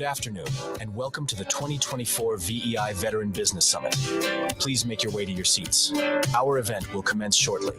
Good afternoon, and welcome to the 2024 VEI Veteran Business Summit. Please make your way to your seats. Our event will commence shortly.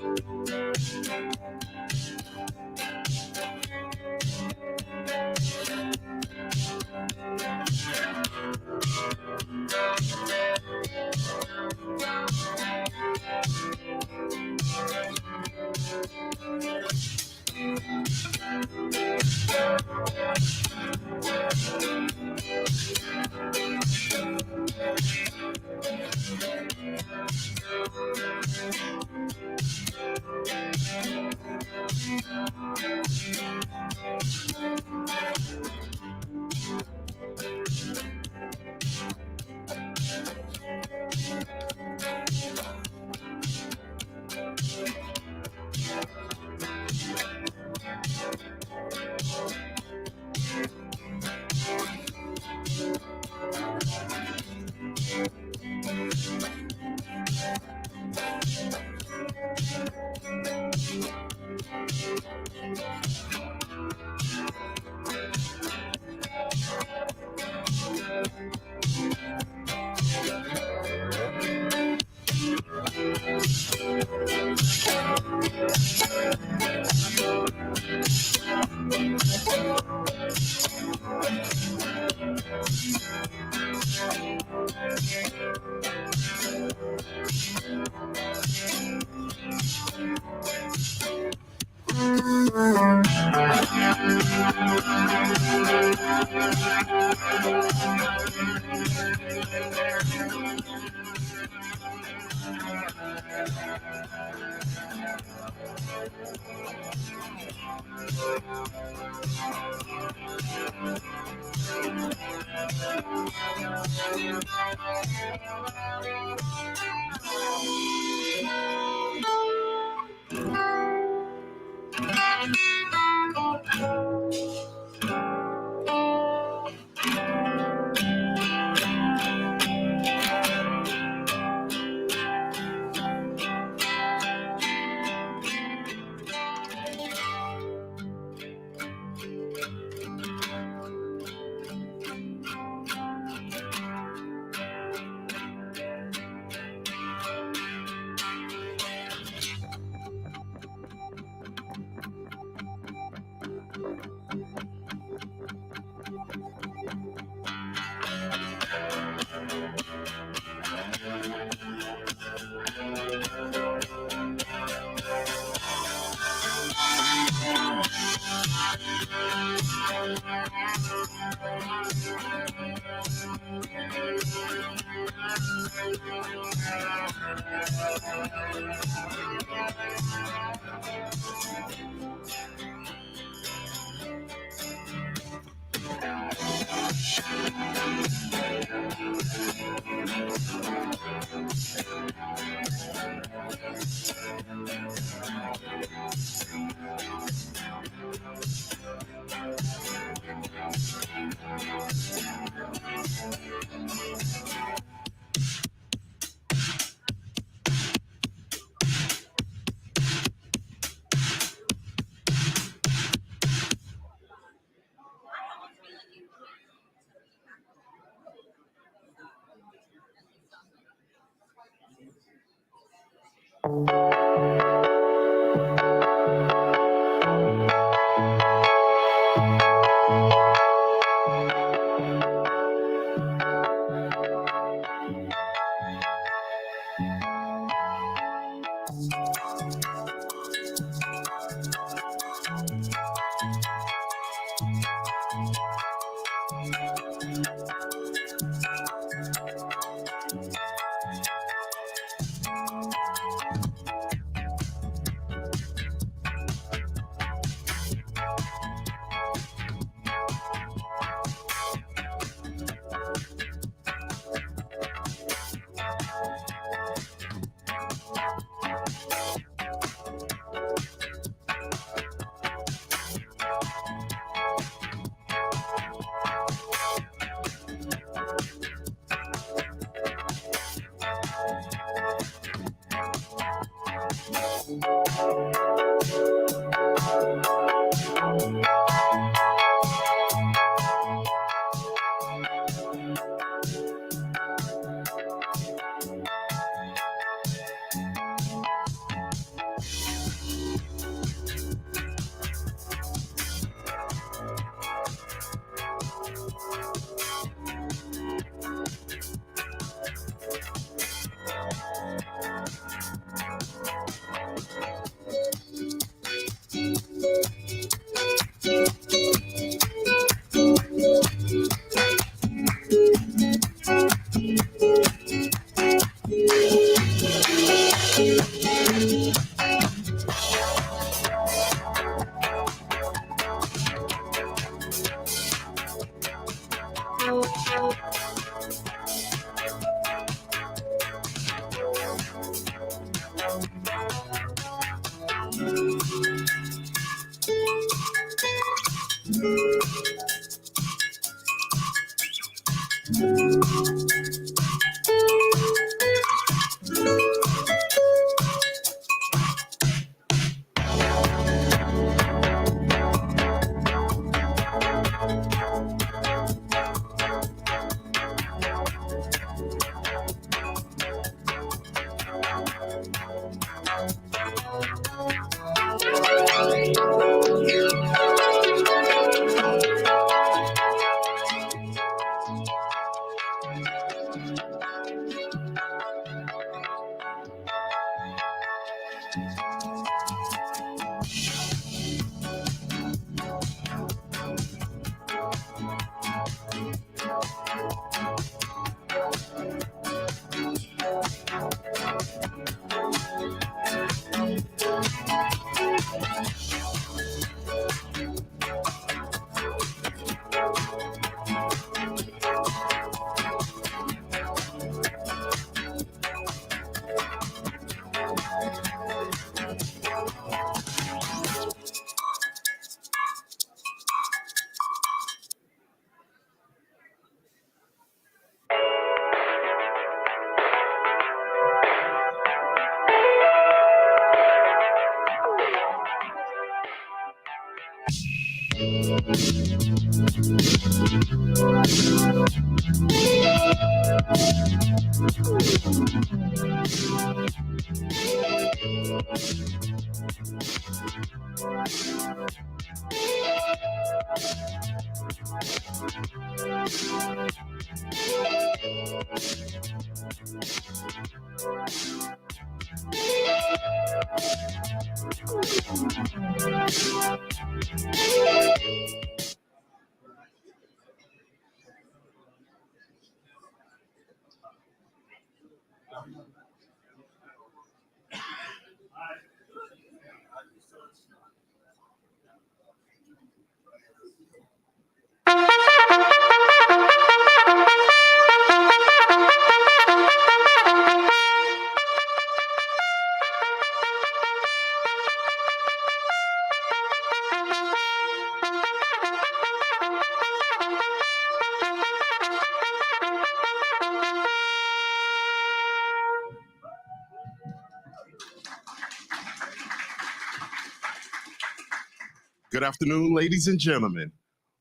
Good afternoon, ladies and gentlemen.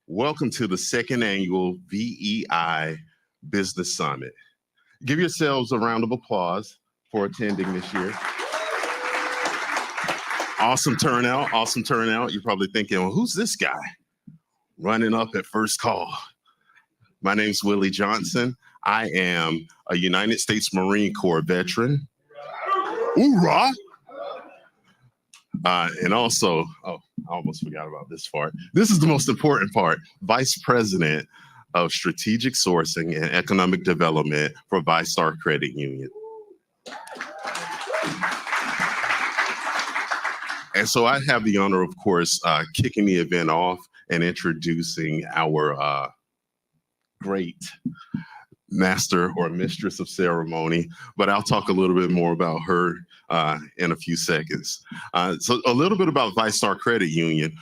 Welcome to the second annual VEI Business Summit. Give yourselves a round of applause for attending this year. Awesome turnout, awesome turnout. You're probably thinking, well, who's this guy running up at first call? My name's Willie Johnson. I am a United States Marine Corps veteran. Hoorah! And also, I almost forgot about this part. This is the most important part. Vice President of Strategic Sourcing and Economic Development for VyStar Credit Union. And so I have the honor, of course, kicking the event off and introducing our great master or mistress of ceremony, but I'll talk a little bit more about her in a few seconds. So a little bit about VyStar Credit Union.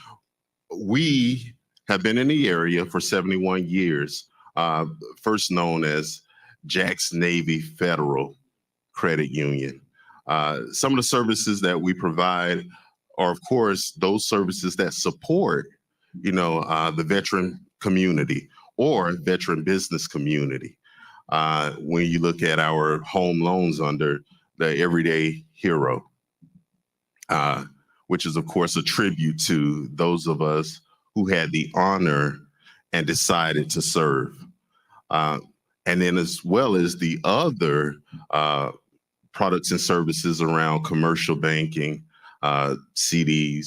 We have been in the area for 71 years, first known as Jack's Navy Federal Credit Union. Some of the services that we provide are, of course, those services that support, the veteran community or veteran business community. When you look at our home loans under the Everyday Hero, which is, of course, a tribute to those of us who had the honor and decided to serve. And then as well as the other products and services around commercial banking, CDs,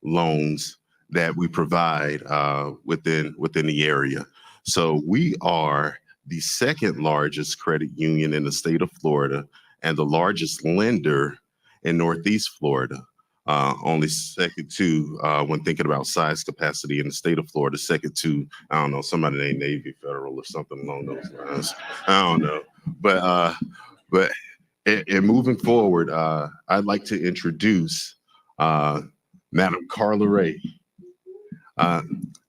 loans that we provide within the area. So we are the second largest credit union in the state of Florida and the largest lender in Northeast Florida. Only second to, when thinking about size capacity in the state of Florida, second to, I don't know, somebody named Navy Federal or something along those lines. I don't know. But in moving forward, I'd like to introduce Madam Carla Ray.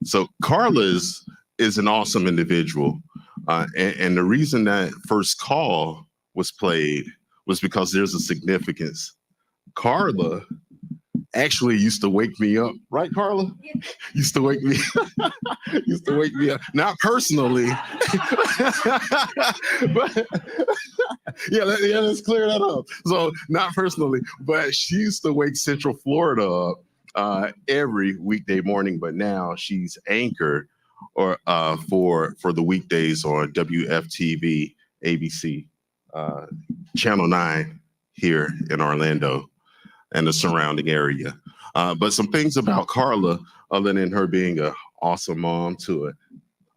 So Carla is an awesome individual. And the reason that first call was played was because there's a significance. Carla actually used to wake me up, right, Carla? Used to wake me up. Not personally, but let's clear that up. So not personally, but she used to wake Central Florida up every weekday morning, but now she's anchored or for the weekdays on WFTV, ABC, Channel 9 here in Orlando and the surrounding area. But some things about Carla, other than her being an awesome mom to an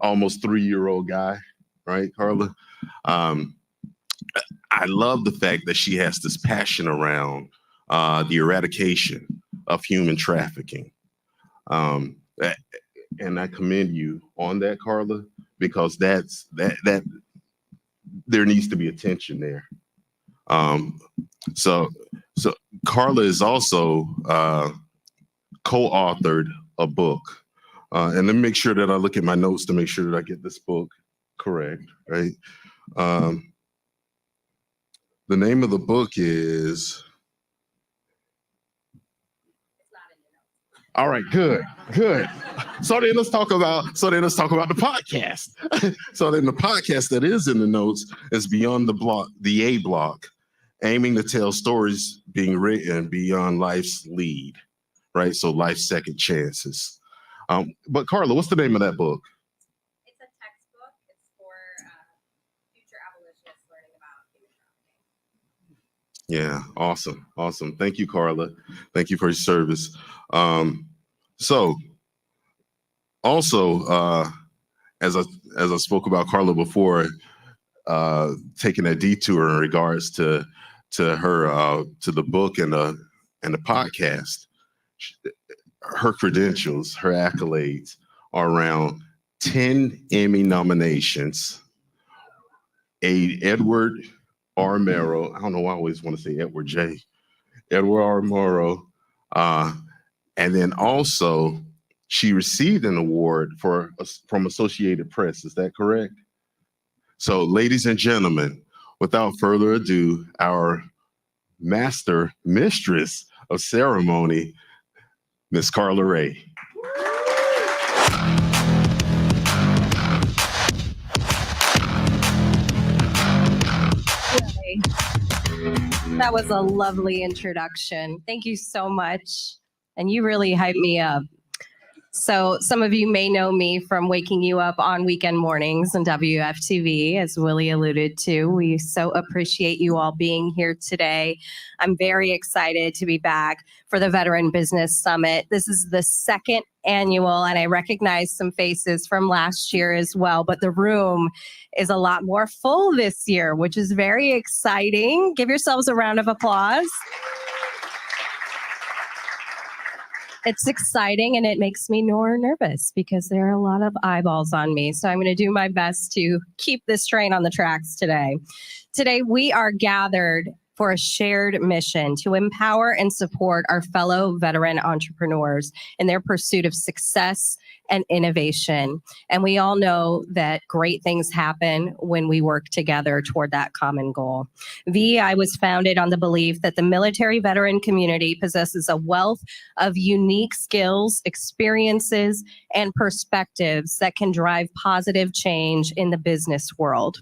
almost 3-year-old guy, right, Carla? I love the fact that she has this passion around the eradication of human trafficking. And I commend you on that, Carla, because that there needs to be attention there. So Carla is also co-authored a book. And let me make sure that I look at my notes to make sure that I get this book correct, right? The name of the book is... All right, good. So then let's talk about the podcast. So then the podcast that is in the notes is Beyond the A Block, aiming to tell stories being written beyond life's lead, right? So life's second chances. But Carla, what's the name of that book? It's a textbook. It's for future abolitionists learning about human trafficking. Yeah, awesome. Thank you, Carla. Thank you for your service. So also, as I spoke about Carla before, taking a detour in regards to her to the book and the podcast, her credentials, her accolades are around 10 Emmy nominations, a Edward R. Murrow, I don't know why I always want to say Edward J. Edward R. Murrow, and then also she received an award from Associated Press. Is that correct? So, ladies and gentlemen, without further ado, our mistress of ceremony, Miss Carla Ray. That was a lovely introduction. Thank you so much. And you really hyped me up. So some of you may know me from waking you up on weekend mornings on WFTV, as Willie alluded to. We so appreciate you all being here today. I'm very excited to be back for the Veteran Business Summit. This is the second annual, and I recognize some faces from last year as well, but the room is a lot more full this year, which is very exciting. Give yourselves a round of applause. It's exciting and it makes me more nervous because there are a lot of eyeballs on me. So I'm going to do my best to keep this train on the tracks today. Today, we are gathered for a shared mission to empower and support our fellow veteran entrepreneurs in their pursuit of success and innovation. And we all know that great things happen when we work together toward that common goal. VEI was founded on the belief that the military veteran community possesses a wealth of unique skills, experiences, and perspectives that can drive positive change in the business world.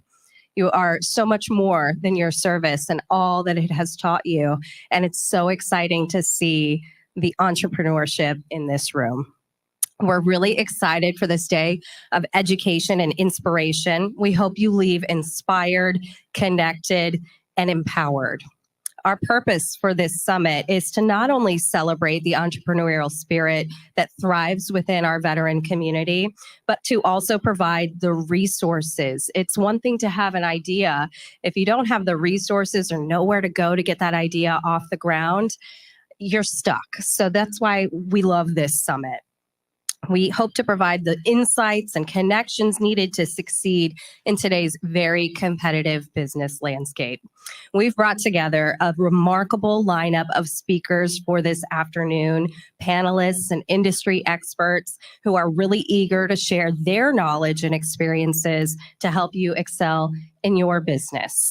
You are so much more than your service and all that it has taught you. And it's so exciting to see the entrepreneurship in this room. We're really excited for this day of education and inspiration. We hope you leave inspired, connected, and empowered. Our purpose for this summit is to not only celebrate the entrepreneurial spirit that thrives within our veteran community, but to also provide the resources. It's one thing to have an idea. If you don't have the resources or nowhere to go to get that idea off the ground, you're stuck. So that's why we love this summit. We hope to provide the insights and connections needed to succeed in today's very competitive business landscape. We've brought together a remarkable lineup of speakers for this afternoon, panelists and industry experts who are really eager to share their knowledge and experiences to help you excel in your business.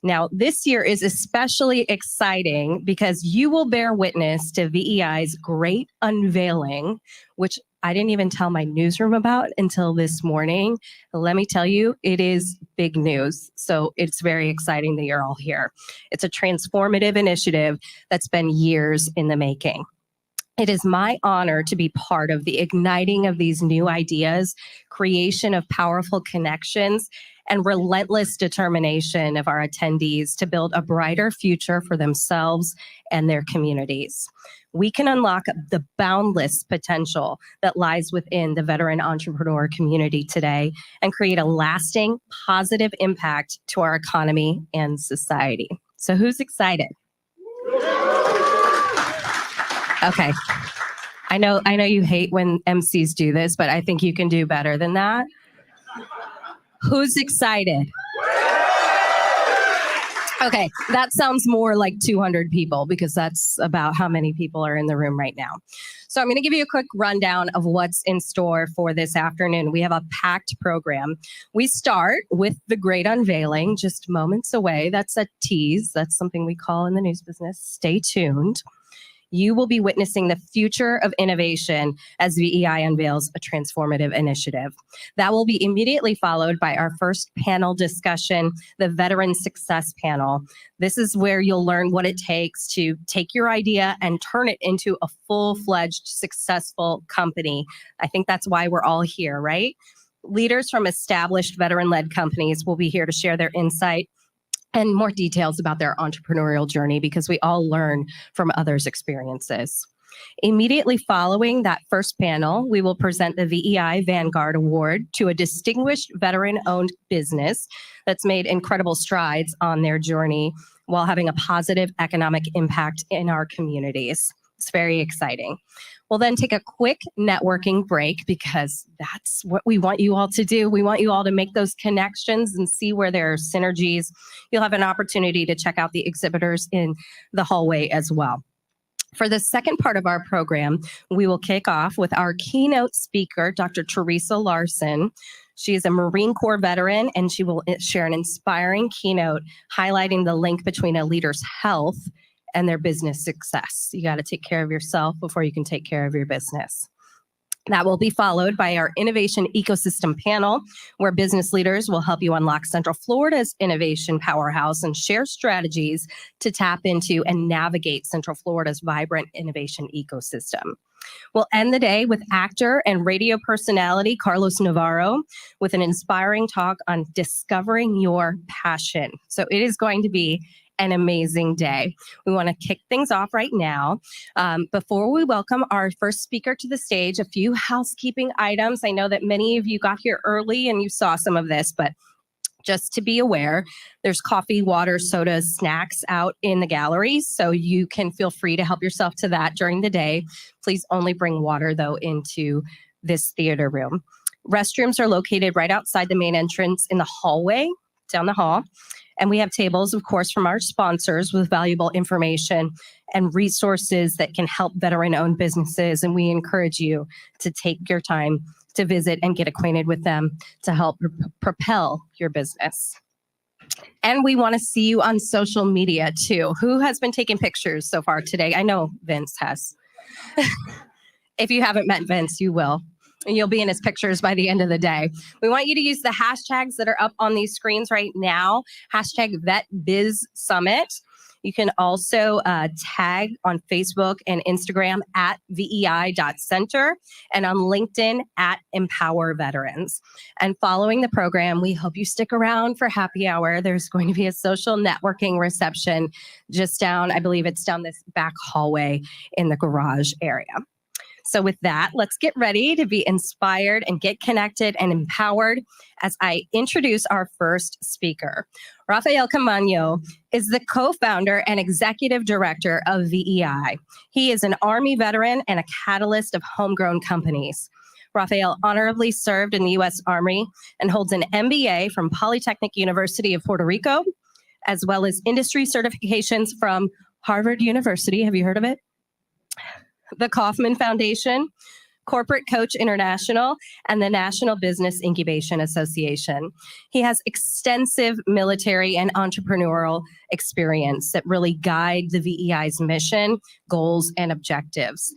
Now, this year is especially exciting because you will bear witness to VEI's great unveiling, which I didn't even tell my newsroom about until this morning. Let me tell you, it is big news. So it's very exciting that you're all here. It's a transformative initiative that's been years in the making. It is my honor to be part of the igniting of these new ideas, creation of powerful connections, and relentless determination of our attendees to build a brighter future for themselves and their communities. We can unlock the boundless potential that lies within the veteran entrepreneur community today and create a lasting, positive impact to our economy and society. So who's excited? Okay. I know you hate when MCs do this, but I think you can do better than that. Who's excited? Okay, that sounds more like 200 people because that's about how many people are in the room right now. So I'm going to give you a quick rundown of what's in store for this afternoon. We have a packed program. We start with the great unveiling, just moments away. That's a tease. That's something we call in the news business. Stay tuned. You will be witnessing the future of innovation as VEI unveils a transformative initiative. That will be immediately followed by our first panel discussion, the Veteran Success Panel. This is where you'll learn what it takes to take your idea and turn it into a full-fledged successful company. I think that's why we're all here, right? Leaders from established veteran-led companies will be here to share their insight and more details about their entrepreneurial journey because we all learn from others' experiences. Immediately following that first panel, we will present the VEI Vanguard Award to a distinguished veteran-owned business that's made incredible strides on their journey while having a positive economic impact in our communities. It's very exciting. We'll then take a quick networking break because that's what we want you all to do. We want you all to make those connections and see where there are synergies. You'll have an opportunity to check out the exhibitors in the hallway as well. For the second part of our program, we will kick off with our keynote speaker, Dr. Teresa Larson. She is a Marine Corps veteran, and she will share an inspiring keynote highlighting the link between a leader's health and their business success. You got to take care of yourself before you can take care of your business. That will be followed by our Innovation Ecosystem Panel, where business leaders will help you unlock Central Florida's innovation powerhouse and share strategies to tap into and navigate Central Florida's vibrant innovation ecosystem. We'll end the day with actor and radio personality Carlos Navarro with an inspiring talk on discovering your passion. So it is going to be an amazing day. We want to kick things off right now. Before we welcome our first speaker to the stage, a few housekeeping items. I know that many of you got here early and you saw some of this, but just to be aware, there's coffee, water, sodas, snacks out in the gallery, so you can feel free to help yourself to that during the day. Please only bring water, though, into this theater room. Restrooms are located right outside the main entrance in the hallway, down the hall. And we have tables, of course, from our sponsors with valuable information and resources that can help veteran-owned businesses. And we encourage you to take your time to visit and get acquainted with them to help propel your business. And we want to see you on social media, too. Who has been taking pictures so far today? I know Vince has. If you haven't met Vince, you will. And you'll be in his pictures by the end of the day. We want you to use the hashtags that are up on these screens right now, hashtag VetBizSummit. You can also tag on Facebook and Instagram at vei.center and on LinkedIn at Empower Veterans. And following the program, we hope you stick around for happy hour. There's going to be a social networking reception just down, I believe it's down this back hallway in the garage area. So with that, let's get ready to be inspired and get connected and empowered as I introduce our first speaker. Rafael Kamano is the co-founder and executive director of VEI. He is an Army veteran and a catalyst of homegrown companies. Rafael honorably served in the U.S. Army and holds an MBA from Polytechnic University of Puerto Rico, as well as industry certifications from Harvard University. Have you heard of it? The Kauffman Foundation, Corporate Coach International, and the National Business Incubation Association. He has extensive military and entrepreneurial experience that really guide the VEI's mission, goals, and objectives.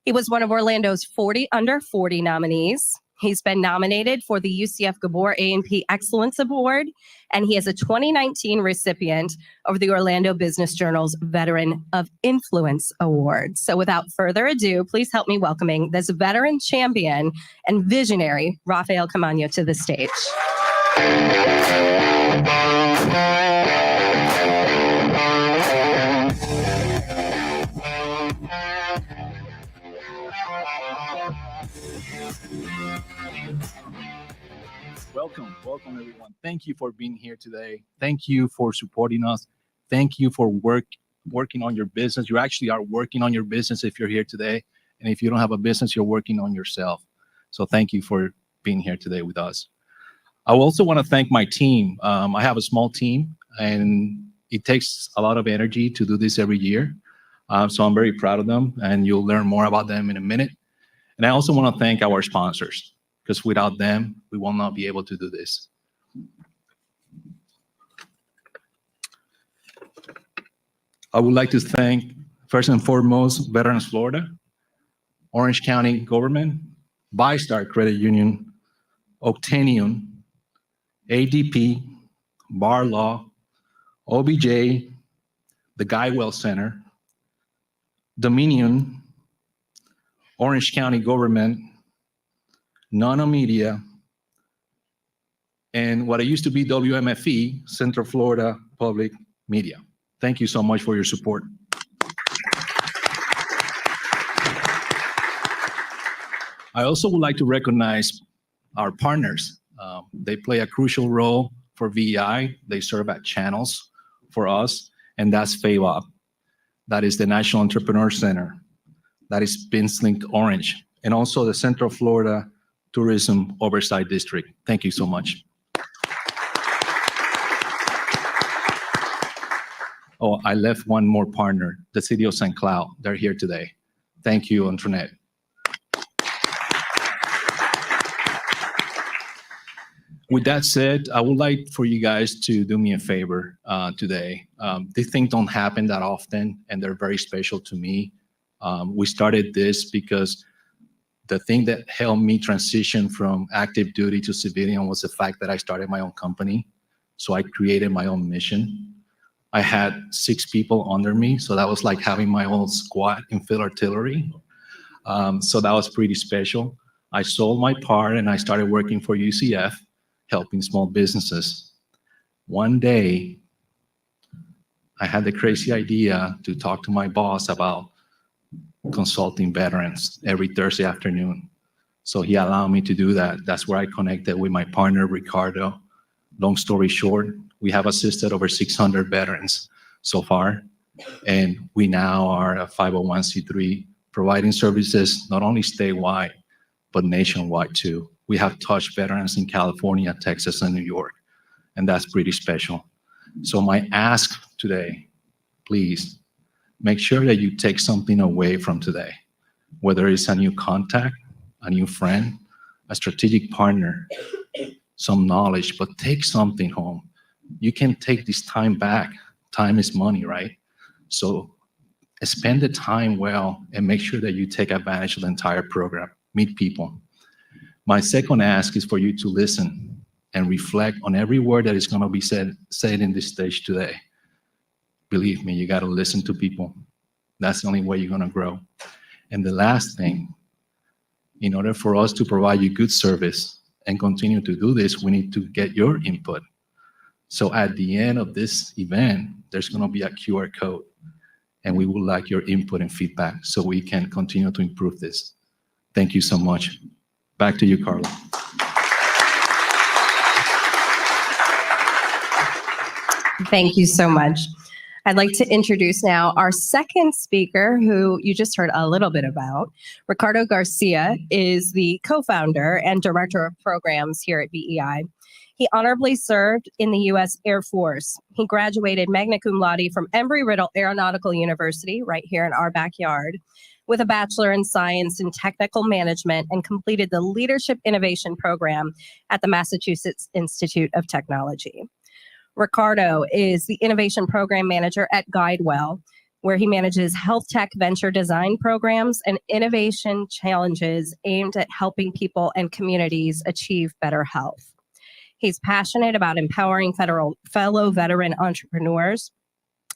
He was one of Orlando's 40 Under 40 nominees. He's been nominated for the UCF Gabor A&P Excellence Award, and he is a 2019 recipient of the Orlando Business Journal's Veteran of Influence Award. So without further ado, please help me welcoming this veteran champion and visionary, Rafael Kamano, to the stage. Welcome everyone. Thank you for being here today. Thank you for supporting us. Thank you for working on your business. You actually are working on your business if you're here today. And if you don't have a business, you're working on yourself. So thank you for being here today with us. I also want to thank my team. I have a small team, and it takes a lot of energy to do this every year. So I'm very proud of them, and you'll learn more about them in a minute. And I also want to thank our sponsors, because without them, we will not be able to do this. I would like to thank, first and foremost, Veterans Florida, Orange County Government, ViStar Credit Union, Octanium, ADP, Bar Law, OBJ, the GuideWell Center, Dominion, Orange County Government, Nona Media, and what it used to be WMFE, Central Florida Public Media. Thank you so much for your support. I also would like to recognize our partners. They play a crucial role for VEI. They serve as channels for us, and that's FAWOP. That is the National Entrepreneur Center. That is Pinslink Orange, and also the Central Florida Tourism Oversight District. Thank you so much. Oh, I left one more partner, the City of St. Cloud. They're here today. Thank you, Antoinette. With that said, I would like for you guys to do me a favor today. These things don't happen that often, and they're very special to me. We started this because the thing that helped me transition from active duty to civilian was the fact that I started my own company. So I created my own mission. I had 6 people under me, so that was like having my own squad in field artillery. So that was pretty special. I sold my part and I started working for UCF, helping small businesses. One day, I had the crazy idea to talk to my boss about consulting veterans every Thursday afternoon. So he allowed me to do that. That's where I connected with my partner, Ricardo. Long story short, we have assisted over 600 veterans so far. And we now are a 501c3 providing services not only statewide, but nationwide too. We have touched veterans in California, Texas, and New York, and that's pretty special. So my ask today, please make sure that you take something away from today, whether it's a new contact, a new friend, a strategic partner, some knowledge, but take something home. You can take this time back. Time is money, right? So spend the time well and make sure that you take advantage of the entire program. Meet people. My second ask is for you to listen and reflect on every word that is going to be said in this stage today. Believe me, you got to listen to people. That's the only way you're going to grow. And the last thing, in order for us to provide you good service and continue to do this, we need to get your input. So at the end of this event, there's going to be a QR code, and we would like your input and feedback so we can continue to improve this. Thank you so much. Back to you, Carla. Thank you so much. I'd like to introduce now our second speaker, who you just heard a little bit about. Ricardo Garcia is the co-founder and director of programs here at VEI. He honorably served in the U.S. Air Force. He graduated magna cum laude from Embry-Riddle Aeronautical University, right here in our backyard, with a Bachelor in Science in Technical Management, and completed the Leadership Innovation Program at the Massachusetts Institute of Technology. Ricardo is the Innovation Program Manager at GuideWell, where he manages health tech venture design programs and innovation challenges aimed at helping people and communities achieve better health. He's passionate about empowering fellow veteran entrepreneurs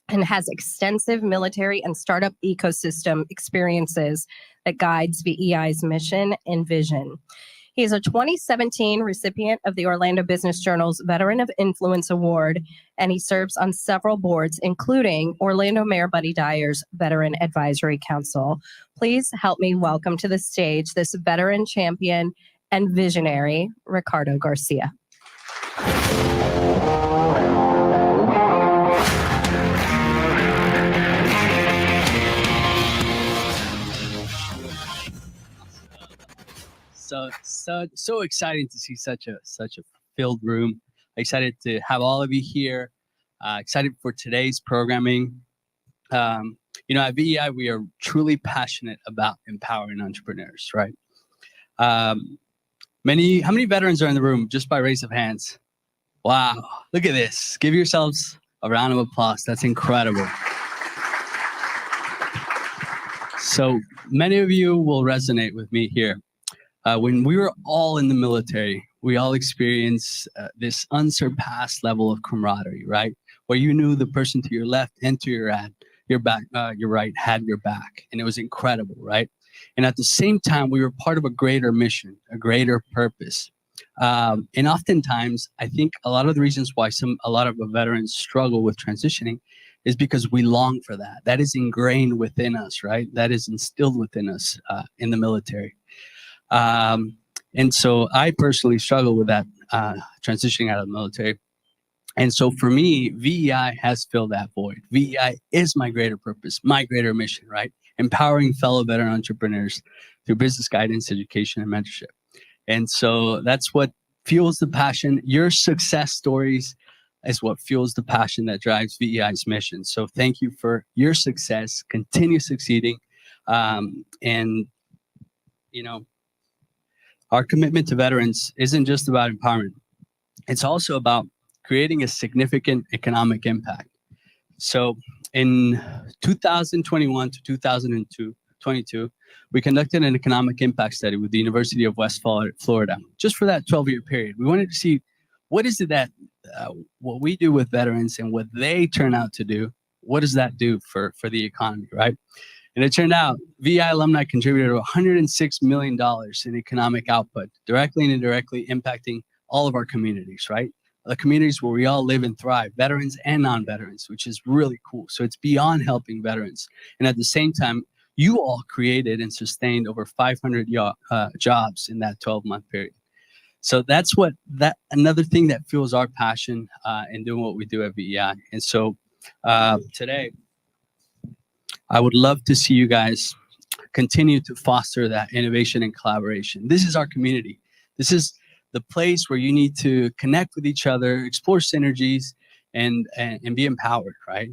and has extensive military and startup ecosystem experiences that guides VEI's mission and vision. He is a 2017 recipient of the Orlando Business Journal's Veteran of Influence Award, and he serves on several boards, including Orlando Mayor Buddy Dyer's Veteran Advisory Council. Please help me welcome to the stage this veteran champion and visionary, Ricardo Garcia. So exciting to see such a filled room. Excited to have all of you here. Excited for today's programming. At VEI, we are truly passionate about empowering entrepreneurs, right? How many veterans are in the room? Just by raise of hands. Wow, look at this. Give yourselves a round of applause. That's incredible. So many of you will resonate with me here. When we were all in the military, we all experienced this unsurpassed level of camaraderie, right? Where you knew the person to your left and to your right had your back, and it was incredible, right? And at the same time, we were part of a greater mission, a greater purpose. And oftentimes, I think a lot of the reasons why a lot of veterans struggle with transitioning is because we long for that. That is ingrained within us, right? That is instilled within us in the military. And so I personally struggle with that, transitioning out of the military. And so for me, VEI has filled that void. VEI is my greater purpose, my greater mission, right? Empowering fellow veteran entrepreneurs through business guidance, education, and mentorship. And so that's what fuels the passion. Your success stories is what fuels the passion that drives VEI's mission. So thank you for your success. Continue succeeding. Our commitment to veterans isn't just about empowerment. It's also about creating a significant economic impact. So in 2021 to 2022, we conducted an economic impact study with the University of West Florida, just for that 12-year period. We wanted to see what is it that what we do with veterans and what they turn out to do, what does that do for the economy, right? And it turned out VEI alumni contributed $106 million in economic output, directly and indirectly impacting all of our communities, right? The communities where we all live and thrive, veterans and non-veterans, which is really cool. So it's beyond helping veterans. And at the same time, you all created and sustained over 500 jobs in that 12-month period. So that's another thing that fuels our passion in doing what we do at VEI. And so today, I would love to see you guys continue to foster that innovation and collaboration. This is our community. This is the place where you need to connect with each other, explore synergies, and be empowered, right?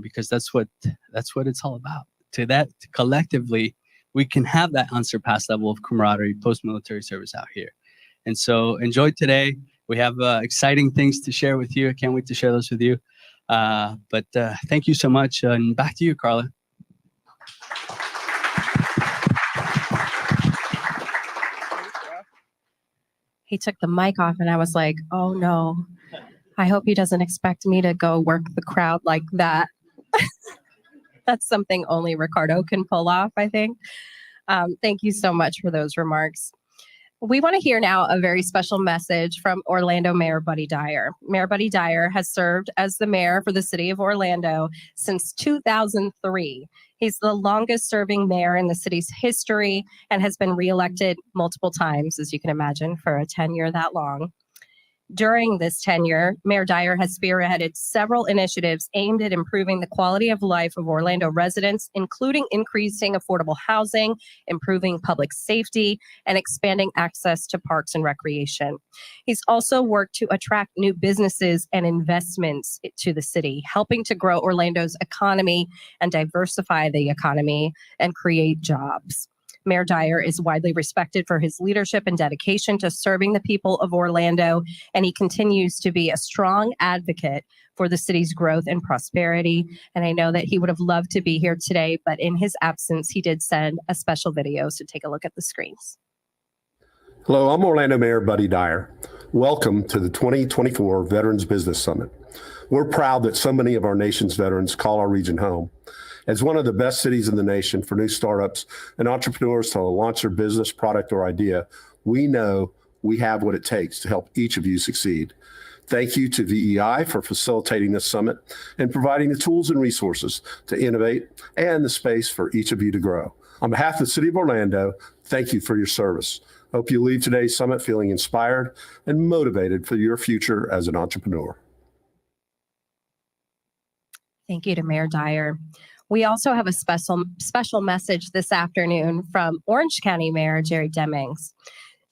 Because that's what it's all about. Collectively, we can have that unsurpassed level of camaraderie post-military service out here. And so enjoy today. We have exciting things to share with you. I can't wait to share those with you. But thank you so much. And back to you, Carla. He took the mic off and I was like, oh no, I hope he doesn't expect me to go work the crowd like that. That's something only Ricardo can pull off, I think. Thank you so much for those remarks. We want to hear now a very special message from Orlando Mayor Buddy Dyer. Mayor Buddy Dyer has served as the mayor for the city of Orlando since 2003. He's the longest serving mayor in the city's history and has been reelected multiple times, as you can imagine, for a tenure that long. During this tenure, Mayor Dyer has spearheaded several initiatives aimed at improving the quality of life of Orlando residents, including increasing affordable housing, improving public safety, and expanding access to parks and recreation. He's also worked to attract new businesses and investments to the city, helping to grow Orlando's economy and diversify the economy and create jobs. Mayor Dyer is widely respected for his leadership and dedication to serving the people of Orlando, and he continues to be a strong advocate for the city's growth and prosperity. And I know that he would have loved to be here today, but in his absence, he did send a special video, so take a look at the screens. Hello, I'm Orlando Mayor Buddy Dyer. Welcome to the 2024 Veterans Business Summit. We're proud that so many of our nation's veterans call our region home. As one of the best cities in the nation for new startups and entrepreneurs to launch their business, product, or idea, we know we have what it takes to help each of you succeed. Thank you to VEI for facilitating this summit and providing the tools and resources to innovate and the space for each of you to grow. On behalf of the City of Orlando, thank you for your service. Hope you leave today's summit feeling inspired and motivated for your future as an entrepreneur. Thank you to Mayor Dyer. We also have a special message this afternoon from Orange County Mayor Jerry Demings.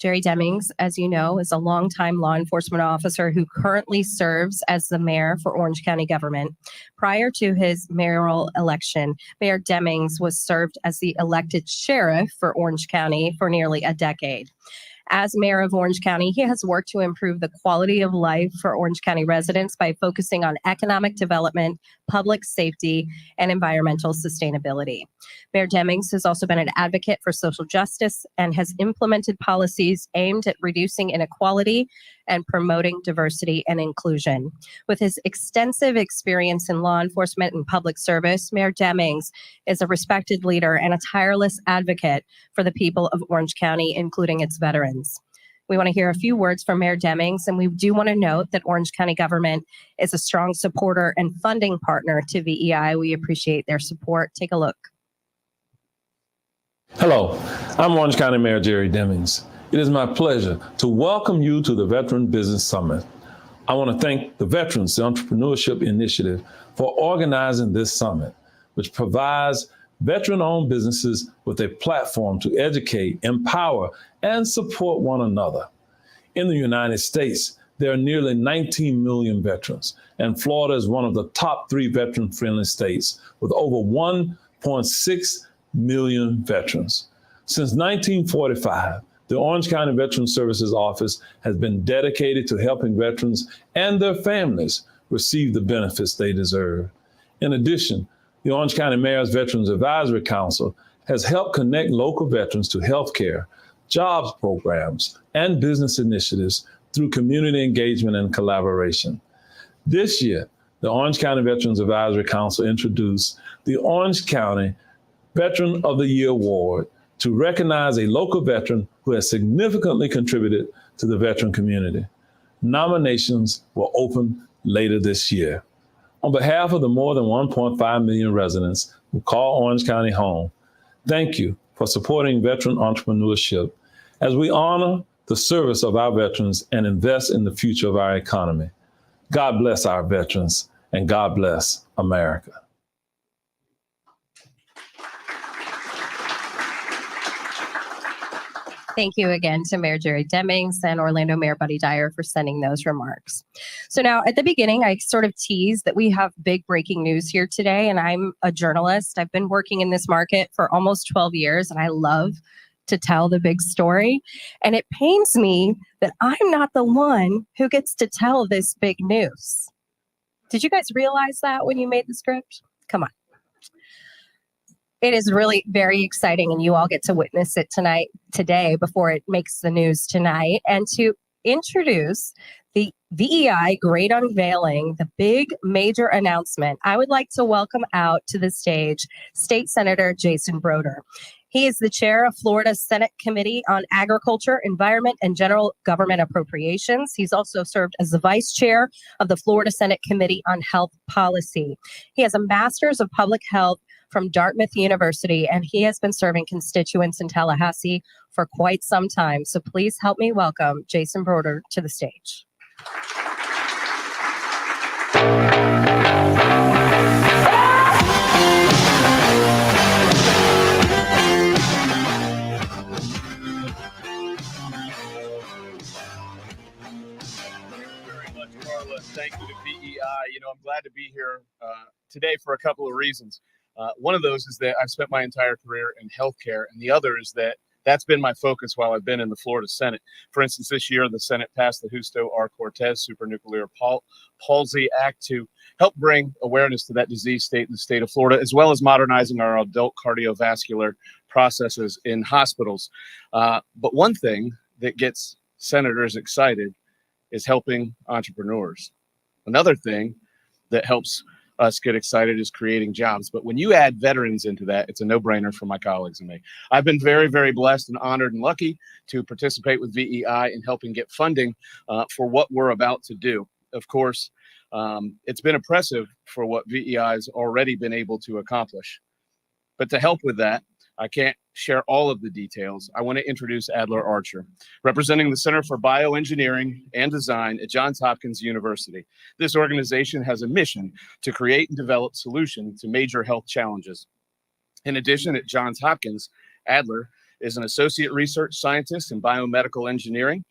Jerry Demings, as you know, is a longtime law enforcement officer who currently serves as the mayor for Orange County government. Prior to his mayoral election, Mayor Demings was served as the elected sheriff for Orange County for nearly a decade. As mayor of Orange County, he has worked to improve the quality of life for Orange County residents by focusing on economic development, public safety, and environmental sustainability. Mayor Demings has also been an advocate for social justice and has implemented policies aimed at reducing inequality and promoting diversity and inclusion. With his extensive experience in law enforcement and public service, Mayor Demings is a respected leader and a tireless advocate for the people of Orange County, including its veterans. We want to hear a few words from Mayor Demings, and we do want to note that Orange County government is a strong supporter and funding partner to VEI. We appreciate their support. Take a look. Hello, I'm Orange County Mayor Jerry Demings. It is my pleasure to welcome you to the Veteran Business Summit. I want to thank the Veterans Entrepreneurship Initiative for organizing this summit, which provides veteran-owned businesses with a platform to educate, empower, and support one another. In the United States, there are nearly 19 million veterans, and Florida is one of the top 3 veteran-friendly states with over 1.6 million veterans. Since 1945, the Orange County Veteran Services Office has been dedicated to helping veterans and their families receive the benefits they deserve. In addition, the Orange County Mayor's Veterans Advisory Council has helped connect local veterans to healthcare, jobs programs, and business initiatives through community engagement and collaboration. This year, the Orange County Veterans Advisory Council introduced the Orange County Veteran of the Year Award to recognize a local veteran who has significantly contributed to the veteran community. Nominations will open later this year. On behalf of the more than 1.5 million residents who call Orange County home, thank you for supporting veteran entrepreneurship as we honor the service of our veterans and invest in the future of our economy. God bless our veterans, and God bless America. Thank you again to Mayor Jerry Demings and Orlando Mayor Buddy Dyer for sending those remarks. So now at the beginning, I sort of teased that we have big breaking news here today, and I'm a journalist. I've been working in this market for almost 12 years, and I love to tell the big story. And it pains me that I'm not the one who gets to tell this big news. Did you guys realize that when you made the script? Come on. It is really very exciting, and you all get to witness it today before it makes the news tonight. And to introduce the VEI Great Unveiling, the big major announcement, I would like to welcome out to the stage State Senator Jason Broder. He is the chair of Florida Senate Committee on Agriculture, Environment, and General Government Appropriations. He's also served as the vice chair of the Florida Senate Committee on Health Policy. He has a master's of public health from Dartmouth University, and he has been serving constituents in Tallahassee for quite some time. So please help me welcome Jason Broder to the stage. Thank you to VEI. I'm glad to be here today for a couple of reasons. One of those is that I've spent my entire career in healthcare, and the other is that that's been my focus while I've been in the Florida Senate. For instance, this year, the Senate passed the Justo R. Cortez Supranuclear Palsy Act to help bring awareness to that disease state in the state of Florida, as well as modernizing our adult cardiovascular processes in hospitals. But one thing that gets senators excited is helping entrepreneurs. Another thing that helps us get excited is creating jobs. But when you add veterans into that, it's a no-brainer for my colleagues and me. I've been very, very blessed and honored and lucky to participate with VEI in helping get funding for what we're about to do. Of course, it's been impressive for what VEI has already been able to accomplish. But to help with that, I can't share all of the details. I want to introduce Adler Archer, representing the Center for Bioengineering and Design at Johns Hopkins University. This organization has a mission to create and develop solutions to major health challenges. In addition, at Johns Hopkins, Adler is an associate research scientist in biomedical engineering,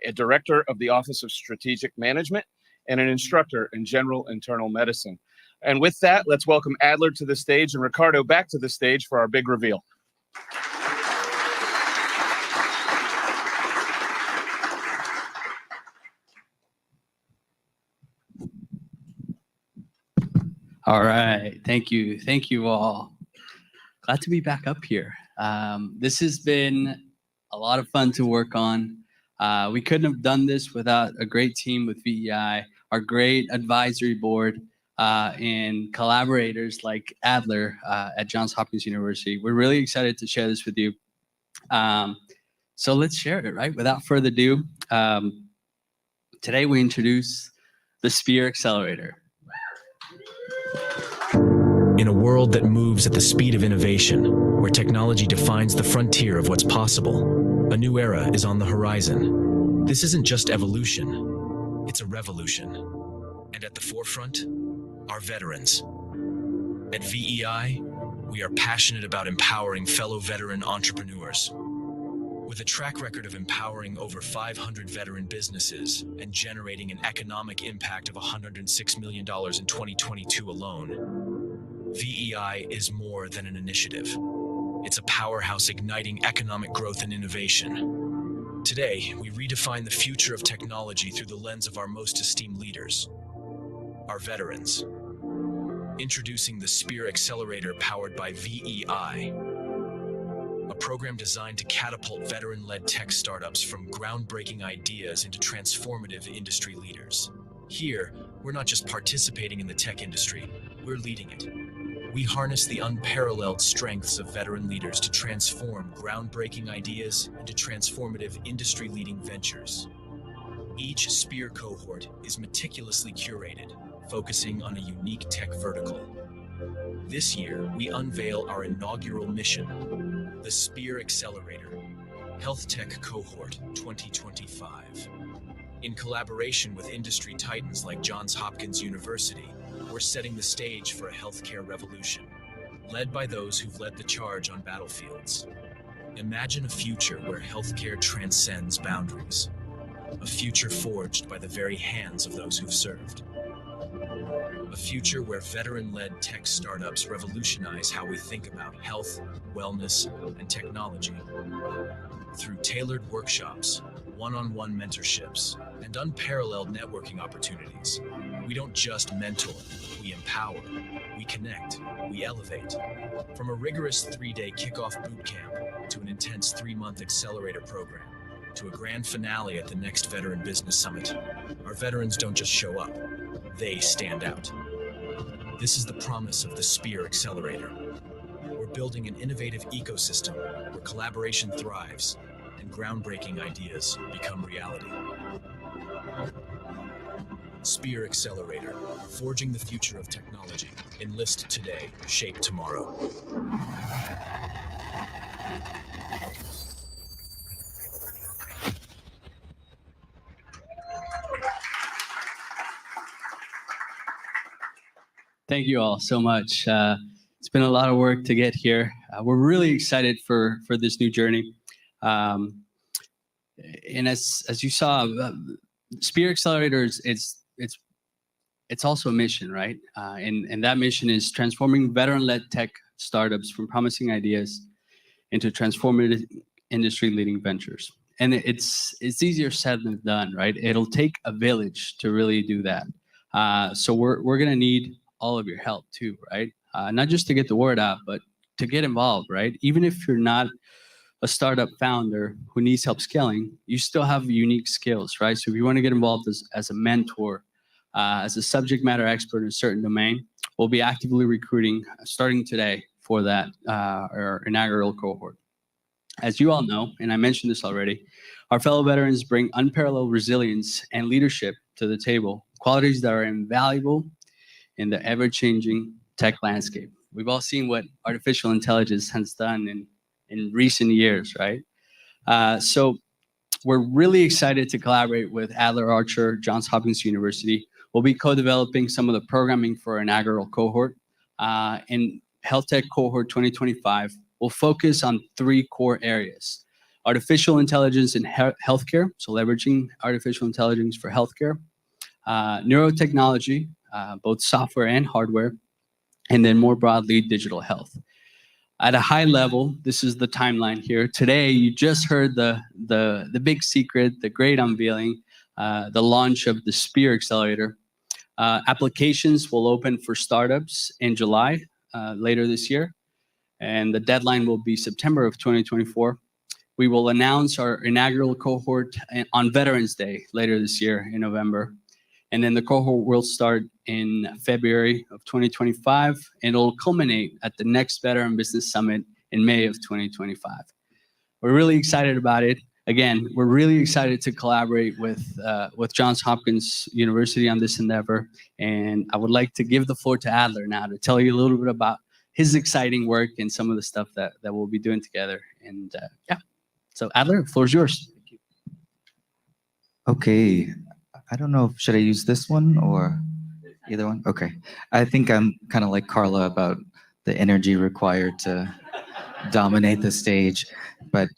a director of the Office of Strategic Management, and an instructor in general internal medicine. And with that, let's welcome Adler to the stage and Ricardo back to the stage for our big reveal. All right. Thank you. Thank you all. Glad to be back up here. This has been a lot of fun to work on. We couldn't have done this without a great team with VEI, our great advisory board, and collaborators like Adler at Johns Hopkins University. We're really excited to share this with you. So let's share it, right? Without further ado, today we introduce the Spear Accelerator. In a world that moves at the speed of innovation, where technology defines the frontier of what's possible, a new era is on the horizon. This isn't just evolution, it's a revolution. And at the forefront, our veterans. At VEI, we are passionate about empowering fellow veteran entrepreneurs. With a track record of empowering over 500 veteran businesses and generating an economic impact of $106 million in 2022 alone, VEI is more than an initiative. It's a powerhouse igniting economic growth and innovation. Today, we redefine the future of technology through the lens of our most esteemed leaders, our veterans. Introducing the Spear Accelerator powered by VEI, a program designed to catapult veteran-led tech startups from groundbreaking ideas into transformative industry leaders. Here, we're not just participating in the tech industry, we're leading it. We harness the unparalleled strengths of veteran leaders to transform groundbreaking ideas into transformative industry-leading ventures. Each Spear cohort is meticulously curated, focusing on a unique tech vertical. This year, we unveil our inaugural mission, the Spear Accelerator, Health Tech Cohort 2025. In collaboration with industry titans like Johns Hopkins University, we're setting the stage for a healthcare revolution, led by those who've led the charge on battlefields. Imagine a future where healthcare transcends boundaries, a future forged by the very hands of those who've served. A future where veteran-led tech startups revolutionize how we think about health, wellness, and technology. Through tailored workshops, one-on-one mentorships, and unparalleled networking opportunities, we don't just mentor, we empower, we connect, we elevate. From a rigorous 3-day kickoff boot camp to an intense 3-month accelerator program, to a grand finale at the next Veteran Business Summit, our veterans don't just show up, they stand out. This is the promise of the Spear Accelerator. We're building an innovative ecosystem where collaboration thrives and groundbreaking ideas become reality. Spear Accelerator, forging the future of technology. Enlist today, shape tomorrow. Thank you all so much. It's been a lot of work to get here. We're really excited for this new journey. And as you saw, Spear Accelerator it's also a mission, right? And that mission is transforming veteran-led tech startups from promising ideas into transformative industry-leading ventures. And it's easier said than done, right? It'll take a village to really do that. So we're gonna need all of your help too, right? Not just to get the word out, but to get involved, right? Even if you're not a startup founder who needs help scaling, you still have unique skills, right? So if you want to get involved as a mentor, as a subject matter expert in a certain domain, we'll be actively recruiting starting today for that our inaugural cohort. As you all know, and I mentioned this already, our fellow veterans bring unparalleled resilience and leadership to the table, qualities that are invaluable in the ever-changing tech landscape. We've all seen what artificial intelligence has done in recent years, right? So we're really excited to collaborate with Adler Archer, Johns Hopkins University. We'll be co-developing some of the programming for our inaugural cohort. In Health Tech Cohort 2025, will focus on 3 core areas: artificial intelligence in healthcare, so leveraging artificial intelligence for healthcare, neurotechnology, both software and hardware, and then more broadly, digital health. At a high level, this is the timeline here. Today, you just heard the big secret, the great unveiling, the launch of the Spear Accelerator. Applications will open for startups in July, later this year, and the deadline will be September of 2024. We will announce our inaugural cohort on Veterans Day later this year in November. And then the cohort will start in February of 2025, and it'll culminate at the next Veteran Business Summit in May of 2025. We're really excited about it. Again, we're really excited to collaborate with Johns Hopkins University on this endeavor. And I would like to give the floor to Adler now to tell you a little bit about his exciting work and some of the stuff that we'll be doing together. And yeah, so Adler, the floor is yours. Thank you. Okay. I don't know, should I use this one or either one? Okay. I think I'm kind of like Carla about the energy required to dominate the stage. But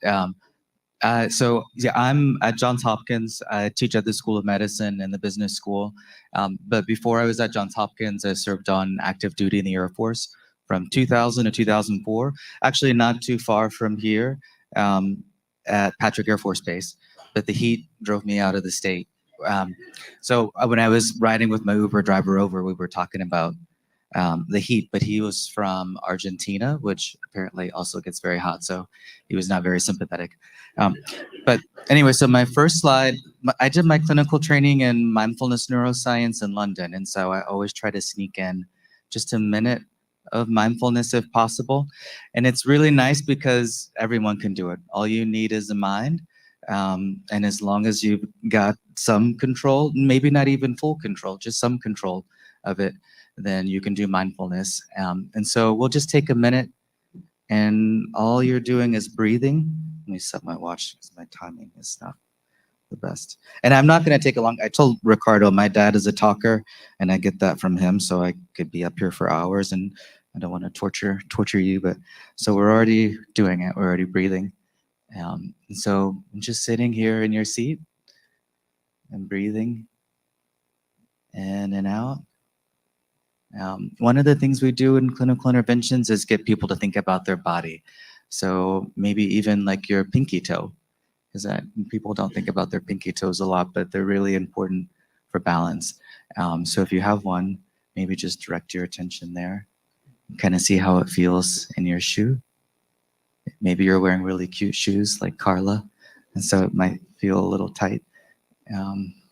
so yeah, I'm at Johns Hopkins. I teach at the School of Medicine and the Business School. But before I was at Johns Hopkins, I served on active duty in the Air Force from 2000 to 2004. Actually, not too far from here at Patrick Air Force Base. But the heat drove me out of the state. So when I was riding with my Uber driver over, we were talking about the heat, but he was from Argentina, which apparently also gets very hot. So he was not very sympathetic. But anyway, so my first slide, I did my clinical training in mindfulness neuroscience in London. And so I always try to sneak in just a minute of mindfulness if possible. And it's really nice because everyone can do it. All you need is a mind. And as long as you've got some control, maybe not even full control, just some control of it, then you can do mindfulness. And so we'll just take a minute, and all you're doing is breathing. Let me set my watch because my timing is not the best. And I'm not going to take a long, I told Ricardo, my dad is a talker, and I get that from him, so I could be up here for hours, and I don't want to torture you, but so we're already doing it. We're already breathing. And so I'm just sitting here in your seat and breathing in and out. One of the things we do in clinical interventions is get people to think about their body. So maybe even like your pinky toe, because people don't think about their pinky toes a lot, but they're really important for balance. So if you have one, maybe just direct your attention there, kind of see how it feels in your shoe. Maybe you're wearing really cute shoes like Carla, and so it might feel a little tight.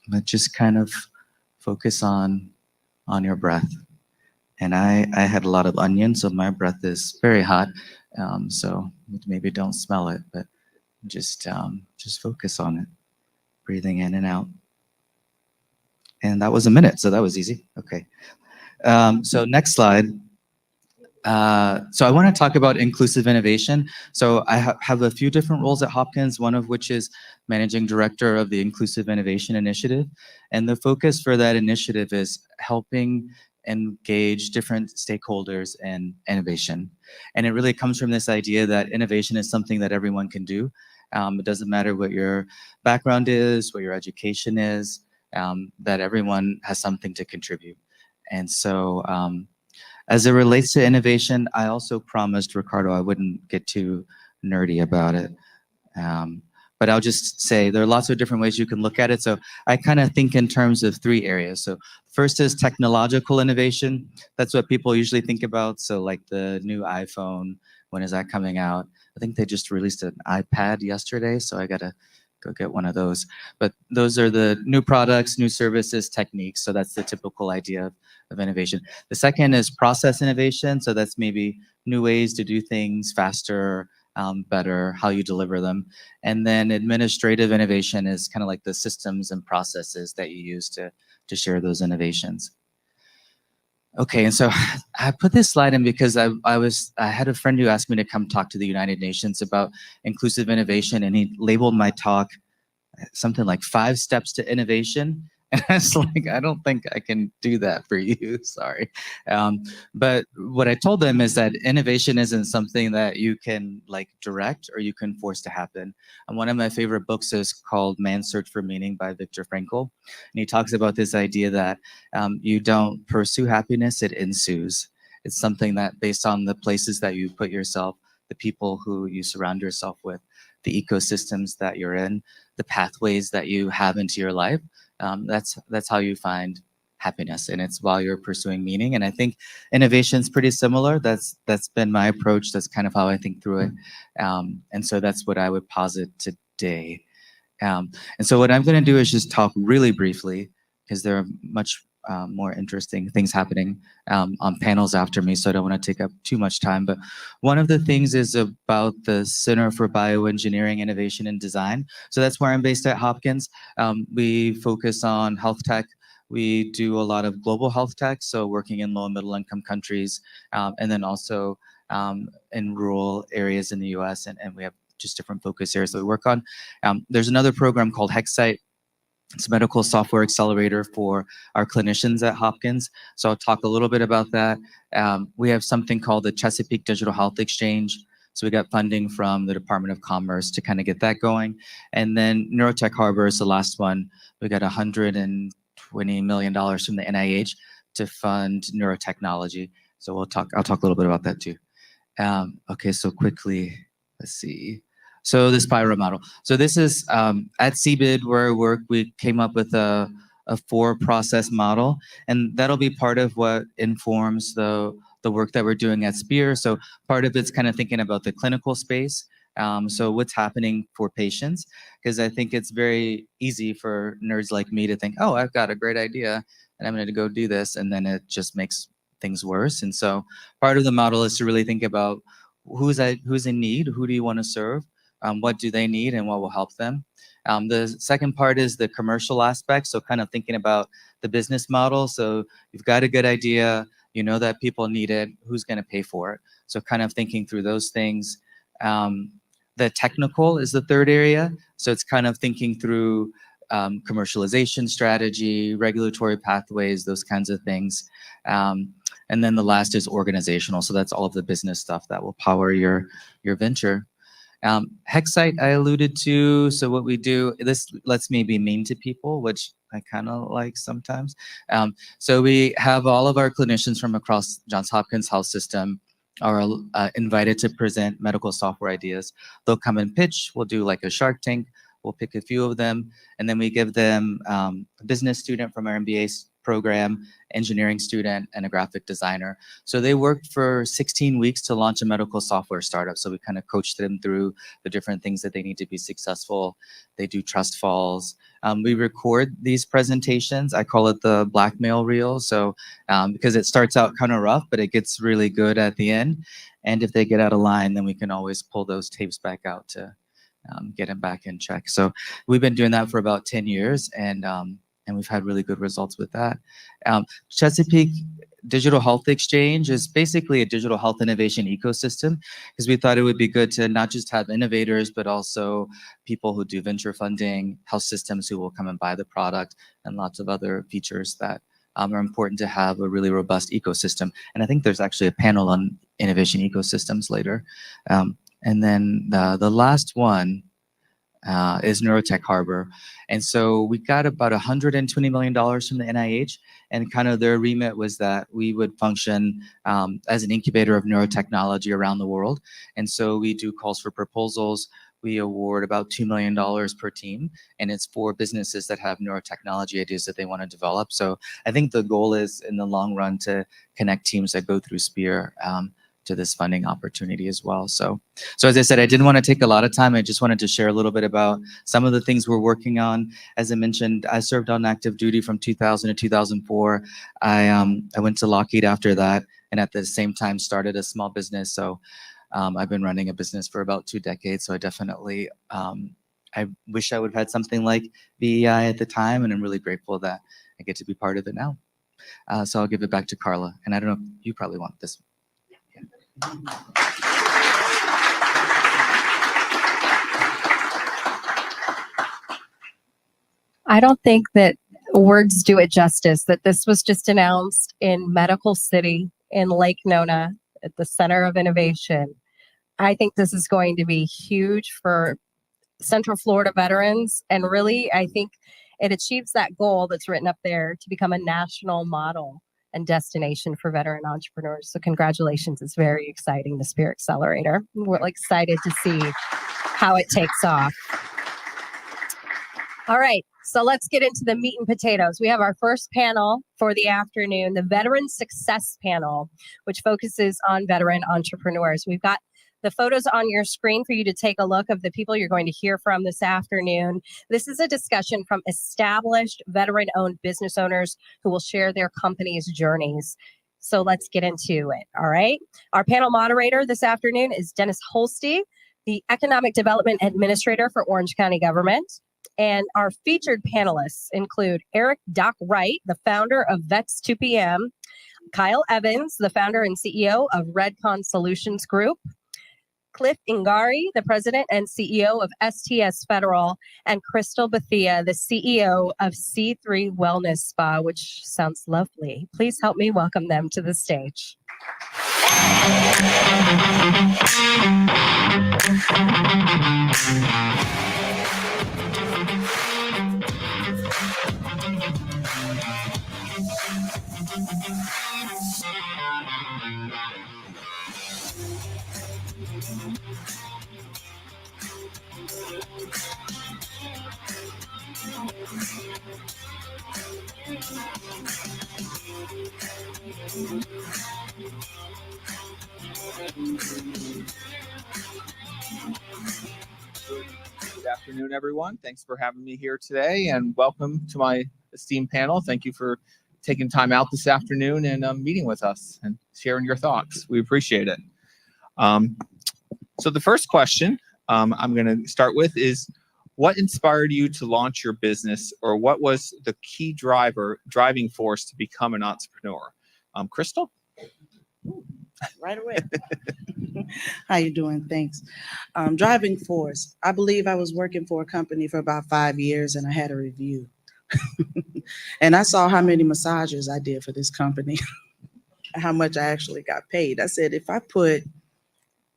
But just kind of focus on your breath. And I had a lot of onion, so my breath is very hot. So maybe don't smell it, but just focus on it, breathing in and out. And that was a minute, so that was easy. Okay. So next slide. So I want to talk about inclusive innovation. So I have a few different roles at Hopkins, one of which is managing director of the Inclusive Innovation Initiative. And the focus for that initiative is helping engage different stakeholders in innovation. And it really comes from this idea that innovation is something that everyone can do. It doesn't matter what your background is, what your education is, that everyone has something to contribute. And so, as it relates to innovation, I also promised Ricardo I wouldn't get too nerdy about it. But I'll just say there are lots of different ways you can look at it. So I kind of think in terms of 3 areas. So first is technological innovation. That's what people usually think about. So like the new iPhone, when is that coming out? I think they just released an iPad yesterday, so I got to go get one of those. But those are the new products, new services, techniques. So that's the typical idea of innovation. The second is process innovation. So that's maybe new ways to do things faster, better, how you deliver them. And then administrative innovation is kind of like the systems and processes that you use to share those innovations. Okay, and so I put this slide in because I had a friend who asked me to come talk to the United Nations about inclusive innovation, and he labeled my talk something like 5 steps to innovation. And I was like, I don't think I can do that for you. Sorry. But what I told them is that innovation isn't something that you can like direct or you can force to happen. And one of my favorite books is called Man's Search for Meaning by Viktor Frankl. And he talks about this idea that you don't pursue happiness, it ensues. It's something that based on the places that you put yourself, the people who you surround yourself with, the ecosystems that you're in, the pathways that you have into your life, that's how you find happiness, and it's while you're pursuing meaning. And I think innovation is pretty similar. That's been my approach. That's kind of how I think through it, and so that's what I would posit today. And so what I'm going to do is just talk really briefly, because there are much more interesting things happening on panels after me, so I don't want to take up too much time. But one of the things is about the Center for Bioengineering Innovation and Design. So that's where I'm based at Hopkins. We focus on health tech. We do a lot of global health tech, so working in low and middle income countries, and then also in rural areas in the US, and we have just different focus areas that we work on. There's another program called HexSite. It's a medical software accelerator for our clinicians at Hopkins. So I'll talk a little bit about that. We have something called the Chesapeake Digital Health Exchange. So we got funding from the Department of Commerce to kind of get that going. And then Neurotech Harbor is the last one. We got $120 million from the NIH to fund neurotechnology. So I'll talk a little bit about that too. Okay, so quickly, let's see. So the spiral model. So this is at CBID where I work, we came up with a 4-process model, and that'll be part of what informs the work that we're doing at Spear. So part of it's kind of thinking about the clinical space. So what's happening for patients? Because I think it's very easy for nerds like me to think, oh, I've got a great idea and I'm going to go do this, and then it just makes things worse. And so part of the model is to really think about who's in need, who do you want to serve? What do they need and what will help them? The second part is the commercial aspect. So kind of thinking about the business model. So you've got a good idea, you know that people need it, who's going to pay for it? So kind of thinking through those things. The technical is the third area. So it's kind of thinking through commercialization strategy, regulatory pathways, those kinds of things. And then the last is organizational. So that's all of the business stuff that will power your venture. HexSite I alluded to. So what we do, this lets me be mean to people, which I kind of like sometimes. So we have all of our clinicians from across Johns Hopkins Health System are invited to present medical software ideas. They'll come and pitch. We'll do like a Shark Tank. We'll pick a few of them, and then we give them a business student from our MBA program, engineering student, and a graphic designer. So they worked for 16 weeks to launch a medical software startup. So we kind of coached them through the different things that they need to be successful. They do trust falls. We record these presentations. I call it the blackmail reel. So because it starts out kind of rough, but it gets really good at the end. And if they get out of line, then we can always pull those tapes back out to get them back in check. So we've been doing that for about 10 years, and we've had really good results with that. Chesapeake Digital Health Exchange is basically a digital health innovation ecosystem, because we thought it would be good to not just have innovators, but also people who do venture funding, health systems who will come and buy the product, and lots of other features that are important to have a really robust ecosystem. And I think there's actually a panel on innovation ecosystems later. And then the last one is Neurotech Harbor. And so we got about $120 million from the NIH, and kind of their remit was that we would function as an incubator of neurotechnology around the world. And so we do calls for proposals. We award about $2 million per team, and it's for businesses that have neurotechnology ideas that they want to develop. So I think the goal is in the long run to connect teams that go through Spear to this funding opportunity as well. So as I said, I didn't want to take a lot of time. I just wanted to share a little bit about some of the things we're working on. As I mentioned, I served on active duty from 2000 to 2004. I went to Lockheed after that, and at the same time started a small business. So I've been running a business for about 2 decades. So I definitely, I wish I would have had something like BEI at the time, and I'm really grateful that I get to be part of it now. So I'll give it back to Carla. And I don't know, you probably want this. I don't think that words do it justice that this was just announced in Medical City in Lake Nona at the Center of Innovation. I think this is going to be huge for Central Florida veterans. And really, I think it achieves that goal that's written up there to become a national model and destination for veteran entrepreneurs. So congratulations. It's very exciting, the Spirit Accelerator. We're excited to see how it takes off. All right, so let's get into the meat and potatoes. We have our first panel for the afternoon, the Veteran Success Panel, which focuses on veteran entrepreneurs. We've got the photos on your screen for you to take a look of the people you're going to hear from this afternoon. This is a discussion from established veteran-owned business owners who will share their company's journeys. So let's get into it, all right? Our panel moderator this afternoon is Dennis Holste, the Economic Development Administrator for Orange County Government. And our featured panelists include Eric Doc Wright, the founder of Vets 2PM, Kyle Evans, the founder and CEO of Redcon Solutions Group, Cliff Ingari, the president and CEO of STS Federal, and Crystal Bethia, the CEO of C3 Wellness Spa, which sounds lovely. Please help me welcome them to the stage. Good afternoon, everyone. Thanks for having me here today, and welcome to my esteemed panel. Thank you for taking time out this afternoon and meeting with us and sharing your thoughts. We appreciate it. So the first question I'm going to start with is, what inspired you to launch your business, or what was the key driving force to become an entrepreneur? Crystal? Right away. How you doing? Thanks. Driving force. I believe I was working for a company for about 5 years, and I had a review. And I saw how many massages I did for this company, how much I actually got paid. I said, if I put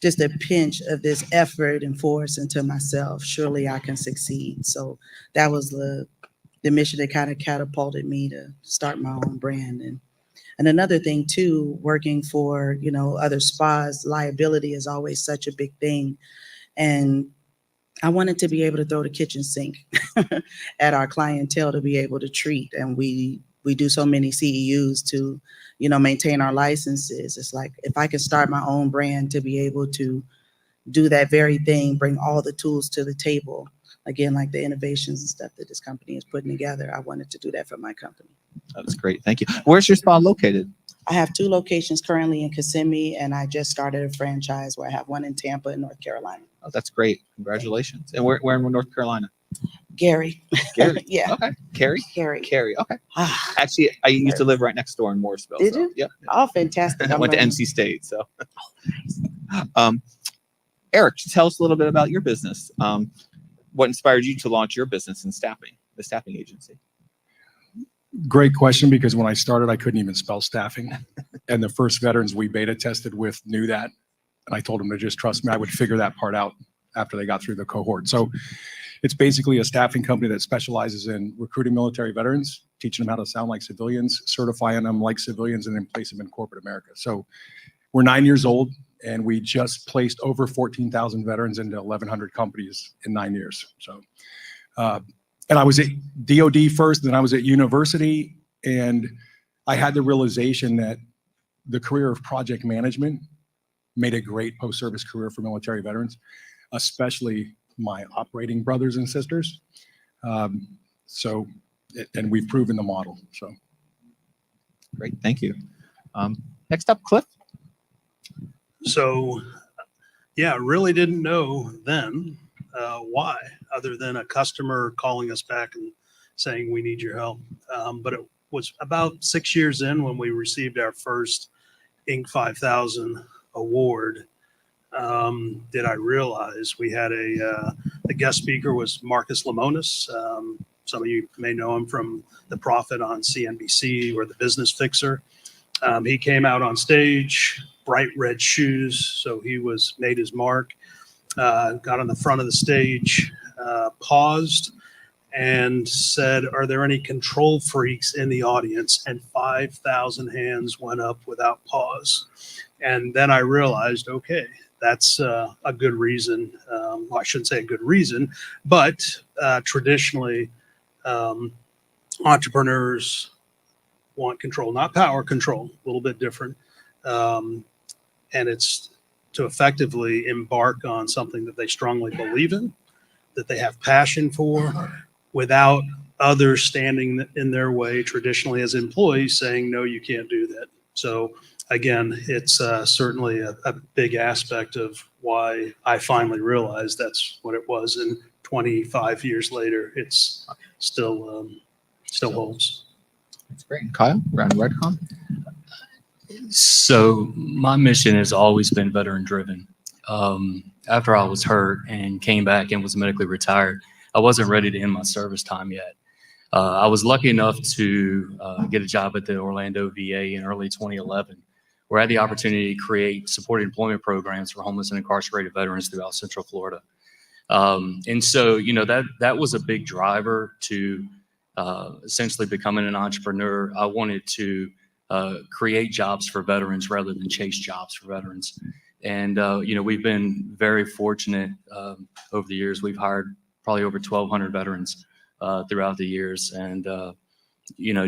just a pinch of this effort and force into myself, surely I can succeed. So that was the mission that kind of catapulted me to start my own brand. And another thing too, working for, other spas, liability is always such a big thing. And I wanted to be able to throw the kitchen sink at our clientele to be able to treat. And we do so many CEUs to, maintain our licenses. It's like, if I could start my own brand to be able to do that very thing, bring all the tools to the table, again, like the innovations and stuff that this company is putting together, I wanted to do that for my company. That's great. Thank you. Where's your spa located? I have 2 locations currently in Kissimmee, and I just started a franchise where I have one in Tampa and North Carolina. Oh, that's great. Congratulations. And where in North Carolina? Gary. Gary. Yeah. Okay. Carrie? Gary. Okay. Actually, I used to live right next door in Mooresville. Did you? Yep. Oh, fantastic. I went to NC State. So, Eric, tell us a little bit about your business. What inspired you to launch your business in staffing, the staffing agency? Great question, because when I started, I couldn't even spell staffing. And the first veterans we beta tested with knew that. And I told them to just trust me. I would figure that part out after they got through the cohort. So it's basically a staffing company that specializes in recruiting military veterans, teaching them how to sound like civilians, certifying them like civilians, and then place them in corporate America. So we're 9 years old, and we just placed over 14,000 veterans into 1,100 companies in 9 years. So, and I was at DOD first, then I was at university, and I had the realization that the career of project management made a great post-service career for military veterans, especially my operating brothers and sisters. And we've proven the model. So, great, thank you. Next up, Cliff. So, yeah, really didn't know then why, other than a customer calling us back and saying, we need your help. But it was about 6 years in when we received our first Inc. 5000 award. Did I realize we had the guest speaker was Marcus Lemonis, Some of you may know him from The Prophet on CNBC or The Business Fixer. He came out on stage, bright red shoes, so he made his mark, got on the front of the stage, paused, and said, "Are there any control freaks in the audience?" And 5,000 hands went up without pause. And then I realized, okay, that's a good reason. Well, I shouldn't say a good reason, but traditionally, entrepreneurs want control, not power, control, a little bit different. And it's to effectively embark on something that they strongly believe in, that they have passion for, without others standing in their way, traditionally as employees saying, no, you can't do that. So again, it's certainly a big aspect of why I finally realized that's what it was. And 25 years later, it's still holds. That's great. Kyle, around Redcom. So my mission has always been veteran driven. After I was hurt and came back and was medically retired, I wasn't ready to end my service time yet. I was lucky enough to get a job at the Orlando VA in early 2011, where I had the opportunity to create supported employment programs for homeless and incarcerated veterans throughout Central Florida. And so, that was a big driver to essentially becoming an entrepreneur. I wanted to create jobs for veterans rather than chase jobs for veterans. And, we've been very fortunate over the years. We've hired probably over 1,200 veterans throughout the years, and,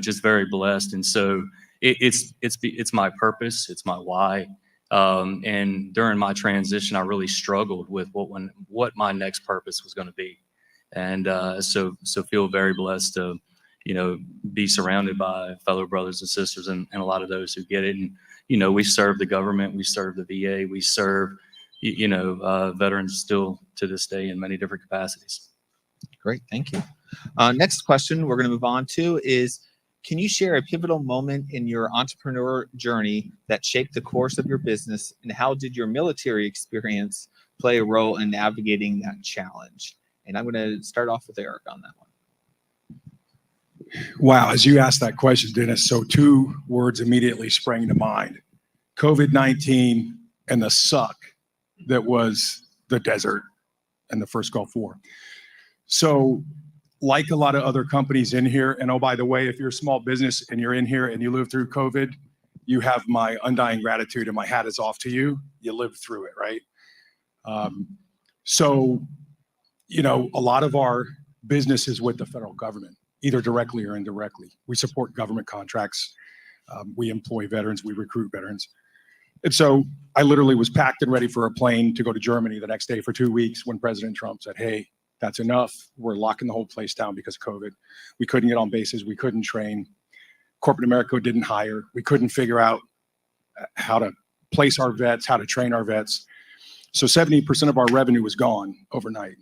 just very blessed. And so it's my purpose. It's my why. And during my transition, I really struggled with what my next purpose was going to be. And so feel very blessed to, be surrounded by fellow brothers and sisters and a lot of those who get it. And, we serve the government, we serve the VA, we serve, veterans still to this day in many different capacities. Great, thank you. Next question we're going to move on to is, can you share a pivotal moment in your entrepreneur journey that shaped the course of your business, and how did your military experience play a role in navigating that challenge? And I'm going to start off with Eric on that one. Wow, as you asked that question, Dennis, so 2 words immediately sprang to mind: COVID-19 and the suck that was the desert and the first Gulf War. So like a lot of other companies in here, and oh, by the way, if you're a small business and you're in here and you lived through COVID, you have my undying gratitude and my hat is off to you. You lived through it, right? So, a lot of our business is with the federal government, either directly or indirectly. We support government contracts. We employ veterans. We recruit veterans. And so I literally was packed and ready for a plane to go to Germany the next day for 2 weeks when President Trump said, hey, that's enough. We're locking the whole place down because of COVID. We couldn't get on bases. We couldn't train. Corporate America didn't hire. We couldn't figure out how to place our vets, how to train our vets. So 70% of our revenue was gone overnight.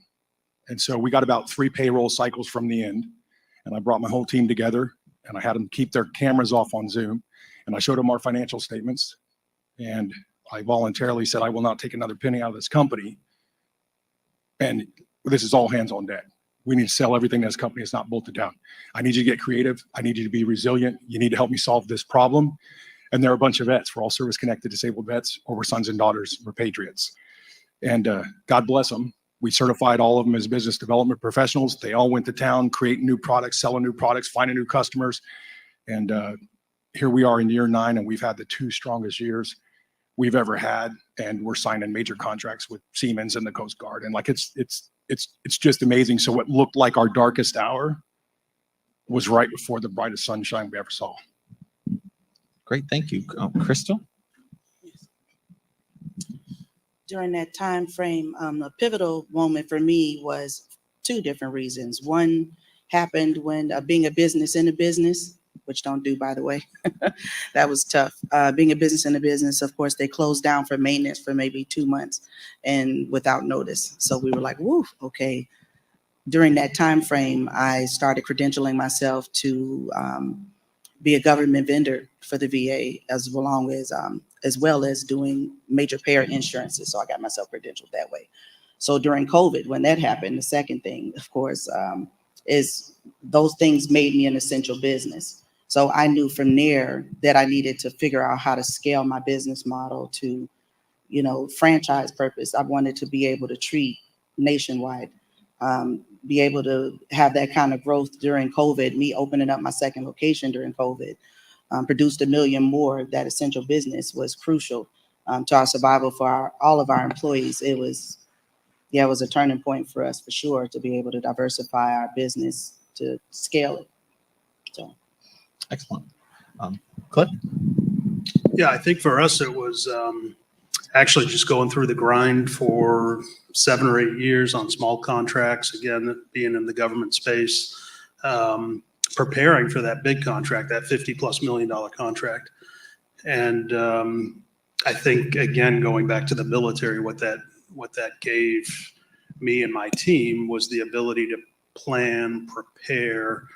And so we got about 3 payroll cycles from the end. And I brought my whole team together and I had them keep their cameras off on Zoom. And I showed them our financial statements. And I voluntarily said, I will not take another penny out of this company. And this is all hands on deck. We need to sell everything in this company. It's not bolted down. I need you to get creative. I need you to be resilient. You need to help me solve this problem. And there are a bunch of vets. We're all service-connected disabled vets, or we're sons and daughters. We're patriots. And God bless them. We certified all of them as business development professionals. They all went to town, creating new products, selling new products, finding new customers. And here we are in year 9, and we've had the 2 strongest years we've ever had. And we're signing major contracts with Siemens and the Coast Guard. And like, it's just amazing. So what looked like our darkest hour was right before the brightest sunshine we ever saw. Great, thank you. Crystal? During that time frame, a pivotal moment for me was 2 different reasons. One happened when being a business in a business, which don't do, by the way, that was tough. Being a business in a business, of course, they closed down for maintenance for maybe 2 months and without notice. So we were like, woo, okay. During that time frame, I started credentialing myself to be a government vendor for the VA, as well as doing major payer insurances. So I got myself credentialed that way. So during COVID, when that happened, the second thing, of course, is those things made me an essential business. So I knew from there that I needed to figure out how to scale my business model to, franchise purpose. I wanted to be able to treat nationwide, be able to have that kind of growth during COVID. Me opening up my second location during COVID, produced 1 million more. That essential business was crucial to our survival for all of our employees. It was a turning point for us for sure to be able to diversify our business to scale it. So, excellent. Cliff? Yeah, I think for us, it was actually just going through the grind for 7 or 8 years on small contracts, again, being in the government space, preparing for that big contract, that $50+ million contract. And I think, again, going back to the military, what that gave me and my team was the ability to plan, prepare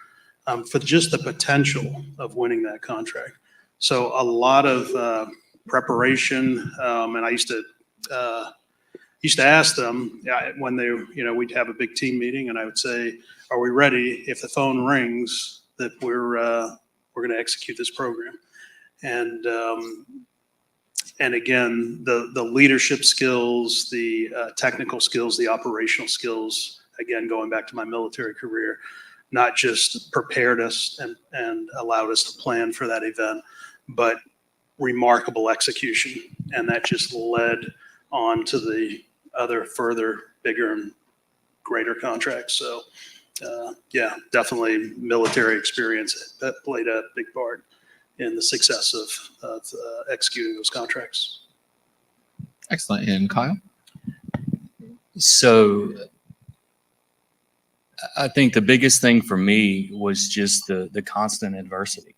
for just the potential of winning that contract. So a lot of preparation, and I used to ask them when we'd have a big team meeting, and I would say, "Are we ready? If the phone rings, that we're going to execute this program." And again, the leadership skills, the technical skills, the operational skills. Again, going back to my military career, not just prepared us and allowed us to plan for that event, but remarkable execution. And that just led on to the other further bigger and greater contracts. So definitely military experience that played a big part in the success of executing those contracts. Excellent. And Kyle? So I think the biggest thing for me was just the constant adversity.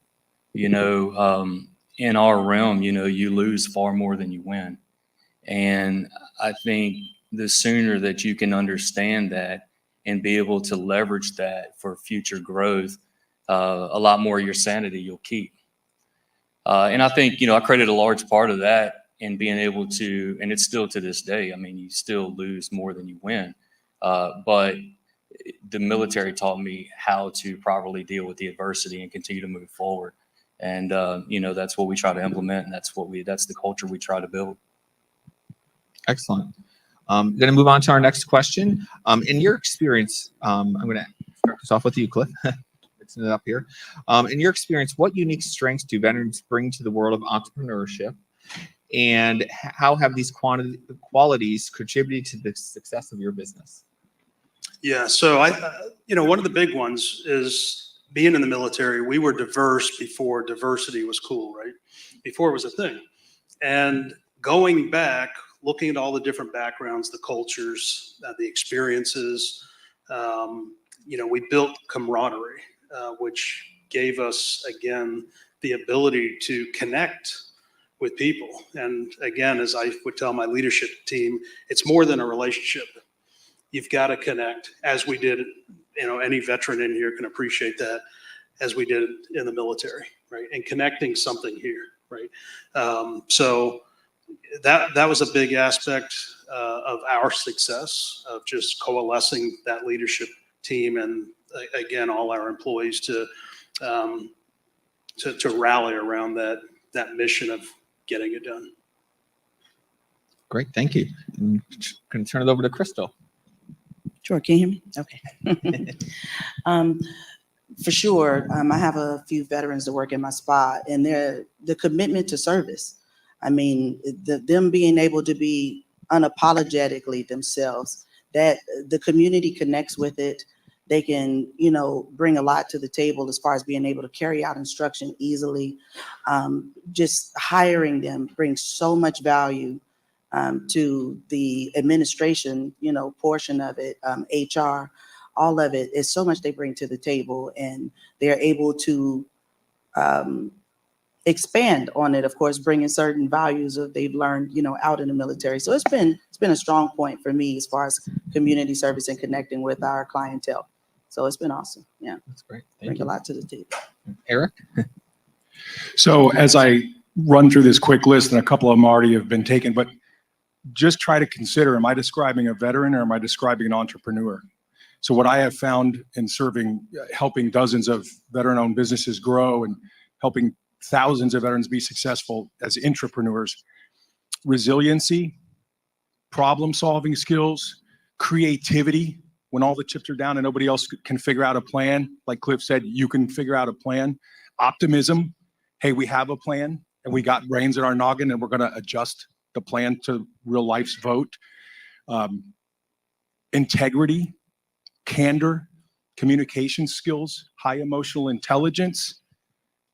In our realm, you lose far more than you win. And I think the sooner that you can understand that and be able to leverage that for future growth, a lot more of your sanity you'll keep. And I think, I credit a large part of that in being able to, and it's still to this day, I mean, you still lose more than you win. But the military taught me how to properly deal with the adversity and continue to move forward. And, that's what we try to implement, and that's the culture we try to build. Excellent. I'm going to move on to our next question. In your experience, I'm going to start this off with you, Cliff. Fixing it up here. In your experience, what unique strengths do veterans bring to the world of entrepreneurship, and how have these qualities contributed to the success of your business? Yeah, so one of the big ones is being in the military. We were diverse before diversity was cool, right? Before it was a thing. And going back, looking at all the different backgrounds, the cultures, the experiences, we built camaraderie, which gave us, again, the ability to connect with people. And again, as I would tell my leadership team, it's more than a relationship. You've got to connect, as we did. Any veteran in here can appreciate that, as we did in the military, right? And connecting something here, right? So that was a big aspect of our success, of just coalescing that leadership team, and again, all our employees to rally around that mission of getting it done. Great, thank you. I'm going to turn it over to Crystal. Sure, can you hear me? Okay. For sure, I have a few veterans that work in my spot, and the commitment to service. I mean, them being able to be unapologetically themselves, that the community connects with it. They can, bring a lot to the table as far as being able to carry out instruction easily. Just hiring them brings so much value to the administration, portion of it, HR, all of it. Is so much they bring to the table, and they're able to expand on it, of course, bringing certain values that they've learned, out in the military. So it's been a strong point for me as far as community service and connecting with our clientele. So it's been awesome. Yeah, that's great. Bring a lot to the table. Eric? So as I run through this quick list, and a couple of them already have been taken, but just try to consider, am I describing a veteran or am I describing an entrepreneur? So what I have found in serving, helping dozens of veteran-owned businesses grow and helping thousands of veterans be successful as entrepreneurs, resiliency, problem-solving skills, creativity. When all the chips are down and nobody else can figure out a plan, like Cliff said, you can figure out a plan. Optimism, hey, we have a plan and we got brains in our noggin and we're going to adjust the plan to real life's vote. Integrity, candor, communication skills, high emotional intelligence.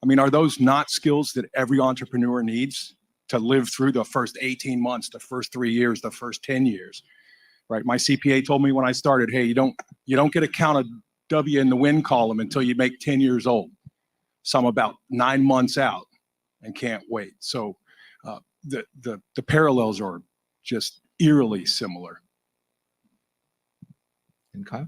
I mean, are those not skills that every entrepreneur needs to live through the first 18 months, the first 3 years, the first 10 years? Right. My CPA told me when I started, hey, you don't get a count of W in the win column until you make 10 years old. So I'm about 9 months out and can't wait. So the parallels are just eerily similar. And Kyle?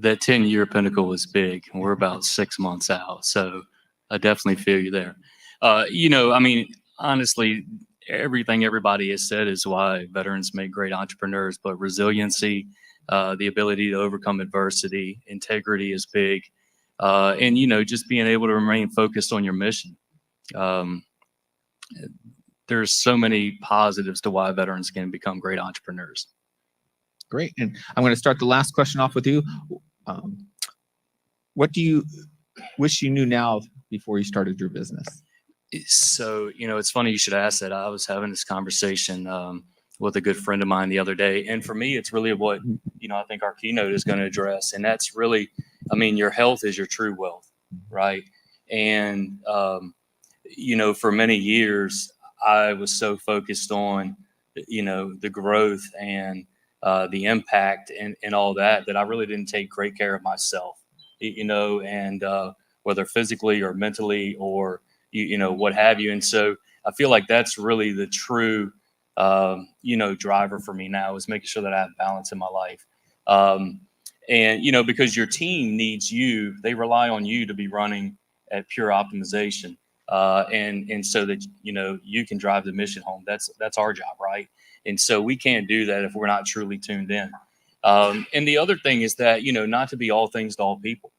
That 10-year pinnacle was big, and we're about 6 months out. So I definitely feel you there. I mean, honestly, everything everybody has said is why veterans make great entrepreneurs, but resiliency, the ability to overcome adversity, integrity is big. And, just being able to remain focused on your mission. There's so many positives to why veterans can become great entrepreneurs. Great. And I'm going to start the last question off with you. What do you wish you knew now before you started your business? So, it's funny you should ask that. I was having this conversation with a good friend of mine the other day. And for me, it's really what, I think our keynote is going to address. And that's really, your health is your true wealth, right? And, for many years, I was so focused on, the growth and the impact and all that I really didn't take great care of myself, and whether physically or mentally or, what have you. And so I feel like that's really the true, driver for me now is making sure that I have balance in my life. And, because your team needs you, they rely on you to be running at pure optimization. And so that, you can drive the mission home. That's our job, right? And so we can't do that if we're not truly tuned in. And the other thing is that, not to be all things to all people.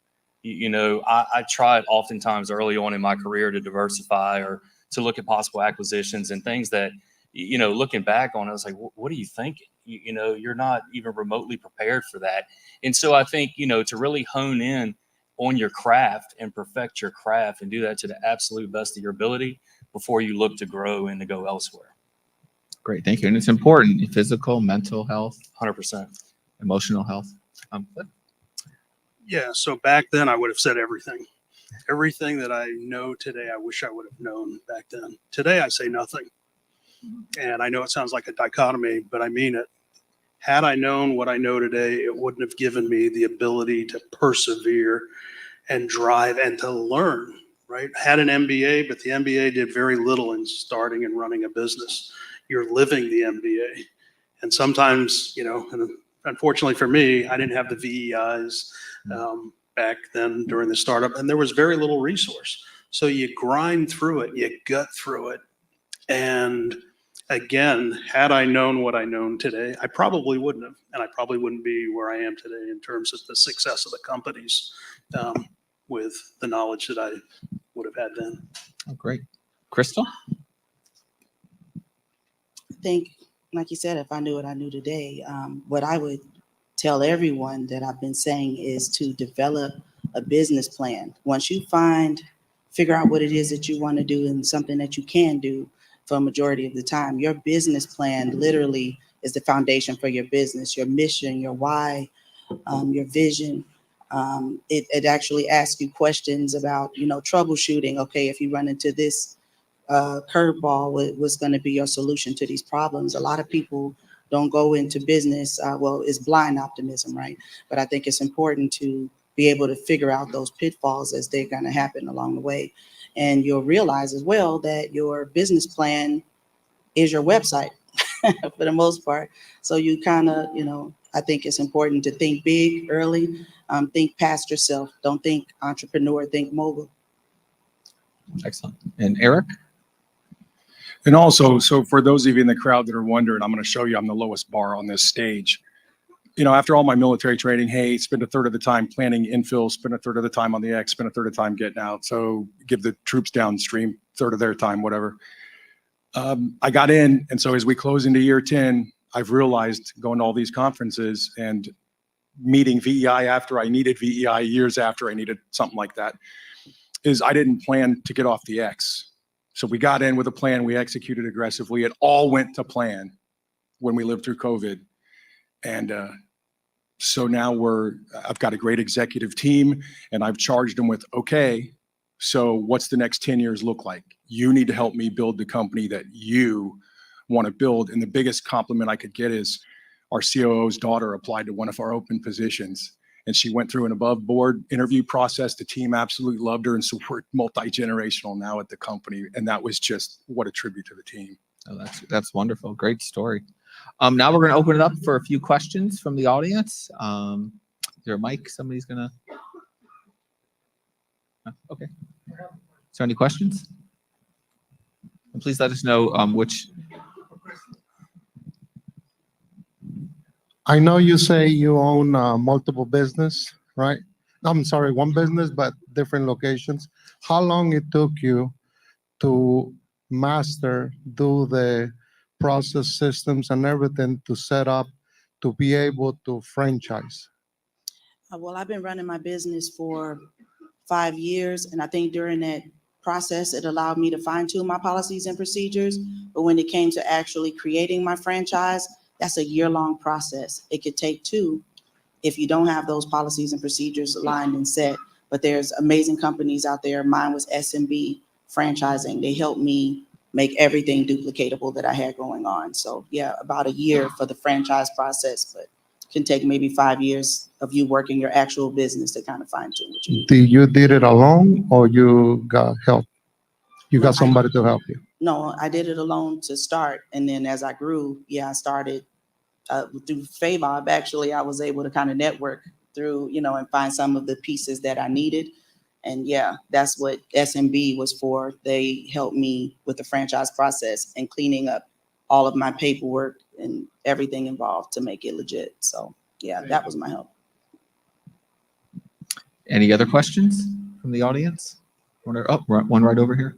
I tried oftentimes early on in my career to diversify or to look at possible acquisitions and things that, looking back on, I was like, what are you thinking? You're not even remotely prepared for that. And so I think, to really hone in on your craft and perfect your craft and do that to the absolute best of your ability before you look to grow and to go elsewhere. Great. Thank you. And it's important, physical, mental health, 100%. Emotional health. Yeah. So back then I would have said everything. Everything that I know today, I wish I would have known back then. Today I say nothing. And I know it sounds like a dichotomy, but I mean it. Had I known what I know today, it wouldn't have given me the ability to persevere and drive and to learn, right? Had an MBA, but the MBA did very little in starting and running a business. You're living the MBA. And sometimes, and unfortunately for me, I didn't have the VEIs back then during the startup, and there was very little resource. So you grind through it, you gut through it. And again, had I known what I know today, I probably wouldn't have, and I probably wouldn't be where I am today in terms of the success of the companies with the knowledge that I would have had then. Oh, great. Crystal? I think, like you said, if I knew what I knew today, what I would tell everyone that I've been saying is to develop a business plan. Once you figure out what it is that you want to do and something that you can do for a majority of the time, your business plan literally is the foundation for your business, your mission, your why, your vision. It actually asks you questions about, troubleshooting. Okay, if you run into this curveball, what's going to be your solution to these problems? A lot of people don't go into business. It's blind optimism, right? But I think it's important to be able to figure out those pitfalls as they're going to happen along the way. And you'll realize as well that your business plan is your website for the most part. So you kind of, I think it's important to think big early, think past yourself. Don't think entrepreneur, think mogul. Excellent. And Eric? And also, so for those of you in the crowd that are wondering, I'm going to show you I'm the lowest bar on this stage. after all my military training, hey, spend a third of the time planning infill, spend a third of the time on the X, spend a third of the time getting out. So give the troops downstream third of their time, whatever. I got in. And so as we close into year 10, I've realized going to all these conferences and meeting VEI after I needed VEI, years after I needed something like that, is I didn't plan to get off the X. So we got in with a plan. We executed aggressively. It all went to plan when we lived through COVID. And so now I've got a great executive team, and I've charged them with, okay, so what's the next 10 years look like? You need to help me build the company that you want to build. And the biggest compliment I could get is our COO's daughter applied to one of our open positions, and she went through an above board interview process. The team absolutely loved her. And so we're multi-generational now at the company. And that was just what a tribute to the team. Oh, that's wonderful. Great story. Now we're going to open it up for a few questions from the audience. Is there a mic? Somebody's going to. Okay. Is there any questions? And please let us know which. I know you say you own multiple business, right? I'm sorry, one business, but different locations. How long it took you to do the process systems and everything to set up to be able to franchise? Well, I've been running my business for 5 years, and I think during that process, it allowed me to fine-tune my policies and procedures. But when it came to actually creating my franchise, that's a year-long process. It could take 2 if you don't have those policies and procedures aligned and set. But there's amazing companies out there. Mine was SMB Franchising. They helped me make everything duplicatable that I had going on. So yeah, about a year for the franchise process, but it can take maybe 5 years of you working your actual business to kind of fine tune what you need. You did it alone, or you got help? You got somebody to help you? No, I did it alone to start. And then as I grew, I started through FAVOB. Actually, I was able to kind of network through, and find some of the pieces that I needed. And that's what SMB was for. They helped me with the franchise process and cleaning up all of my paperwork and everything involved to make it legit. So that was my help. Any other questions from the audience? One right over here.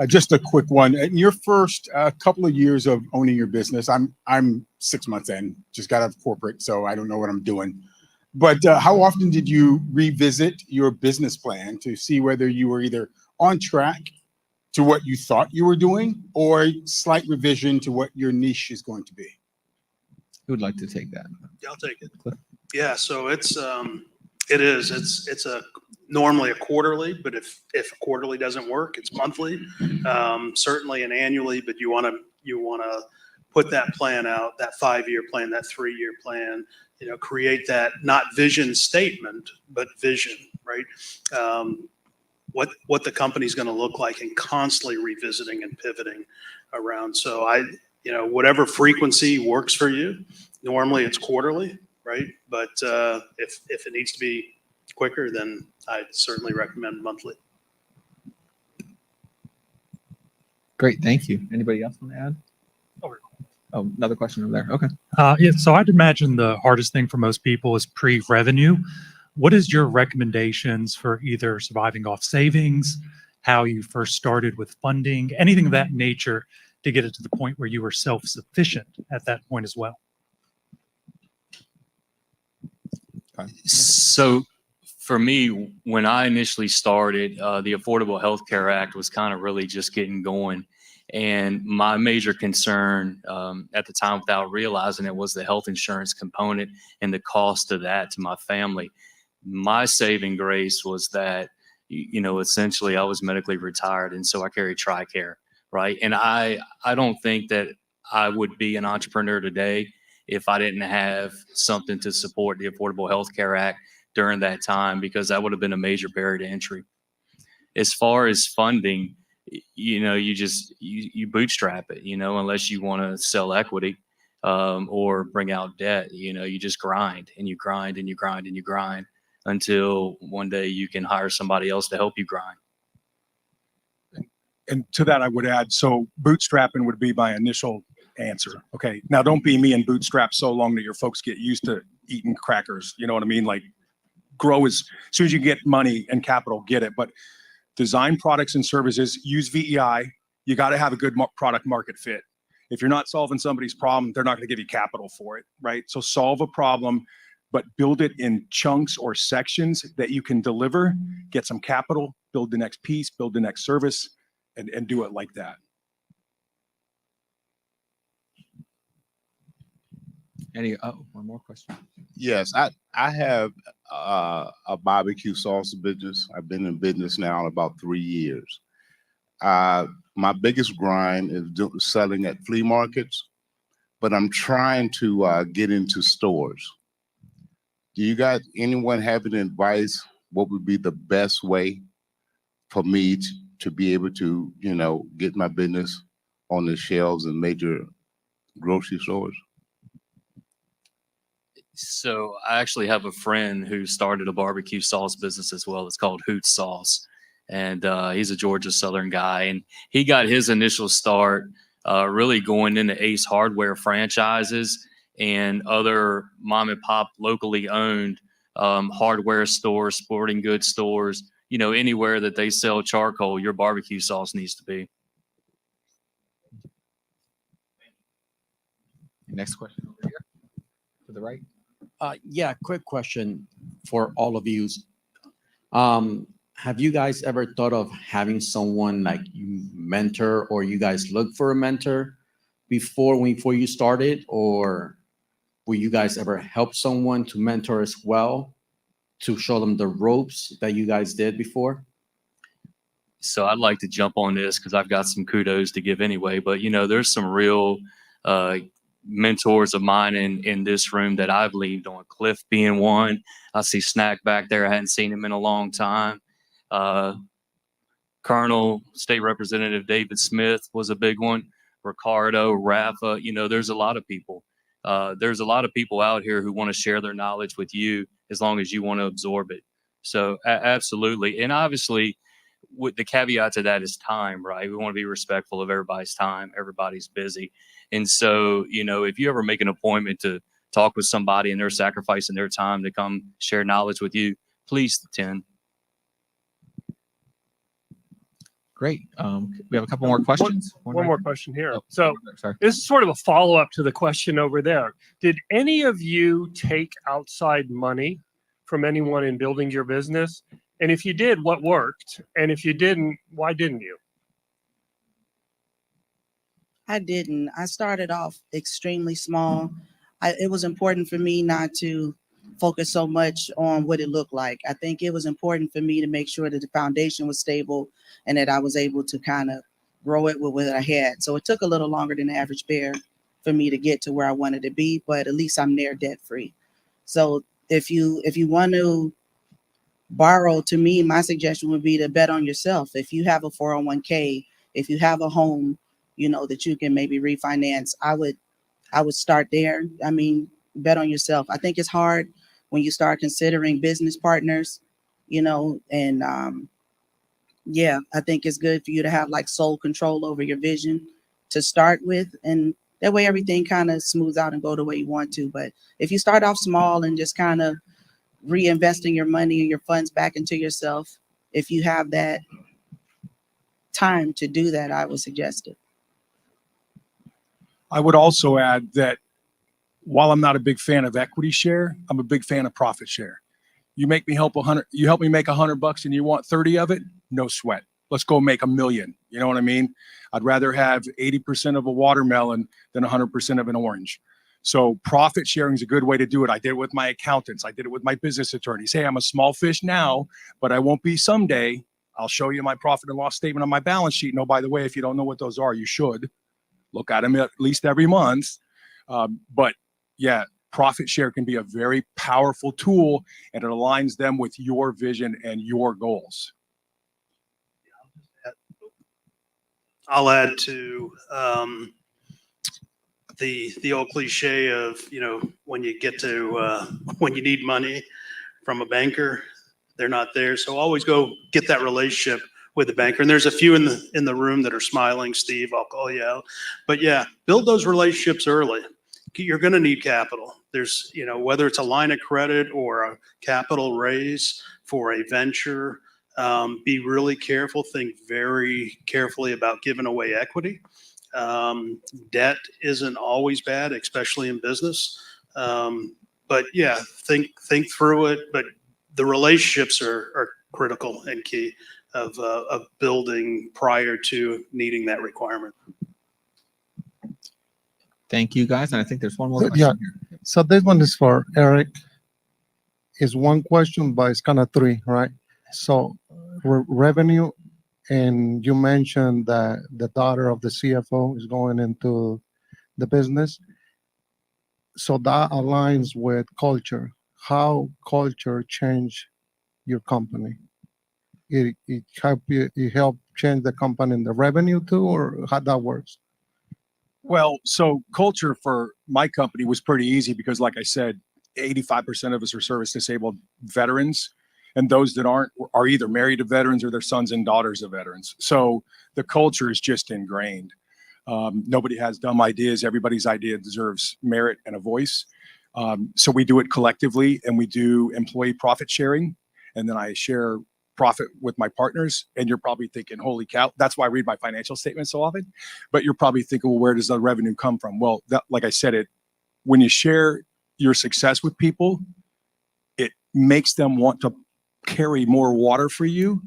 Just a quick one. In your first couple of years of owning your business, I'm 6 months in, just got out of corporate, so I don't know what I'm doing. But how often did you revisit your business plan to see whether you were either on track to what you thought you were doing, or slight revision to what your niche is going to be? Who would like to take that? Yeah, I'll take it. Yeah, so it's normally a quarterly, but if a quarterly doesn't work, it's monthly, certainly an annually, but you want to put that plan out, that 5-year plan, that 3-year plan, create that, not vision statement, but vision, right? What the company's going to look like, and constantly revisiting and pivoting around. So whatever frequency works for you. Normally it's quarterly, right? But if it needs to be quicker, then I'd certainly recommend monthly. Great, thank you. Anybody else want to add? Oh, another question over there. Okay. So I'd imagine the hardest thing for most people is pre-revenue. What is your recommendations for either surviving off savings, how you first started with funding, anything of that nature to get it to the point where you were self-sufficient at that point as well? So for me, when I initially started, the Affordable Health Care Act was kind of really just getting going. And my major concern at the time, without realizing it, was the health insurance component and the cost of that to my family. My saving grace was that, essentially I was medically retired. And so I carried TRICARE, right? And I don't think that I would be an entrepreneur today if I didn't have something to support the Affordable Health Care Act during that time, because that would have been a major barrier to entry. As far as funding, you bootstrap it, unless you want to sell equity or bring out debt, you just grind and you grind and you grind and you grind. until one day you can hire somebody else to help you grind. And to that, I would add, so bootstrapping would be my initial answer. Okay. Now don't be me and bootstrap so long that your folks get used to eating crackers. You know what I mean? Like grow as soon as you get money and capital, get it. But design products and services, use VEI. You got to have a good product market fit. If you're not solving somebody's problem, they're not going to give you capital for it, right? So solve a problem, but build it in chunks or sections that you can deliver, get some capital, build the next piece, build the next service, and do it like that. One more question. Yes, I have a barbecue sauce business. I've been in business now about 3 years. My biggest grind is selling at flea markets, but I'm trying to get into stores. Do you guys, anyone have any advice? What would be the best way for me to be able to, you know, get my business on the shelves in major grocery stores? So I actually have a friend who started a barbecue sauce business as well. It's called Hoot Sauce. And he's a Georgia Southern guy. And he got his initial start really going into Ace Hardware franchises and other mom and pop locally owned hardware stores, sporting goods stores, you know, anywhere that they sell charcoal, your barbecue sauce needs to be. Next question over here to the right. Yeah, quick question for all of you. Have you guys ever thought of having someone like you mentor, or you guys look for a mentor before you started, or will you guys ever help someone to mentor as well to show them the ropes that you guys did before? So I'd like to jump on this because I've got some kudos to give anyway. But, you know, there's some real mentors of mine in this room that I've leaned on, Cliff being one. I see Snack back there. I hadn't seen him in a long time. Colonel State Representative David Smith was a big one. Ricardo, Rafa, you know, there's a lot of people. There's a lot of people out here who want to share their knowledge with you as long as you want to absorb it. So absolutely. And obviously, with the caveat to that is time, right? We want to be respectful of everybody's time. Everybody's busy. And so, you know, if you ever make an appointment to talk with somebody and they're sacrificing their time to come share knowledge with you, please attend. Great. We have a couple more questions. One more question here. Oh, so sorry. this is sort of a follow-up to the question over there. Did any of you take outside money from anyone in building your business? And if you did, what worked? And if you didn't, why didn't you? I didn't. I started off extremely small. It was important for me not to focus so much on what it looked like. I think it was important for me to make sure that the foundation was stable and that I was able to kind of grow it with what I had. So it took a little longer than the average bear for me to get to where I wanted to be, but at least I'm there debt free. So if you want to borrow, to me, my suggestion would be to bet on yourself. If you have a 401k, if you have a home, you know, that you can maybe refinance, I would start there. I mean, bet on yourself. I think it's hard when you start considering business partners, you know, and yeah, I think it's good for you to have like sole control over your vision to start with. And that way everything kind of smooths out and go the way you want to. But if you start off small and just kind of reinvesting your money and your funds back into yourself, if you have that time to do that, I would suggest it. I would also add that while I'm not a big fan of equity share, I'm a big fan of profit share. You make me help you help me make $100 and you want 30 of it, no sweat. Let's go make $1 million. You know what I mean? I'd rather have 80% of a watermelon than 100% of an orange. So profit sharing is a good way to do it. I did it with my accountants. I did it with my business attorneys. Hey, I'm a small fish now, but I won't be someday. I'll show you my profit and loss statement on my balance sheet. No, by the way, if you don't know what those are, you should look at them at least every month. But yeah, profit share can be a very powerful tool, and it aligns them with your vision and your goals. I'll add to the old cliche of, you know, when you get to when you need money from a banker. They're not there. So always go get that relationship with the banker. And there's a few in the room that are smiling. Steve, I'll call you out. But yeah, build those relationships early. You're going to need capital. There's, whether it's a line of credit or a capital raise for a venture, be really careful. Think very carefully about giving away equity. Debt isn't always bad, especially in business. But yeah, think through it. But the relationships are critical and key of building prior to needing that requirement. Thank you, guys. And I think there's one more question Yeah. here. So this one is for Eric. It's one question, but it's kind of three, right? So revenue, and you mentioned that the daughter of the CFO is going into the business. So that aligns with culture. How culture changed your company? It helped change the company in the revenue too, or how that works? Well, so culture for my company was pretty easy because, like I said, 85% of us are service disabled veterans, and those that aren't are either married to veterans or their sons and daughters of veterans. So the culture is just ingrained. Nobody has dumb ideas. Everybody's idea deserves merit and a voice. So we do it collectively, and we do employee profit sharing, and then I share profit with my partners. And you're probably thinking, holy cow, that's why I read my financial statements so often. But you're probably thinking, well, where does the revenue come from? Well, like I said, when you share your success with people, it makes them want to carry more water for you.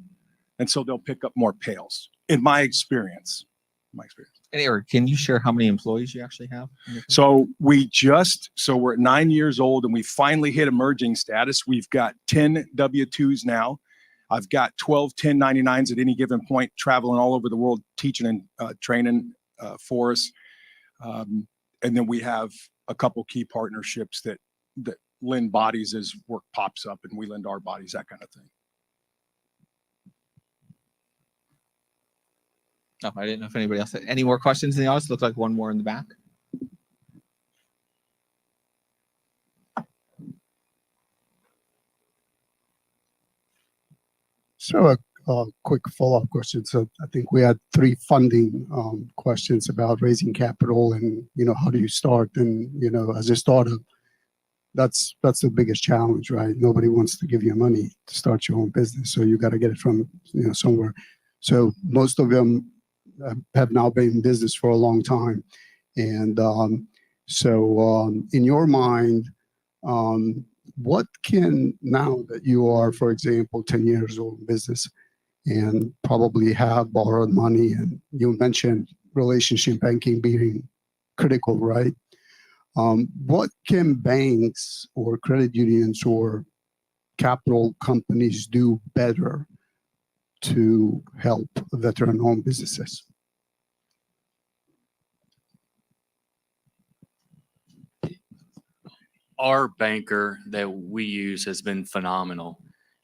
And so they'll pick up more pails, in my experience. And Eric, can you share how many employees you actually have? So we're at 9 years old, and we finally hit emerging status. We've got 10 W-2s now. I've got 12 1099s at any given point, traveling all over the world, teaching and training for us. And then we have a couple key partnerships that lend bodies as work pops up, and we lend our bodies, that kind of thing. No, I didn't know if anybody else had any more questions in the audience. Looked like one more in the back. So a quick follow-up question. So I think we had three funding questions about raising capital and, how do you start? And, as a startup, that's the biggest challenge, right? Nobody wants to give you money to start your own business. So you got to get it from, somewhere. So most of them have now been in business for a long time. And in your mind, what can, now that you are, for example, 10 years old in business and probably have borrowed money, and you mentioned relationship banking being critical, right? What can banks or credit unions or capital companies do better to help veteran-owned businesses? Our banker that we use has been phenomenal.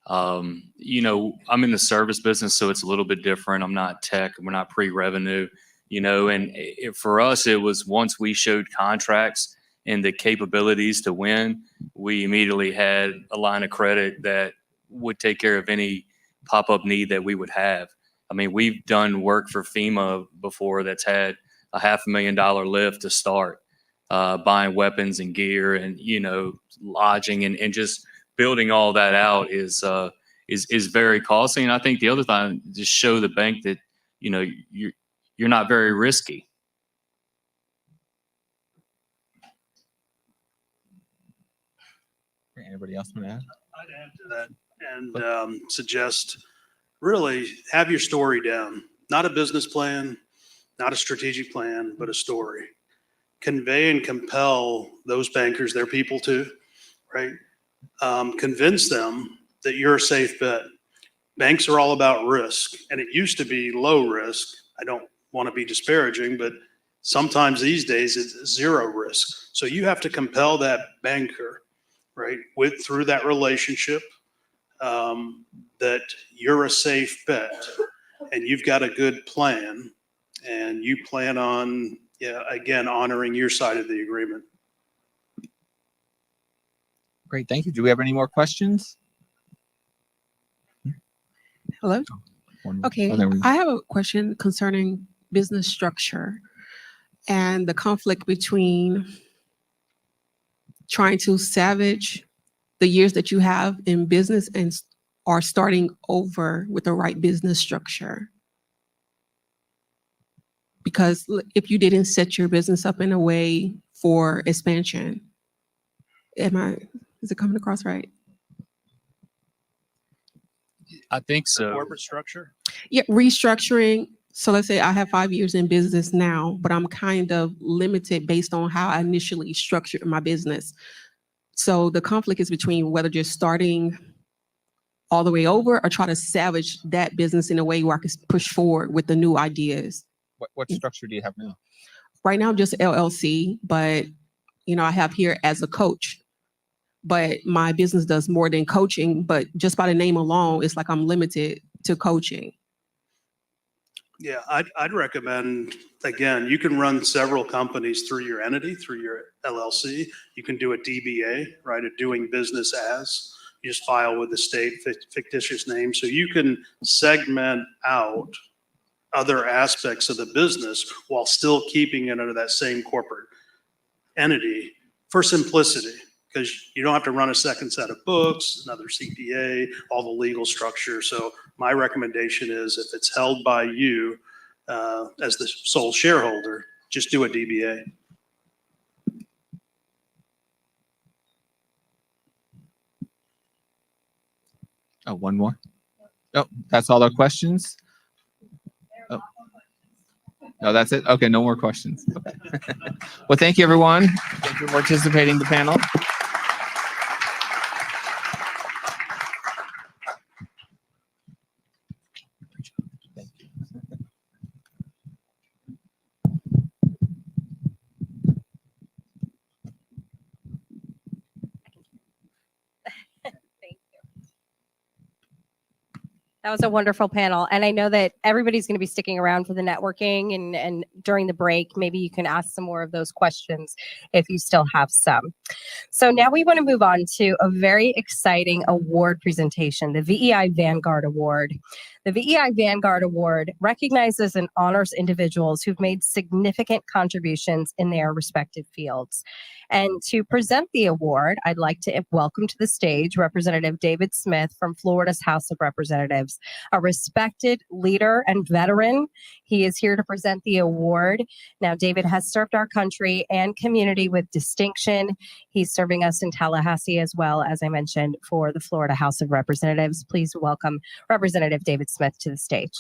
I'm in the service business, so it's a little bit different. I'm not tech, we're not pre-revenue, and for us, it was once we showed contracts and the capabilities to win, we immediately had a line of credit that would take care of any pop-up need that we would have. I mean, we've done work for FEMA before that's had a $500,000 lift to start. Buying weapons and gear and, lodging and just building all that out is very costly. And I think the other thing, just show the bank that, you're not very risky. Anybody else want to add? I'd add to that and suggest really have your story down. Not a business plan, not a strategic plan, but a story. Convey and compel those bankers, their people too, right? Convince them that you're a safe bet. Banks are all about risk, and it used to be low risk. I don't want to be disparaging, but sometimes these days it's zero risk. So you have to compel that banker, right, through that relationship, that you're a safe bet, and you've got a good plan, and you plan on, again, honoring your side of the agreement. Great, thank you. Do we have any more questions? Hello? Okay, there we go. I have a question concerning business structure and the conflict between trying to salvage the years that you have in business and or starting over with the right business structure. Because if you didn't set your business up in a way for expansion, is it coming across right? I think so. Corporate structure? Yeah, restructuring. So let's say I have 5 years in business now, but I'm kind of limited based on how I initially structured my business. So the conflict is between whether you're starting all the way over or try to salvage that business in a way where I can push forward with the new ideas. What structure do you have now? Right now, just LLC, but I have here as a coach. But my business does more than coaching, but just by the name alone, it's like I'm limited to coaching. Yeah, I'd recommend, again, you can run several companies through your entity, through your LLC. You can do a DBA, right? A doing business as. You just file with the state, fictitious name. So you can segment out other aspects of the business while still keeping it under that same corporate entity for simplicity. Because you don't have to run a second set of books, another CPA, all the legal structure. So my recommendation is if it's held by you as the sole shareholder, just do a DBA. Oh, one more. Oh, that's all our questions? Oh. No, that's it? Okay, no more questions. Okay. Well, thank you, everyone. Thank you for participating in the panel. That was a wonderful panel. And I know that everybody's going to be sticking around for the networking and during the break, maybe you can ask some more of those questions if you still have some. So now we want to move on to a very exciting award presentation, the VEI Vanguard Award. The VEI Vanguard Award recognizes and honors individuals who've made significant contributions in their respective fields. And to present the award, I'd like to welcome to the stage Representative David Smith from Florida's House of Representatives, a respected leader and veteran. He is here to present the award. Now, David has served our country and community with distinction. He's serving us in Tallahassee as well, as I mentioned, for the Florida House of Representatives. Please welcome Representative David Smith to the stage.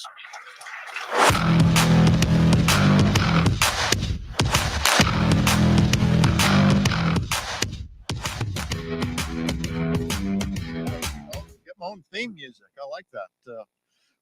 My own theme music. I like that.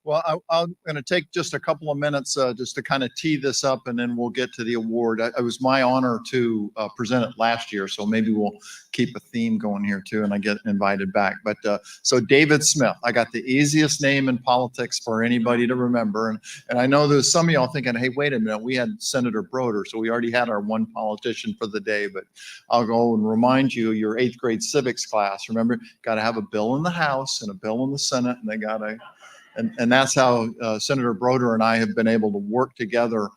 Well, I'm going to take just a couple of minutes just to kind of tee this up, and then we'll get to the award. It was my honor to present it last year, so maybe we'll keep a theme going here too, and I get invited back. But so David Smith, I got the easiest name in politics for anybody to remember, and I know there's some of y'all thinking, hey, wait a minute, we had Senator Broder, so we already had our one politician for the day. But I'll go and remind you, your 8th grade civics class. Remember, got to have a bill in the House and a bill in the Senate, and they got to. And that's how Senator Broder and I have been able to work together.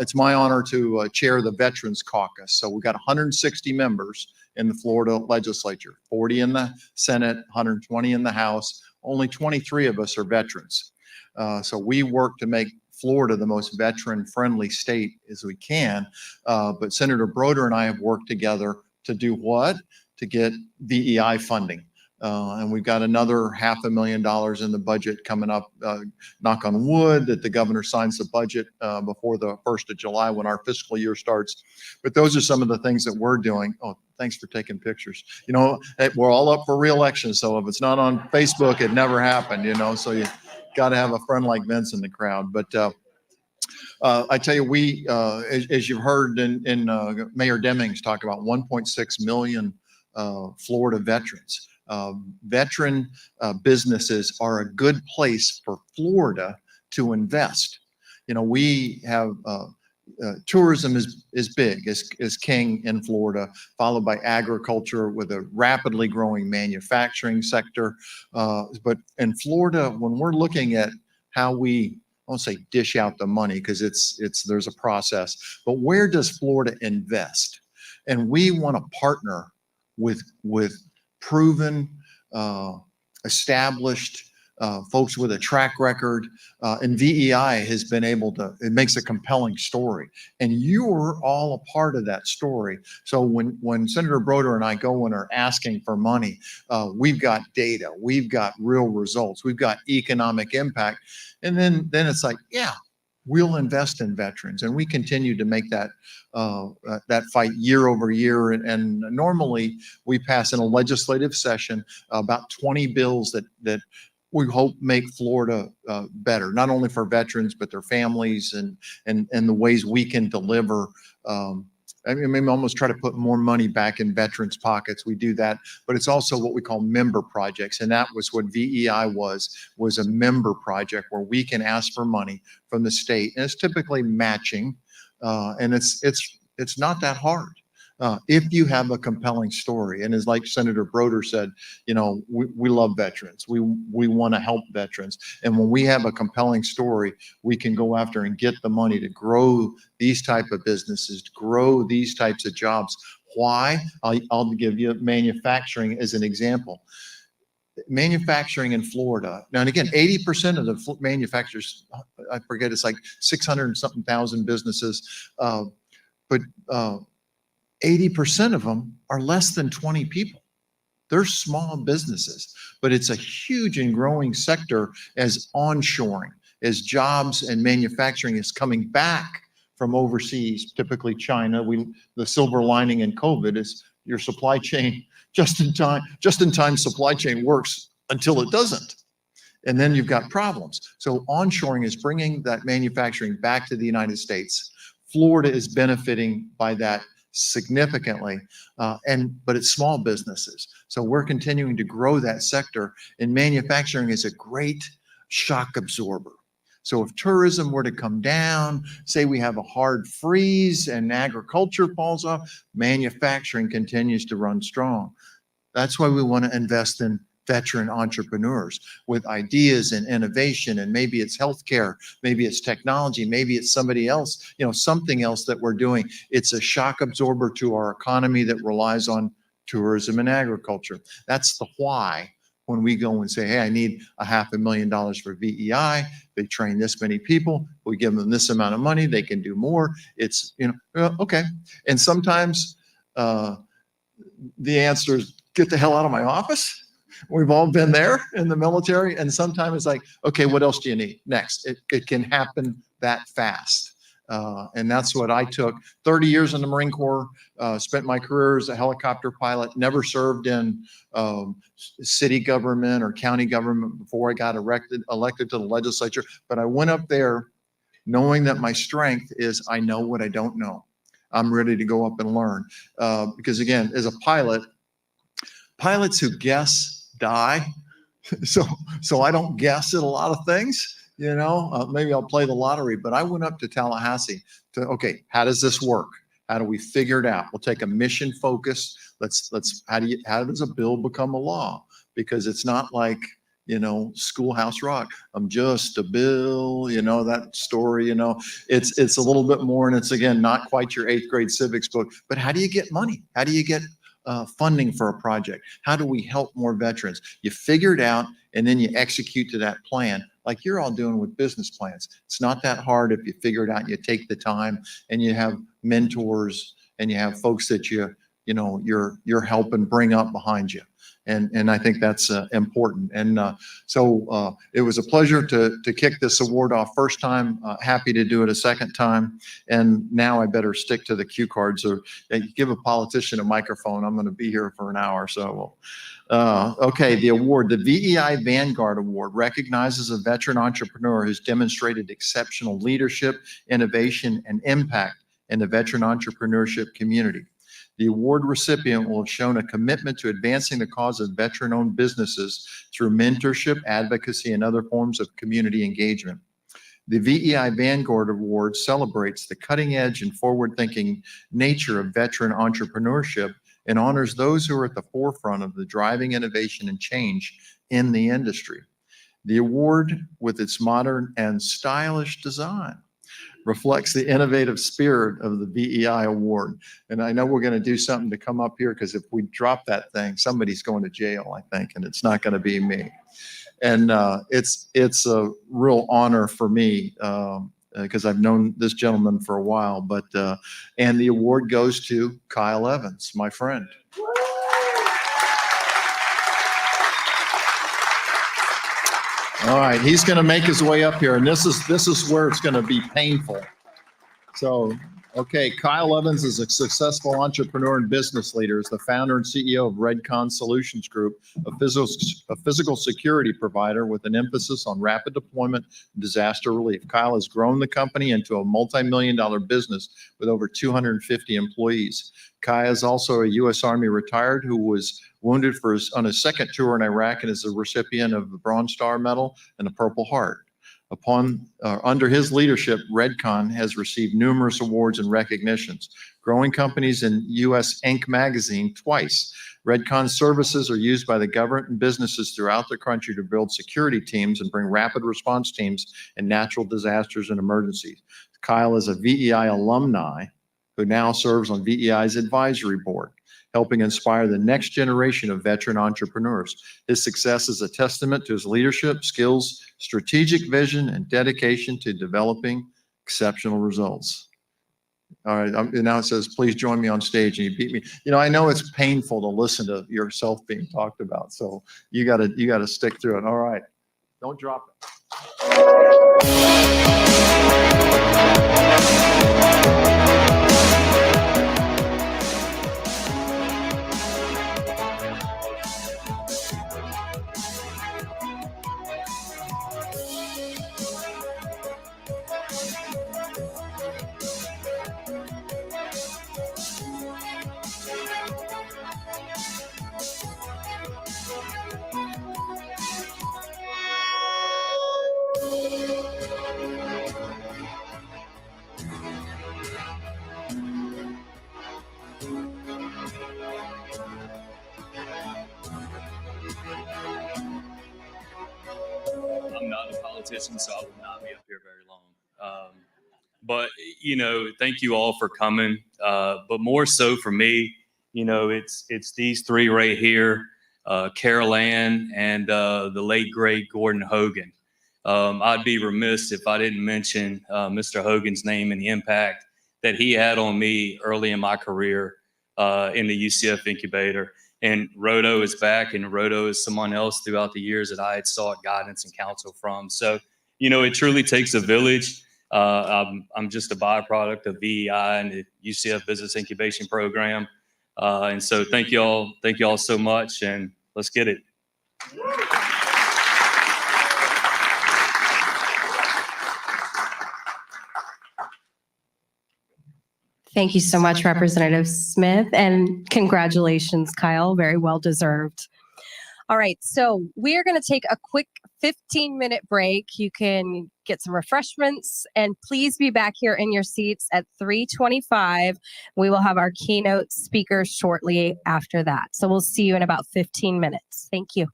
It's my honor to chair the Veterans Caucus. So we've got 160 members in the Florida legislature, 40 in the Senate, 120 in the House. Only 23 of us are veterans. So we work to make Florida the most veteran-friendly state as we can. But Senator Broder and I have worked together to do what? To get VEI funding. And we've got another $500,000 in the budget coming up, knock on wood, that the governor signs the budget before the 1st of July when our fiscal year starts. But those are some of the things that we're doing. Oh, thanks for taking pictures. You know, we're all up for re-election, so if it's not on Facebook, it never happened, you know, so you got to have a friend like Vince in the crowd. But I tell you, we, as you've heard in Mayor Demings talk about 1.6 million Florida veterans. Veteran businesses are a good place for Florida to invest. You know, we have tourism is big, is king in Florida, followed by agriculture with a rapidly growing manufacturing sector. But in Florida, when we're looking at how we, I won't say dish out the money because there's a process, but where does Florida invest? And we want to partner with proven, established folks with a track record, and VEI has been able to, it makes a compelling story. And you're all a part of that story. So when Senator Broder and I go and are asking for money, we've got data, we've got real results, we've got economic impact. And then it's like, yeah, we'll invest in veterans. And we continue to make that fight year over year. And normally we pass in a legislative session about 20 bills that we hope make Florida better, not only for veterans, but their families and the ways we can deliver. I mean, maybe almost try to put more money back in veterans' pockets. We do that, but it's also what we call member projects. And that was what VEI was a member project where we can ask for money from the state. And it's typically matching. And it's not that hard. If you have a compelling story, and as like Senator Broder said, you know, we love veterans. We want to help veterans. And when we have a compelling story, we can go after and get the money to grow these type of businesses, to grow these types of jobs. Why? I'll give you manufacturing as an example. Manufacturing in Florida. Now, and again, 80% of the manufacturers, I forget, it's like 600 and something thousand businesses, but 80% of them are less than 20 people. They're small businesses, but it's a huge and growing sector as onshoring, as jobs and manufacturing is coming back from overseas, typically China. The silver lining in COVID is your supply chain, just in time supply chain works until it doesn't. And then you've got problems. So onshoring is bringing that manufacturing back to the United States. Florida is benefiting by that significantly, but it's small businesses. So we're continuing to grow that sector, and manufacturing is a great shock absorber. So if tourism were to come down, say we have a hard freeze and agriculture falls off, manufacturing continues to run strong. That's why we want to invest in veteran entrepreneurs with ideas and innovation, and maybe it's healthcare, maybe it's technology, maybe it's somebody else, you know, something else that we're doing. It's a shock absorber to our economy that relies on tourism and agriculture. That's the why. When we go and say, hey, I need $500,000 for VEI, they train this many people, we give them this amount of money, they can do more. It's, you know, okay. And sometimes the answer is get the hell out of my office. We've all been there in the military. And sometimes it's like, okay, what else do you need next? It can happen that fast. And that's what I took. 30 years in the Marine Corps, spent my career as a helicopter pilot, never served in city government or county government before I got elected to the legislature. But I went up there knowing that my strength is I know what I don't know. I'm ready to go up and learn. Because again, as a pilot, pilots who guess die. So I don't guess at a lot of things, you know, maybe I'll play the lottery, but I went up to Tallahassee to, okay, how does this work? How do we figure it out? We'll take a mission focus. How does a bill become a law? Because it's not like, you know, Schoolhouse Rock. I'm just a bill, you know, that story, you know, it's a little bit more, and it's again, not quite your 8th grade civics book, but how do you get money? How do you get funding for a project? How do we help more veterans? You figure it out and then you execute to that plan like you're all doing with business plans. It's not that hard if you figure it out and you take the time and you have mentors and you have folks that you're helping bring up behind you. And I think that's important. And so it was a pleasure to kick this award off first time. Happy to do it a second time. And now I better stick to the cue cards, or give a politician a microphone. I'm going to be here for an hour. So, okay, the award, the VEI Vanguard Award, recognizes a veteran entrepreneur who's demonstrated exceptional leadership, innovation, and impact in the veteran entrepreneurship community. The award recipient will have shown a commitment to advancing the cause of veteran-owned businesses through mentorship, advocacy, and other forms of community engagement. The VEI Vanguard Award celebrates the cutting edge and forward-thinking nature of veteran entrepreneurship and honors those who are at the forefront of the driving innovation and change in the industry. The award, with its modern and stylish design, reflects the innovative spirit of the VEI Award. And I know we're going to do something to come up here, because if we drop that thing, somebody's going to jail, I think, and it's not going to be me. And it's a real honor for me, because I've known this gentleman for a while. But and the award goes to Kyle Evans, my friend. All right, he's going to make his way up here, and this is where it's going to be painful. So, okay, Kyle Evans is a successful entrepreneur and business leader. Is the founder and CEO of Redcon Solutions Group, a physical security provider with an emphasis on rapid deployment and disaster relief. Kyle has grown the company into a multi-million-dollar business with over 250 employees. Kyle is also a U.S. Army retired who was wounded on his second tour in Iraq and is a recipient of the Bronze Star Medal and the Purple Heart. Under his leadership, Redcon has received numerous awards and recognitions, growing companies in U.S. Inc. magazine twice. Redcon services are used by the government and businesses throughout the country to build security teams and bring rapid response teams in natural disasters and emergencies. Kyle is a VEI alumni who now serves on VEI's advisory board, helping inspire the next generation of veteran entrepreneurs. His success is a testament to his leadership, skills, strategic vision, and dedication to developing exceptional results. All right, now it says, please join me on stage, and you beat me. You know, I know it's painful to listen to yourself being talked about, so you gotta stick through it. All right, don't drop it. I'm not a politician, so I will not be up here very long. But, you know, thank you all for coming. But more so for me, you know, it's these three right here, Carol Ann and the late, great Gordon Hogan. I'd be remiss if I didn't mention Mr. Hogan's name and the impact that he had on me early in my career in the UCF incubator. And Rodo is back, and Rodo is someone else throughout the years that I had sought guidance and counsel from. So, you know, it truly takes a village. I'm just a byproduct of VEI and the UCF Business Incubation Program. And so thank you all so much, and let's get it. Thank you so much, Representative Smith, and congratulations, Kyle. Very well deserved. All right, so we are going to take a quick 15-minute break. You can get some refreshments, and please be back here in your seats at 3:25. We will have our keynote speakers shortly after that. So we'll see you in about 15 minutes. Thank you.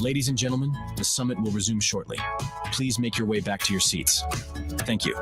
Ladies and gentlemen, the summit will resume shortly. Please make your way back to your seats. Thank you.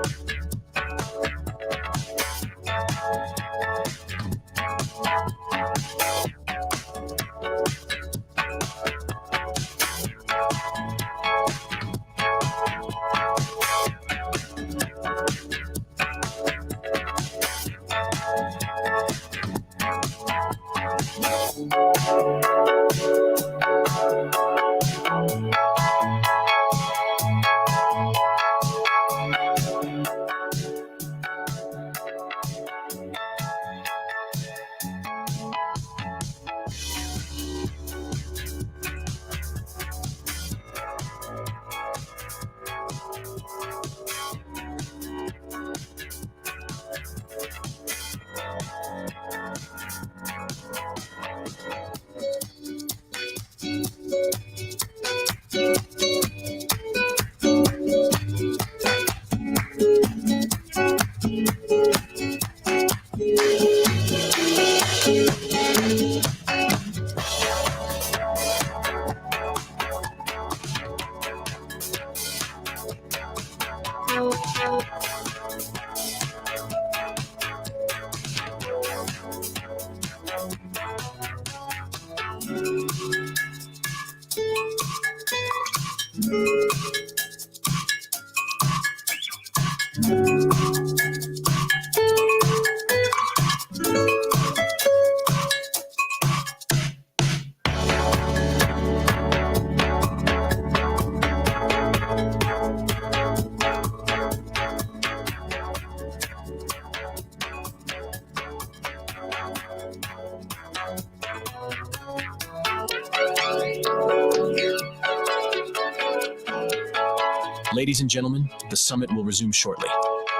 Ladies and gentlemen, the summit will resume shortly.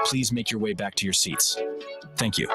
Please make your way back to your seats. Thank you.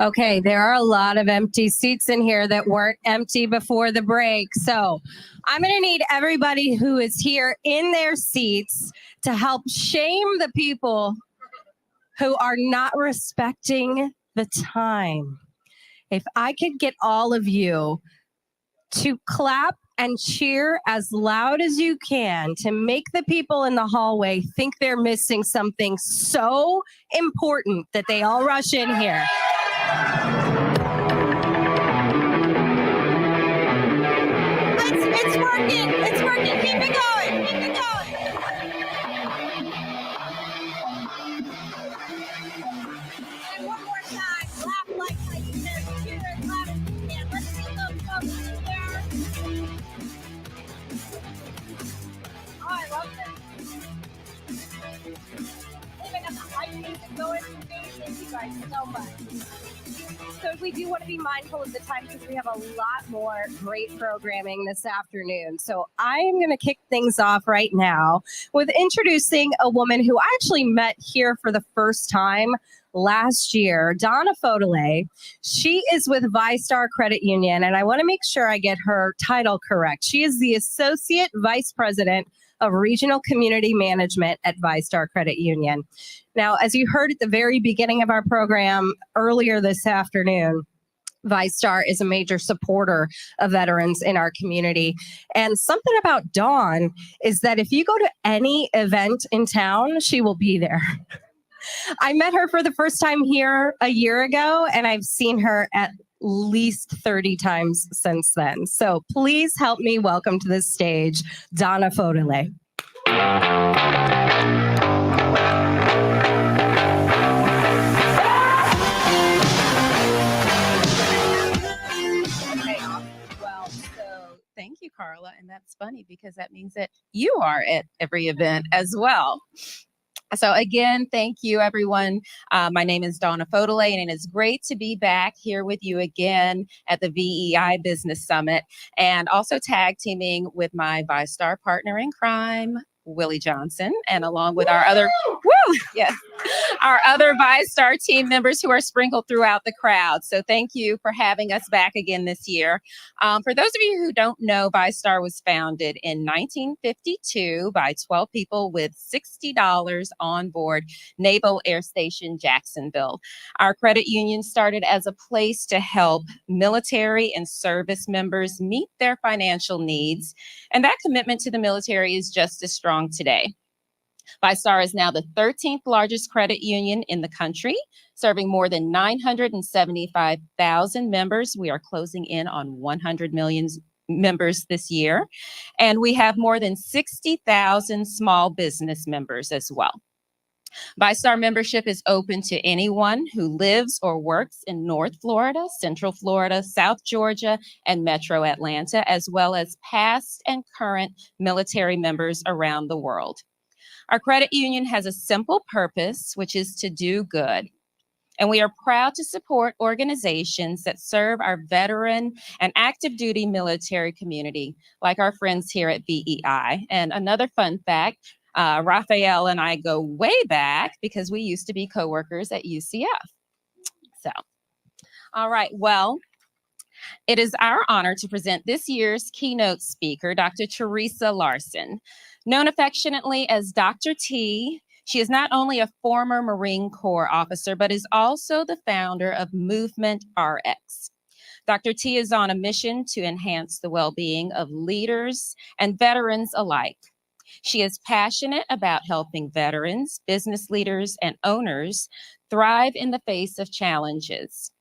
Okay, there are a lot of empty seats in here that weren't empty before the break. So I'm going to need everybody who is here in their seats to help shame the people who are not respecting the time. If I could get all of you to clap and cheer as loud as you can to make the people in the hallway think they're missing something so important that they all rush in here. It's working. It's working. Keep it going. Keep it going. And one more time. Laugh like you can. Cheer as loud as you can. Let's see those folks in there. Oh, I love this. Even got the hype music going for me. Thank you guys so much. So we do want to be mindful of the time because we have a lot more great programming this afternoon. So I'm going to kick things off right now with introducing a woman who I actually met here for the first time last year, Donna Fodele. She is with ViStar Credit Union, and I want to make sure I get her title correct. She is the Associate Vice President of Regional Community Management at ViStar Credit Union. Now, as you heard at the very beginning of our program earlier this afternoon, ViStar is a major supporter of veterans in our community. And something about Dawn is that if you go to any event in town, she will be there. I met her for the first time here a year ago, and I've seen her at least 30 times since then. So please help me welcome to the stage, Donna Fodele. Thank you, Carla. And that's funny because that means that you are at every event as well. So again, thank you, everyone. My name is Donna Fodele, and it is great to be back here with you again at the VEI Business Summit, and also tag teaming with my ViStar partner in crime, Willie Johnson, and along with our other, our other ViStar team members who are sprinkled throughout the crowd. So thank you for having us back again this year. For those of you who don't know, ViStar was founded in 1952 by 12 people with $60 on board Naval Air Station, Jacksonville. Our credit union started as a place to help military and service members meet their financial needs, and that commitment to the military is just as strong today. ViStar is now the 13th largest credit union in the country, serving more than 975,000 members. We are closing in on 100 million members this year, and we have more than 60,000 small business members as well. ViStar membership is open to anyone who lives or works in North Florida, Central Florida, South Georgia, and Metro Atlanta, as well as past and current military members around the world. Our credit union has a simple purpose, which is to do good. And we are proud to support organizations that serve our veteran and active duty military community, like our friends here at VEI. And another fun fact, Rafael and I go way back because we used to be coworkers at UCF. So, all right, well, it is our honor to present this year's keynote speaker, Dr. Teresa Larson. Known affectionately as Dr. T, she is not only a former Marine Corps officer, but is also the founder of Movement RX. Dr. T is on a mission to enhance the well-being of leaders and veterans alike. She is passionate about helping veterans, business leaders, and owners thrive in the face of challenges.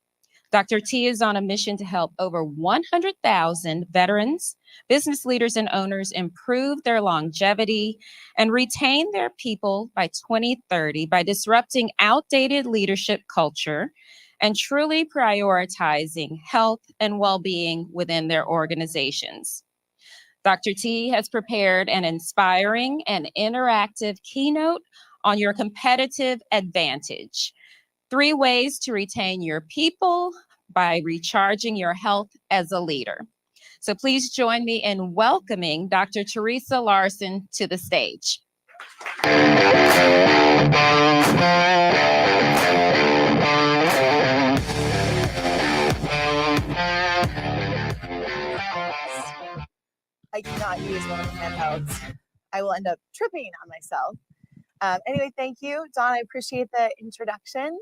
Dr. T is on a mission to help over 100,000 veterans, business leaders, and owners improve their longevity and retain their people by 2030 by disrupting outdated leadership culture and truly prioritizing health and well-being within their organizations. Dr. T has prepared an inspiring and interactive keynote on your competitive advantage. 3 ways to retain your people by recharging your health as a leader. So please join me in welcoming Dr. Teresa Larson to the stage. not use one of the handhelds. I will end up tripping on myself. Anyway, thank you, Don. I appreciate the introduction,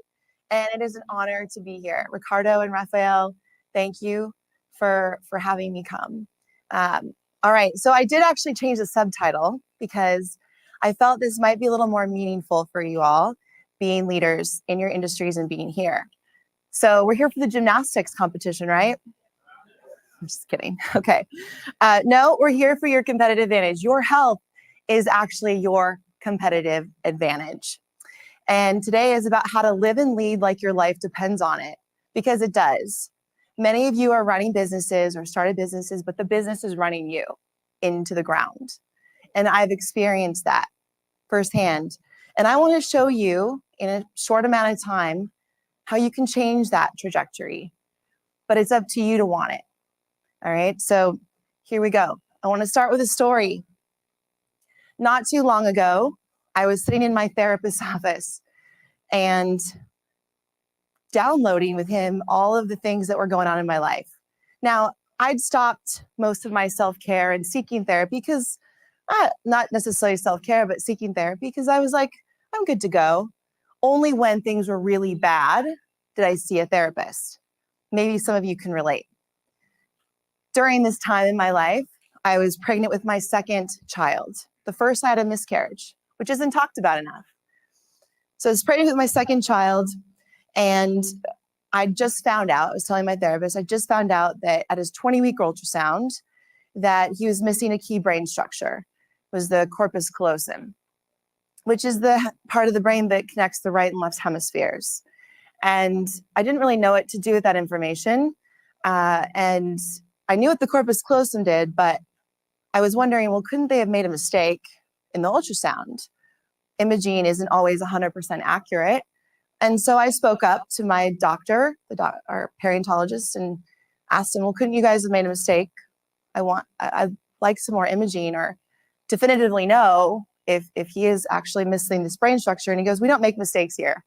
and it is an honor to be here. Ricardo and Rafael, thank you for having me come. All right, so I did actually change the subtitle because I felt this might be a little more meaningful for you all, being leaders in your industries and being here. So we're here for the gymnastics competition, right? I'm just kidding. Okay. No, we're here for your competitive advantage. Your health is actually your competitive advantage. And today is about how to live and lead like your life depends on it, because it does. Many of you are running businesses or started businesses, but the business is running you into the ground. And I've experienced that firsthand. And I want to show you in a short amount of time how you can change that trajectory, but it's up to you to want it. All right, so here we go. I want to start with a story. Not too long ago, I was sitting in my therapist's office and downloading with him all of the things that were going on in my life. Now, I'd stopped most of my self-care and seeking therapy because, not necessarily self-care, but seeking therapy because I was like, I'm good to go. Only when things were really bad did I see a therapist. Maybe some of you can relate. During this time in my life, I was pregnant with my second child. The first I had a miscarriage, which isn't talked about enough. So I was pregnant with my second child, and I just found out, I was telling my therapist, I just found out that at his 20-week ultrasound that he was missing a key brain structure. It was the corpus callosum, which is the part of the brain that connects the right and left hemispheres. And I didn't really know what to do with that information. And I knew what the corpus callosum did, but I was wondering, well, couldn't they have made a mistake in the ultrasound? Imaging isn't always 100% accurate. And so I spoke up to my doctor, our perinatologist, and asked him, well, couldn't you guys have made a mistake? I'd like some more imaging or definitively know if he is actually missing this brain structure. And he goes, we don't make mistakes here.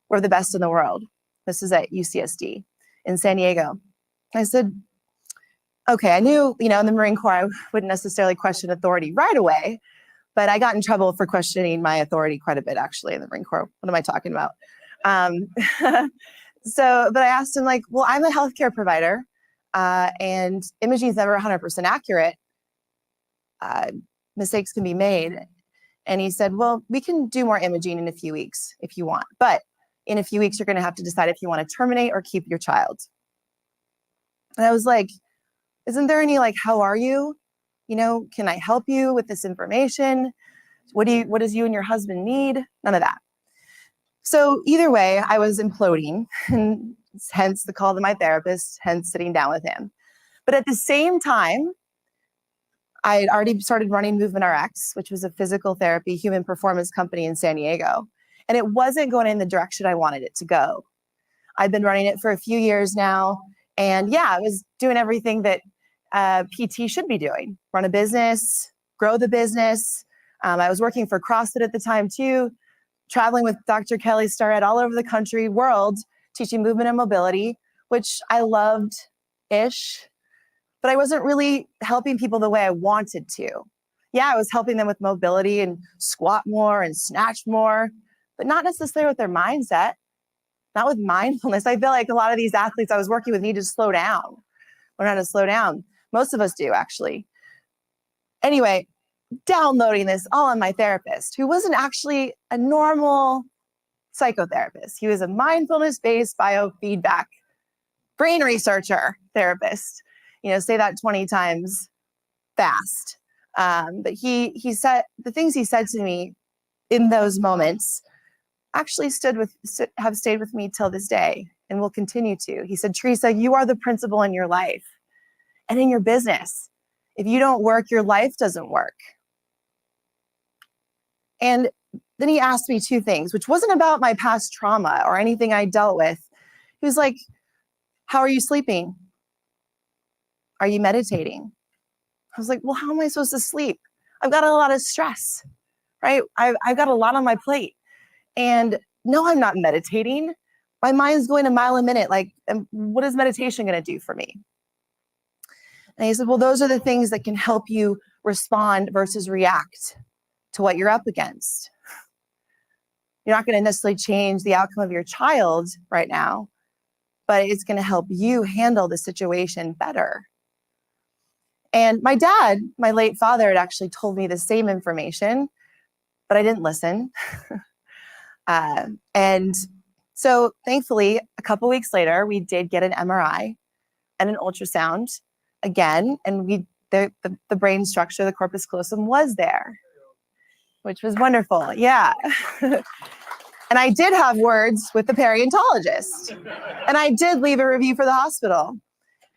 We're the best in the world. This is at UCSD in San Diego. I said, okay, I knew, in the Marine Corps, I wouldn't necessarily question authority right away, but I got in trouble for questioning my authority quite a bit, actually, in the Marine Corps. What am I talking about? But I asked him, well, I'm a healthcare provider, and imaging is never 100% accurate. Mistakes can be made. And he said, well, we can do more imaging in a few weeks if you want. But in a few weeks, you're going to have to decide if you want to terminate or keep your child. And I was like, isn't there any how are you? Can I help you with this information? What does you and your husband need? None of that. So either way, I was imploding, and hence the call to my therapist, hence sitting down with him. But at the same time, I had already started running Movement RX, which was a physical therapy human performance company in San Diego. And it wasn't going in the direction I wanted it to go. I've been running it for a few years now. And yeah, I was doing everything that PT should be doing. Run a business, grow the business. I was working for CrossFit at the time too, traveling with Dr. Kelly Starrett all over the country, world, teaching movement and mobility, which I loved-ish, but I wasn't really helping people the way I wanted to. Yeah, I was helping them with mobility and squat more and snatch more, but not necessarily with their mindset, not with mindfulness. I feel like a lot of these athletes I was working with need to slow down, learn how to slow down. Most of us do, actually. Anyway, downloading this all on my therapist, who wasn't actually a normal psychotherapist. He was a mindfulness-based biofeedback brain researcher therapist. Say that 20 times fast. But he said, the things he said to me in those moments actually have stayed with me till this day and will continue to. He said, Teresa, you are the principal in your life and in your business. If you don't work, your life doesn't work. And then he asked me two things, which wasn't about my past trauma or anything I dealt with. He was like, how are you sleeping? Are you meditating? I was like, well, how am I supposed to sleep? I've got a lot of stress, right? I've got a lot on my plate. And no, I'm not meditating. My mind's going a mile a minute. What is meditation going to do for me? And he said, well, those are the things that can help you respond versus react to what you're up against. You're not going to necessarily change the outcome of your child right now, but it's going to help you handle the situation better. And my dad, my late father, had actually told me the same information, but I didn't listen. And so thankfully, a couple weeks later, we did get an MRI and an ultrasound again, and the brain structure, the corpus callosum, was there, which was wonderful. Yeah. And I did have words with the periodontologist, and I did leave a review for the hospital.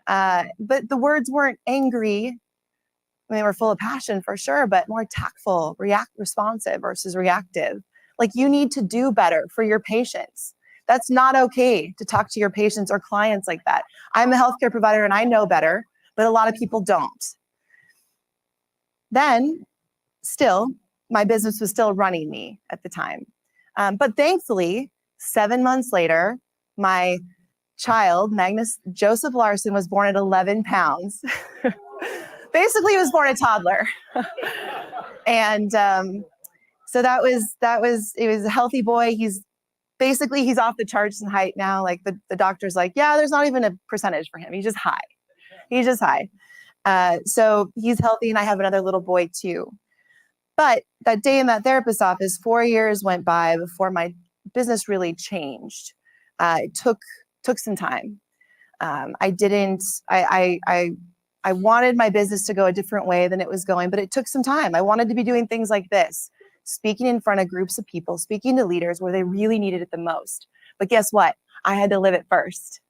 But the words weren't angry. I mean, they were full of passion for sure, but more tactful, responsive versus reactive. Like, you need to do better for your patients. That's not okay to talk to your patients or clients like that. I'm a healthcare provider and I know better, but a lot of people don't. Then, still, my business was still running me at the time. But thankfully, 7 months later, my child, Magnus Joseph Larson, was born at 11 pounds. Basically, he was born a toddler. And so it was a healthy boy. He's off the charts in height now. Like the doctor's like, yeah, there's not even a percentage for him. He's just high. He's just high. So he's healthy, and I have another little boy too. But that day in that therapist's office, 4 years went by before my business really changed. It took some time. I wanted my business to go a different way than it was going, but it took some time. I wanted to be doing things like this, speaking in front of groups of people, speaking to leaders where they really needed it the most. But guess what? I had to live it first.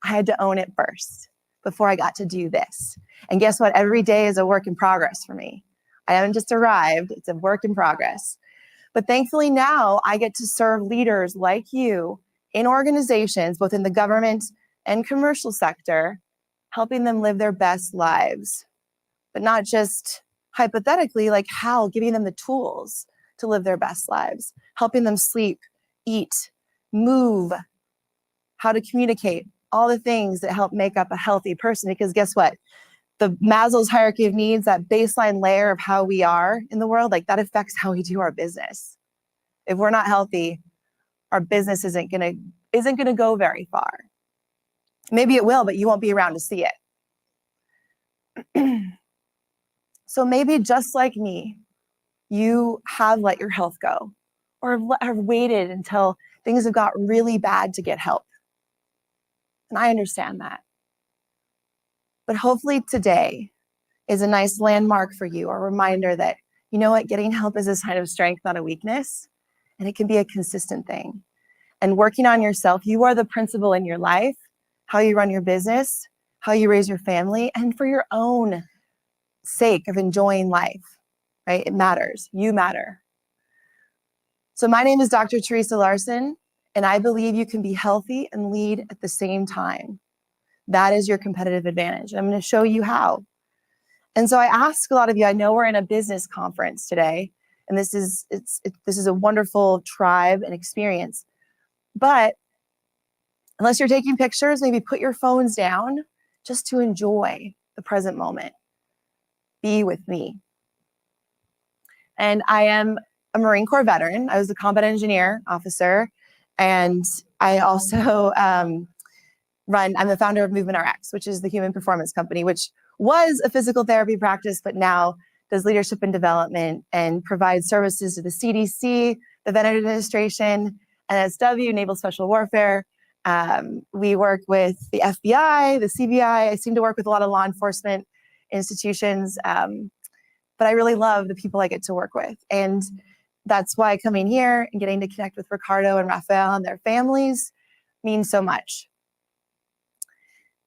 I had to own it first before I got to do this. And guess what? Every day is a work in progress for me. I haven't just arrived. It's a work in progress. But thankfully now I get to serve leaders like you in organizations, both in the government and commercial sector, helping them live their best lives. But not just hypothetically, like how, giving them the tools to live their best lives, helping them sleep, eat, move, how to communicate, all the things that help make up a healthy person. Because guess what? The Maslow's hierarchy of needs, that baseline layer of how we are in the world, like that affects how we do our business. If we're not healthy, our business isn't gonna go very far. Maybe it will, but you won't be around to see it. So maybe just like me, you have let your health go, or have waited until things have got really bad to get help. And I understand that. But hopefully today is a nice landmark for you, a reminder that, you know what, getting help is a sign of strength, not a weakness. And it can be a consistent thing. And working on yourself, you are the principal in your life, how you run your business, how you raise your family, and for your own sake of enjoying life, right? It matters. You matter. So my name is Dr. Teresa Larson, and I believe you can be healthy and lead at the same time. That is your competitive advantage. I'm going to show you how. And so I ask a lot of you, I know we're in a business conference today, and this is a wonderful tribe and experience. But unless you're taking pictures, maybe put your phones down just to enjoy the present moment. Be with me. And I am a Marine Corps veteran. I was a combat engineer officer, and I also I'm the founder of Movement RX, which is the human performance company, which was a physical therapy practice, but now does leadership and development and provides services to the CDC, the Veterans Administration, NSW, Naval Special Warfare. We work with the FBI, the CBI. I seem to work with a lot of law enforcement institutions, but I really love the people I get to work with. And that's why coming here and getting to connect with Ricardo and Rafael and their families means so much.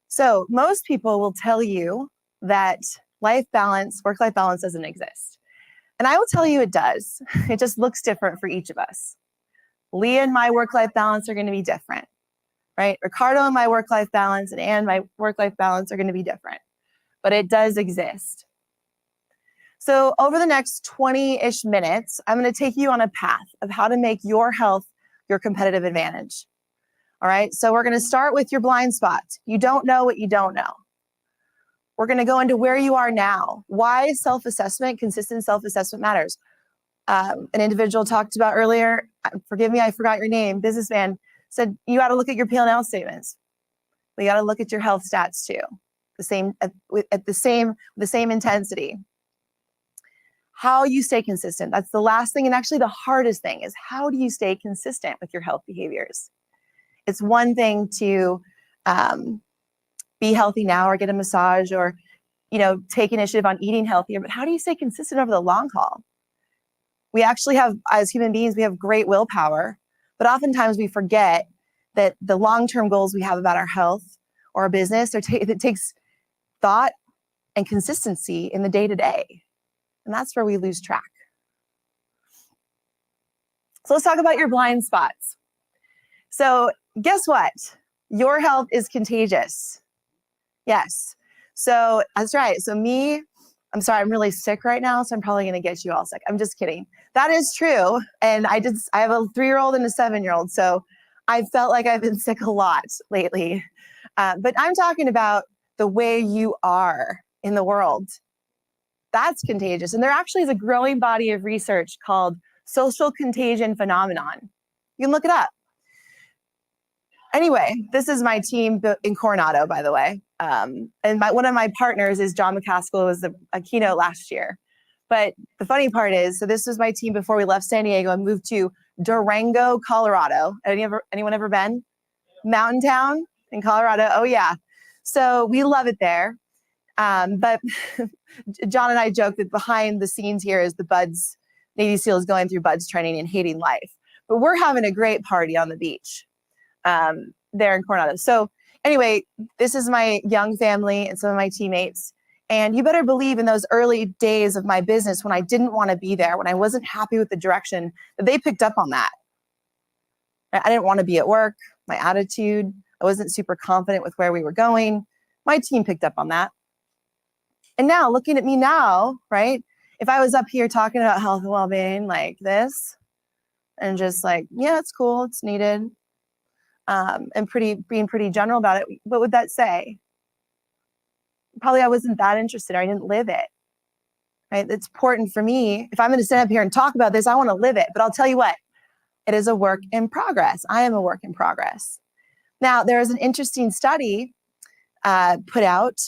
So most people will tell you that work-life balance doesn't exist. And I will tell you it does. It just looks different for each of us. Leah and my work-life balance are going to be different, right? Ricardo and my work-life balance and Ann, my work-life balance are going to be different, but it does exist. So over the next 20-ish minutes, I'm going to take you on a path of how to make your health your competitive advantage. All right, so we're going to start with your blind spot. You don't know what you don't know. We're going to go into where you are now, why self-assessment, consistent self-assessment matters. An individual talked about earlier, forgive me, I forgot your name, businessman, said you got to look at your P&L statements. We got to look at your health stats too, at the same intensity. How you stay consistent. That's the last thing, and actually the hardest thing is how do you stay consistent with your health behaviors? It's one thing to be healthy now or get a massage or, take initiative on eating healthier, but how do you stay consistent over the long haul? We actually have, as human beings, we have great willpower, but oftentimes we forget that the long-term goals we have about our health or our business, it takes thought and consistency in the day-to-day. And that's where we lose track. So let's talk about your blind spots. So guess what? Your health is contagious. Yes. So that's right. So I'm sorry, I'm really sick right now, so I'm probably going to get you all sick. I'm just kidding. That is true. And I have a 3-year-old and a 7-year-old. So I felt like I've been sick a lot lately. But I'm talking about the way you are in the world. That's contagious. And there actually is a growing body of research called social contagion phenomenon. You can look it up. Anyway, this is my team in Coronado, by the way. And one of my partners is John McCaskill, who was a keynote last year. But the funny part is, so this was my team before we left San Diego and moved to Durango, Colorado. Anyone ever been? Mountain town in Colorado? Oh yeah. So we love it there. But John and I joke that behind the scenes here is the BUDS, Navy SEALs going through BUDS training and hating life. But we're having a great party on the beach there in Coronado. So anyway, this is my young family and some of my teammates. And you better believe in those early days of my business when I didn't want to be there, when I wasn't happy with the direction, that they picked up on that. I didn't want to be at work, my attitude. I wasn't super confident with where we were going. My team picked up on that. And now, looking at me now, right? If I was up here talking about health and well-being like this, and just like, yeah, it's cool, it's needed, and being pretty general about it, what would that say? Probably I wasn't that interested, or I didn't live it, right? It's important for me. If I'm going to stand up here and talk about this, I want to live it. But I'll tell you what, it is a work in progress. I am a work in progress. Now, there is an interesting study put out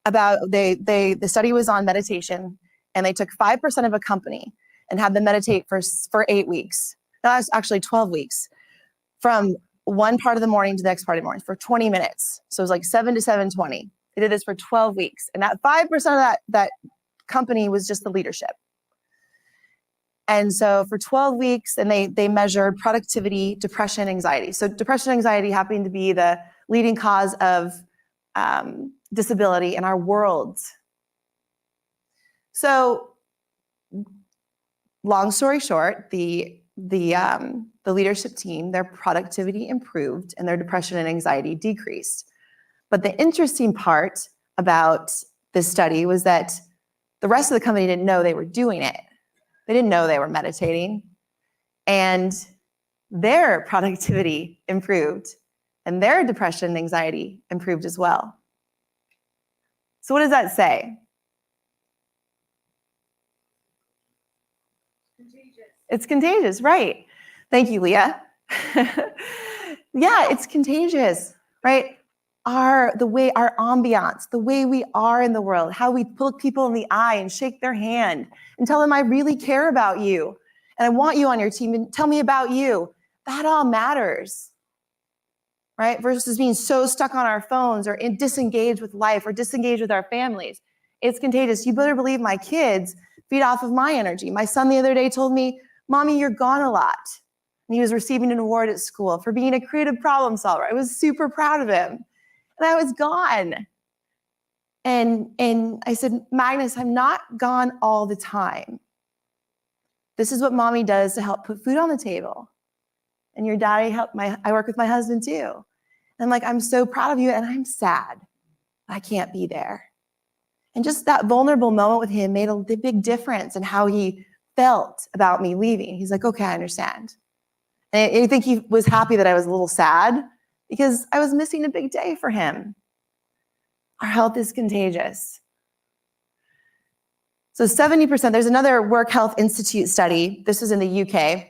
about, the study was on meditation, and they took 5% of a company and had them meditate for 8 weeks. That's actually 12 weeks, from one part of the morning to the next part of the morning for 20 minutes. So it was like 7 to 7:20. They did this for 12 weeks. And that 5% of that company was just the leadership. And so for 12 weeks, and they measured productivity, depression, anxiety. So depression, anxiety happening to be the leading cause of disability in our world. So long story short, the leadership team, their productivity improved and their depression and anxiety decreased. But the interesting part about this study was that the rest of the company didn't know they were doing it. They didn't know they were meditating. And their productivity improved, and their depression and anxiety improved as well. So what does that say? It's contagious, right? Thank you, Leah. Yeah, it's contagious, right? Our ambiance, the way we are in the world, how we look people in the eye and shake their hand and tell them, I really care about you and I want you on your team, and tell me about you. That all matters, right? Versus being so stuck on our phones or disengaged with life or disengaged with our families. It's contagious. You better believe my kids feed off of my energy. My son the other day told me, Mommy, you're gone a lot. And he was receiving an award at school for being a creative problem solver. I was super proud of him. And I was gone. And I said, Magnus, I'm not gone all the time. This is what Mommy does to help put food on the table. And your daddy I work with my husband too. And I'm like, I'm so proud of you, and I'm sad I can't be there. And just that vulnerable moment with him made a big difference in how he felt about me leaving. He's like, okay, I understand. And I think he was happy that I was a little sad because I was missing a big day for him. Our health is contagious. So 70%, there's another Work Health Institute study, this was in the UK,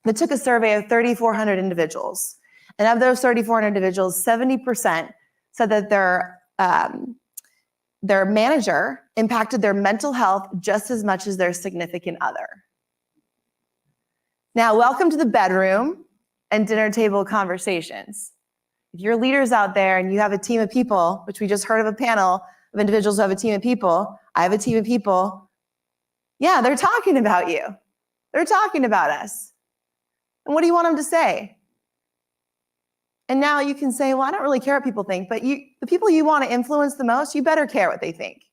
that took a survey of 3,400 individuals. And of those 3,400 individuals, 70% said that their manager impacted their mental health just as much as their significant other. Now, welcome to the bedroom and dinner table conversations. If you're leaders out there and you have a team of people, which we just heard of a panel of individuals who have a team of people, I have a team of people, yeah, they're talking about you. They're talking about us. And what do you want them to say? And now you can say, well, I don't really care what people think, but the people you want to influence the most, you better care what they think.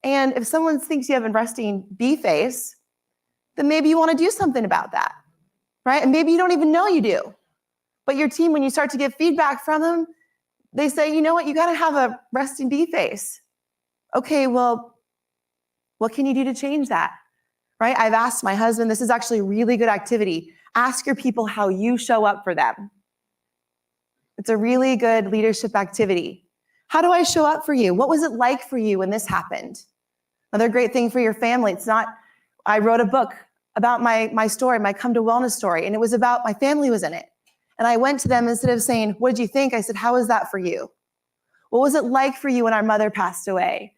And if someone thinks you have a resting B face, then maybe you want to do something about that, right? And maybe you don't even know you do. But your team, when you start to get feedback from them, they say, you know what, you got to have a resting B face. Okay, well, what can you do to change that, right? I've asked my husband, this is actually a really good activity. Ask your people how you show up for them. It's a really good leadership activity. How do I show up for you? What was it like for you when this happened? Another great thing for your family. It's not, I wrote a book about my story, my Come to Wellness story, and it was about, my family was in it. And I went to them, instead of saying, what did you think? I said, how was that for you? What was it like for you when our mother passed away?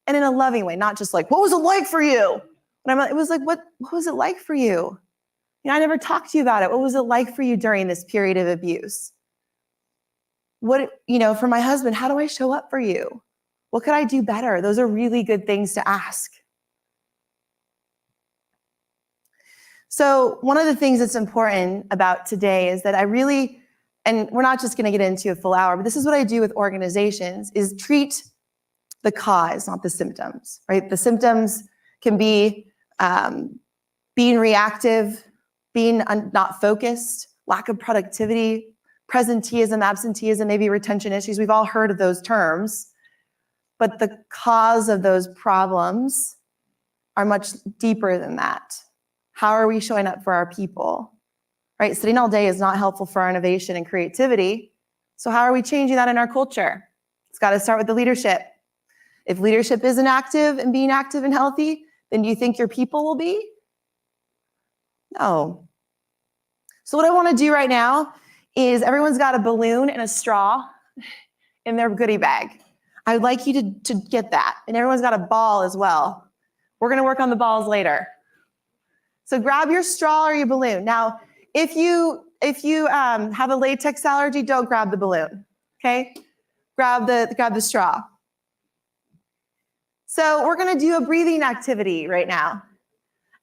And in a loving way, not just like, what was it like for you? It was like, what was it like for you? You know, I never talked to you about it. What was it like for you during this period of abuse? What, you know, for my husband, how do I show up for you? What could I do better? Those are really good things to ask. So one of the things that's important about today is that I really, and we're not just going to get into a full hour, but this is what I do with organizations, is treat the cause, not the symptoms, right? The symptoms can be being reactive, being not focused, lack of productivity, presenteeism, absenteeism, maybe retention issues. We've all heard of those terms, but the cause of those problems are much deeper than that. How are we showing up for our people, right? Sitting all day is not helpful for our innovation and creativity. So how are we changing that in our culture? It's got to start with the leadership. If leadership isn't active and being active and healthy, then do you think your people will be? No. So what I want to do right now is, everyone's got a balloon and a straw in their goodie bag. I'd like you to get that. And everyone's got a ball as well. We're going to work on the balls later. So grab your straw or your balloon. Now, if you have a latex allergy, don't grab the balloon, okay? Grab the straw. So we're going to do a breathing activity right now.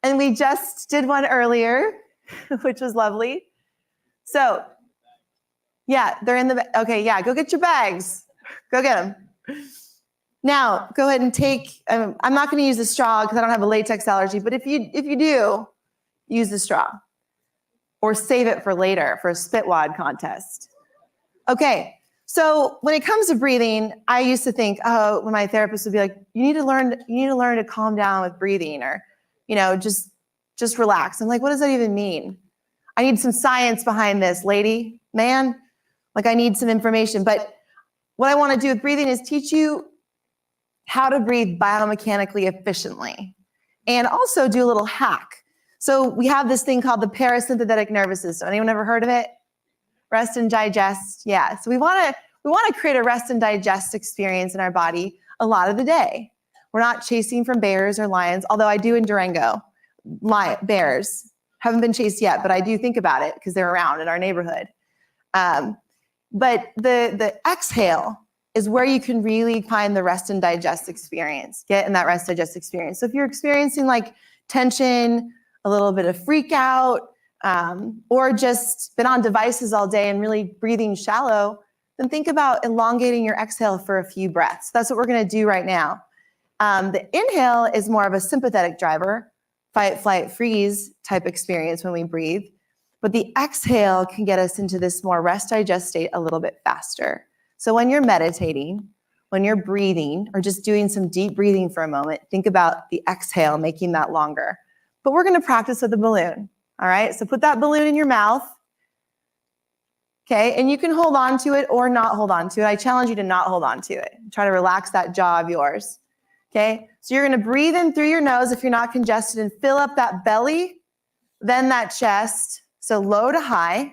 And we just did one earlier, which was lovely. So, yeah, they're in the, okay, yeah, go get your bags. Go get them. Now, go ahead and take, I'm not going to use the straw because I don't have a latex allergy, but if you do, use the straw. Or save it for later, for a spit wad contest. Okay, so when it comes to breathing, I used to think, oh, when my therapist would be like, you need to learn to calm down with breathing, or, you know, just relax. I'm like, what does that even mean? I need some science behind this, lady, man. Like, I need some information. But what I want to do with breathing is teach you how to breathe biomechanically efficiently, and also do a little hack. So we have this thing called the parasympathetic nervous system. Anyone ever heard of it? Rest and digest. Yeah. So we want to create a rest and digest experience in our body a lot of the day. We're not chasing from bears or lions, although I do in Durango. Bears haven't been chased yet, but I do think about it because they're around in our neighborhood. But the exhale is where you can really find the rest and digest experience. Get in that rest digest experience. So if you're experiencing like tension, a little bit of freak out, or just been on devices all day and really breathing shallow, then think about elongating your exhale for a few breaths. That's what we're going to do right now. The inhale is more of a sympathetic driver, fight, flight, freeze type experience when we breathe. But the exhale can get us into this more rest digest state a little bit faster. So when you're meditating, when you're breathing, or just doing some deep breathing for a moment, think about the exhale, making that longer. But we're going to practice with the balloon. All right, so put that balloon in your mouth. Okay, and you can hold on to it or not hold on to it. I challenge you to not hold on to it. Try to relax that jaw of yours. Okay, so you're gonna breathe in through your nose if you're not congested and fill up that belly, then that chest, so low to high.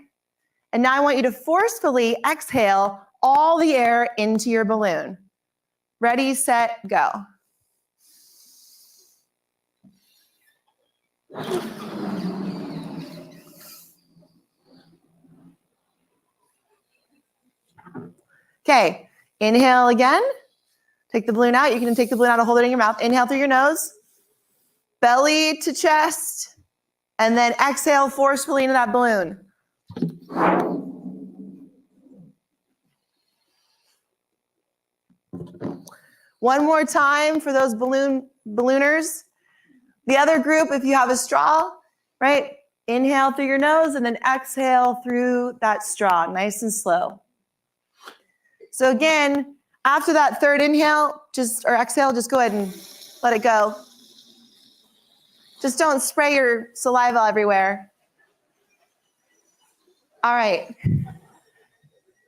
And now I want you to forcefully exhale all the air into your balloon. Ready, set, go. Okay, inhale again. Take the balloon out. You can take the balloon out and hold it in your mouth. Inhale through your nose, belly to chest, and then exhale forcefully into that balloon. One more time for those ballooners. The other group, if you have a straw, right? Inhale through your nose and then exhale through that straw, nice and slow. So again, after that third inhale, or exhale, just go ahead and let it go. Just don't spray your saliva everywhere. All right.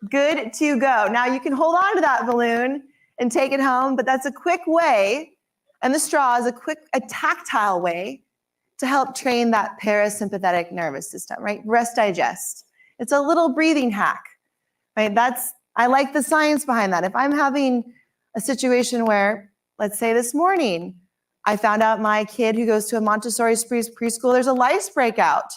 Good to go. Now you can hold on to that balloon and take it home, but that's a quick way, and the straw is a tactile way to help train that parasympathetic nervous system, right? Rest, digest. It's a little breathing hack, right? I like the science behind that. If I'm having a situation where, let's say this morning, I found out my kid who goes to a Montessori preschool, there's a lice breakout,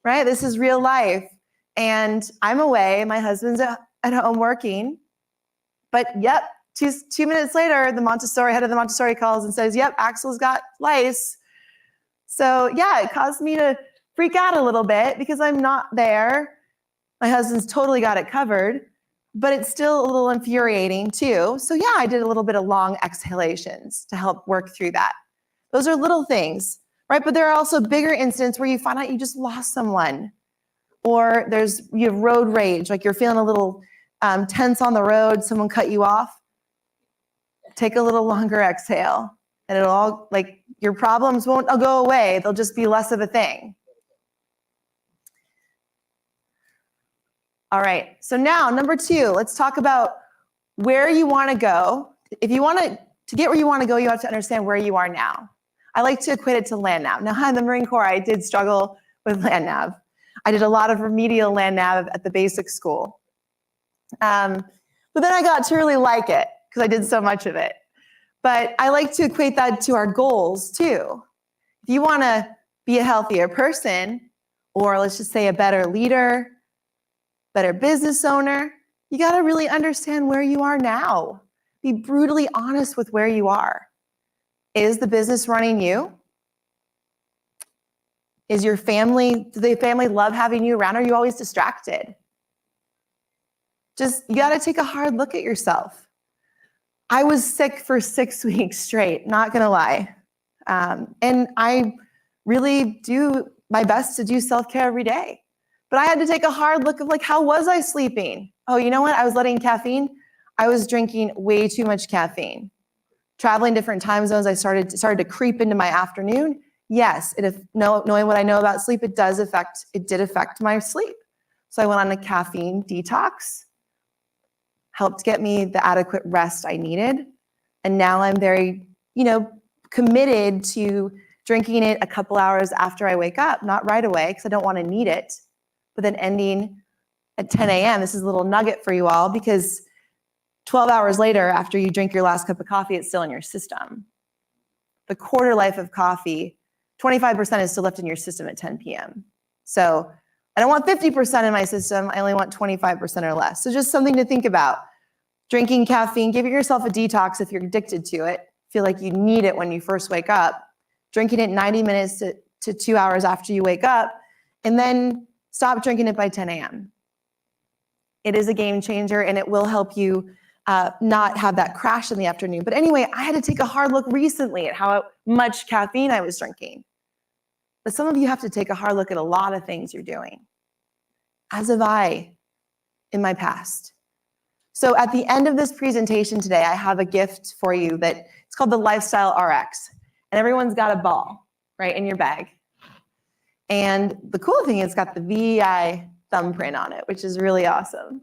right? This is real life. And I'm away, my husband's at home working, but yep, two minutes later, the head of the Montessori calls and says, yep, Axel's got lice. So yeah, it caused me to freak out a little bit because I'm not there. My husband's totally got it covered, but it's still a little infuriating too. So yeah, I did a little bit of long exhalations to help work through that. Those are little things, right? But there are also bigger incidents where you find out you just lost someone, or you have road rage, like you're feeling a little tense on the road, someone cut you off. Take a little longer exhale, and your problems won't go away. They'll just be less of a thing. All right, so now number 2, let's talk about where you want to go. If you want to get where you want to go, you have to understand where you are now. I like to equate it to land nav. Now, in the Marine Corps, I did struggle with land nav. I did a lot of remedial land nav at the basic school. But then I got to really like it because I did so much of it. But I like to equate that to our goals too. If you want to be a healthier person, or let's just say a better leader, better business owner, you got to really understand where you are now. Be brutally honest with where you are. Is the business running you? Is your family, do the family love having you around? Are you always distracted? You got to take a hard look at yourself. I was sick for 6 weeks straight, not going to lie. And I really do my best to do self-care every day. But I had to take a hard look of how was I sleeping? Oh, you know what? I was letting caffeine. I was drinking way too much caffeine. Traveling different time zones, I started to creep into my afternoon. Yes, knowing what I know about sleep, it did affect my sleep. So I went on a caffeine detox, helped get me the adequate rest I needed. And now I'm very, committed to drinking it a couple hours after I wake up, not right away because I don't want to need it, but then ending at 10 a.m. This is a little nugget for you all, because 12 hours later, after you drink your last cup of coffee, it's still in your system. The quarter life of coffee, 25% is still left in your system at 10 p.m. So I don't want 50% in my system. I only want 25% or less. So just something to think about. Drinking caffeine, giving yourself a detox if you're addicted to it. Feel like you need it when you first wake up. Drinking it 90 minutes to 2 hours after you wake up, and then stop drinking it by 10 a.m. It is a game changer, and it will help you not have that crash in the afternoon. But anyway, I had to take a hard look recently at how much caffeine I was drinking. But some of you have to take a hard look at a lot of things you're doing, as have I in my past. So at the end of this presentation today, I have a gift for you that it's called the Lifestyle RX. And everyone's got a ball, right, in your bag. And the cool thing is it's got the VEI thumbprint on it, which is really awesome.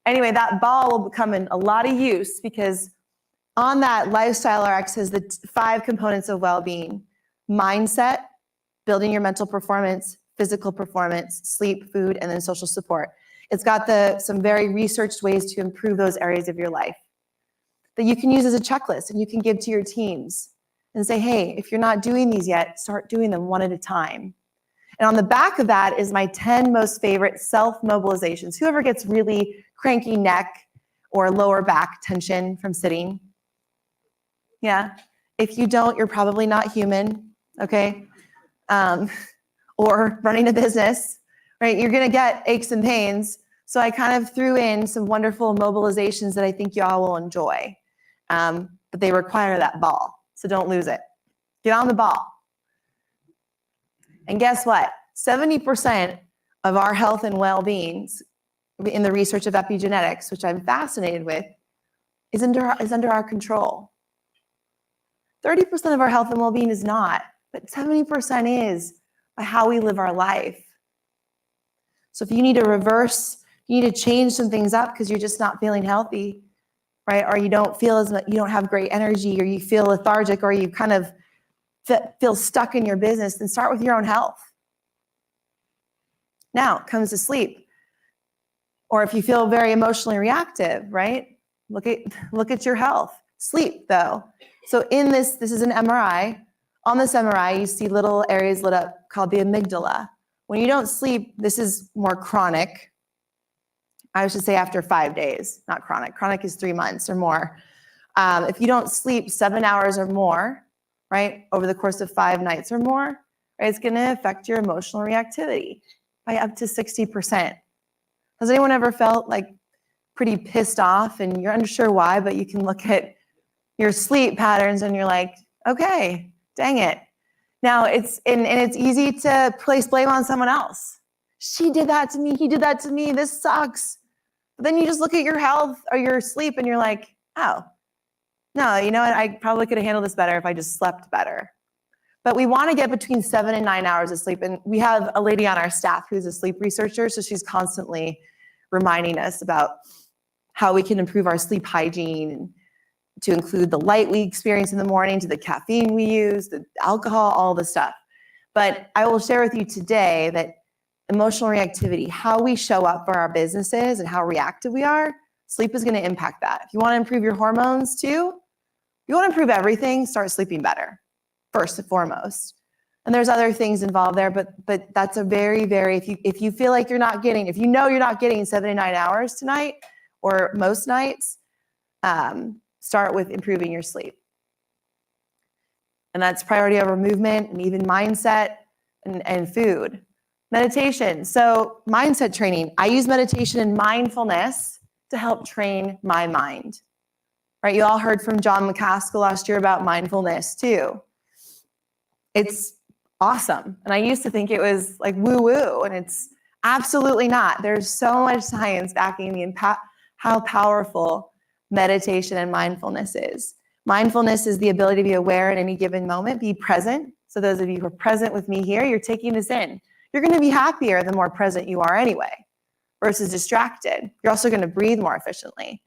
Anyway, that ball will come in a lot of use because on that Lifestyle RX has the 5 components of well-being: mindset, building your mental performance, physical performance, sleep, food, and then social support. It's got some very researched ways to improve those areas of your life that you can use as a checklist and you can give to your teams and say, hey, if you're not doing these yet, start doing them one at a time. And on the back of that is my 10 most favorite self-mobilizations. Whoever gets really cranky neck or lower back tension from sitting. Yeah. If you don't, you're probably not human, okay? Or running a business, right? You're gonna get aches and pains. So I kind of threw in some wonderful mobilizations that I think y'all will enjoy. But they require that ball, so don't lose it. Get on the ball. And guess what? 70% of our health and well-being in the research of epigenetics, which I'm fascinated with, is under our control. 30% of our health and well-being is not, but 70% is by how we live our life. So if you need to reverse, you need to change some things up because you're just not feeling healthy, right? Or you don't feel as much, you don't have great energy, or you feel lethargic, or you kind of feel stuck in your business, then start with your own health. Now it comes to sleep. Or if you feel very emotionally reactive, right? Look at your health. Sleep, though. So in this is an MRI. On this MRI, you see little areas lit up called the amygdala. When you don't sleep, this is more chronic. I should say after 5 days, not chronic. Chronic is 3 months or more. If you don't sleep 7 hours or more, right, over the course of 5 nights or more, right, it's going to affect your emotional reactivity by up to 60%. Has anyone ever felt like pretty pissed off and you're unsure why, but you can look at your sleep patterns and you're like, okay, dang it. Now it's easy to place blame on someone else. She did that to me, he did that to me, this sucks. But then you just look at your health or your sleep and you're like, oh, no, you know what? I probably could have handled this better if I just slept better. But we want to get between 7 and 9 hours of sleep. And we have a lady on our staff who's a sleep researcher, so she's constantly reminding us about how we can improve our sleep hygiene, to include the light we experience in the morning, to the caffeine we use, the alcohol, all the stuff. But I will share with you today that emotional reactivity, how we show up for our businesses and how reactive we are, sleep is going to impact that. If you want to improve your hormones too, if you want to improve everything, start sleeping better, first and foremost. And there's other things involved there, but that's a very, very, if you feel like you're not getting, if you know you're not getting 7 to 9 hours tonight or most nights, start with improving your sleep. And that's priority over movement and even mindset and food. Meditation. So mindset training. I use meditation and mindfulness to help train my mind. Right? You all heard from John McCaskill last year about mindfulness too. It's awesome. And I used to think it was like woo-woo, and it's absolutely not. There's so much science backing how powerful meditation and mindfulness is. Mindfulness is the ability to be aware at any given moment, be present. So those of you who are present with me here, you're taking this in. You're going to be happier the more present you are anyway, versus distracted. You're also going to breathe more efficiently.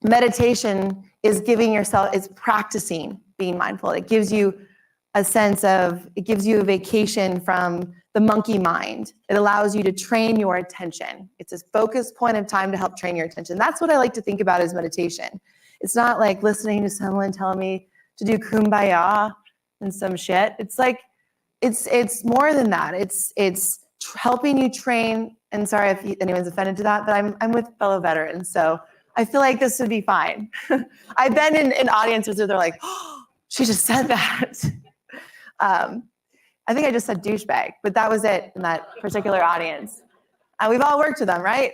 Meditation is it's practicing being mindful. It gives you a sense of, it gives you a vacation from the monkey mind. It allows you to train your attention. It's a focused point of time to help train your attention. That's what I like to think about as meditation. It's not like listening to someone telling me to do kumbaya and some shit. It's like, it's more than that. It's helping you train, and sorry if anyone's offended to that, but I'm with fellow veterans, so I feel like this would be fine. I've been in audiences where they're like, oh, she just said that. I think I just said douchebag, but that was it in that particular audience. We've all worked with them, right?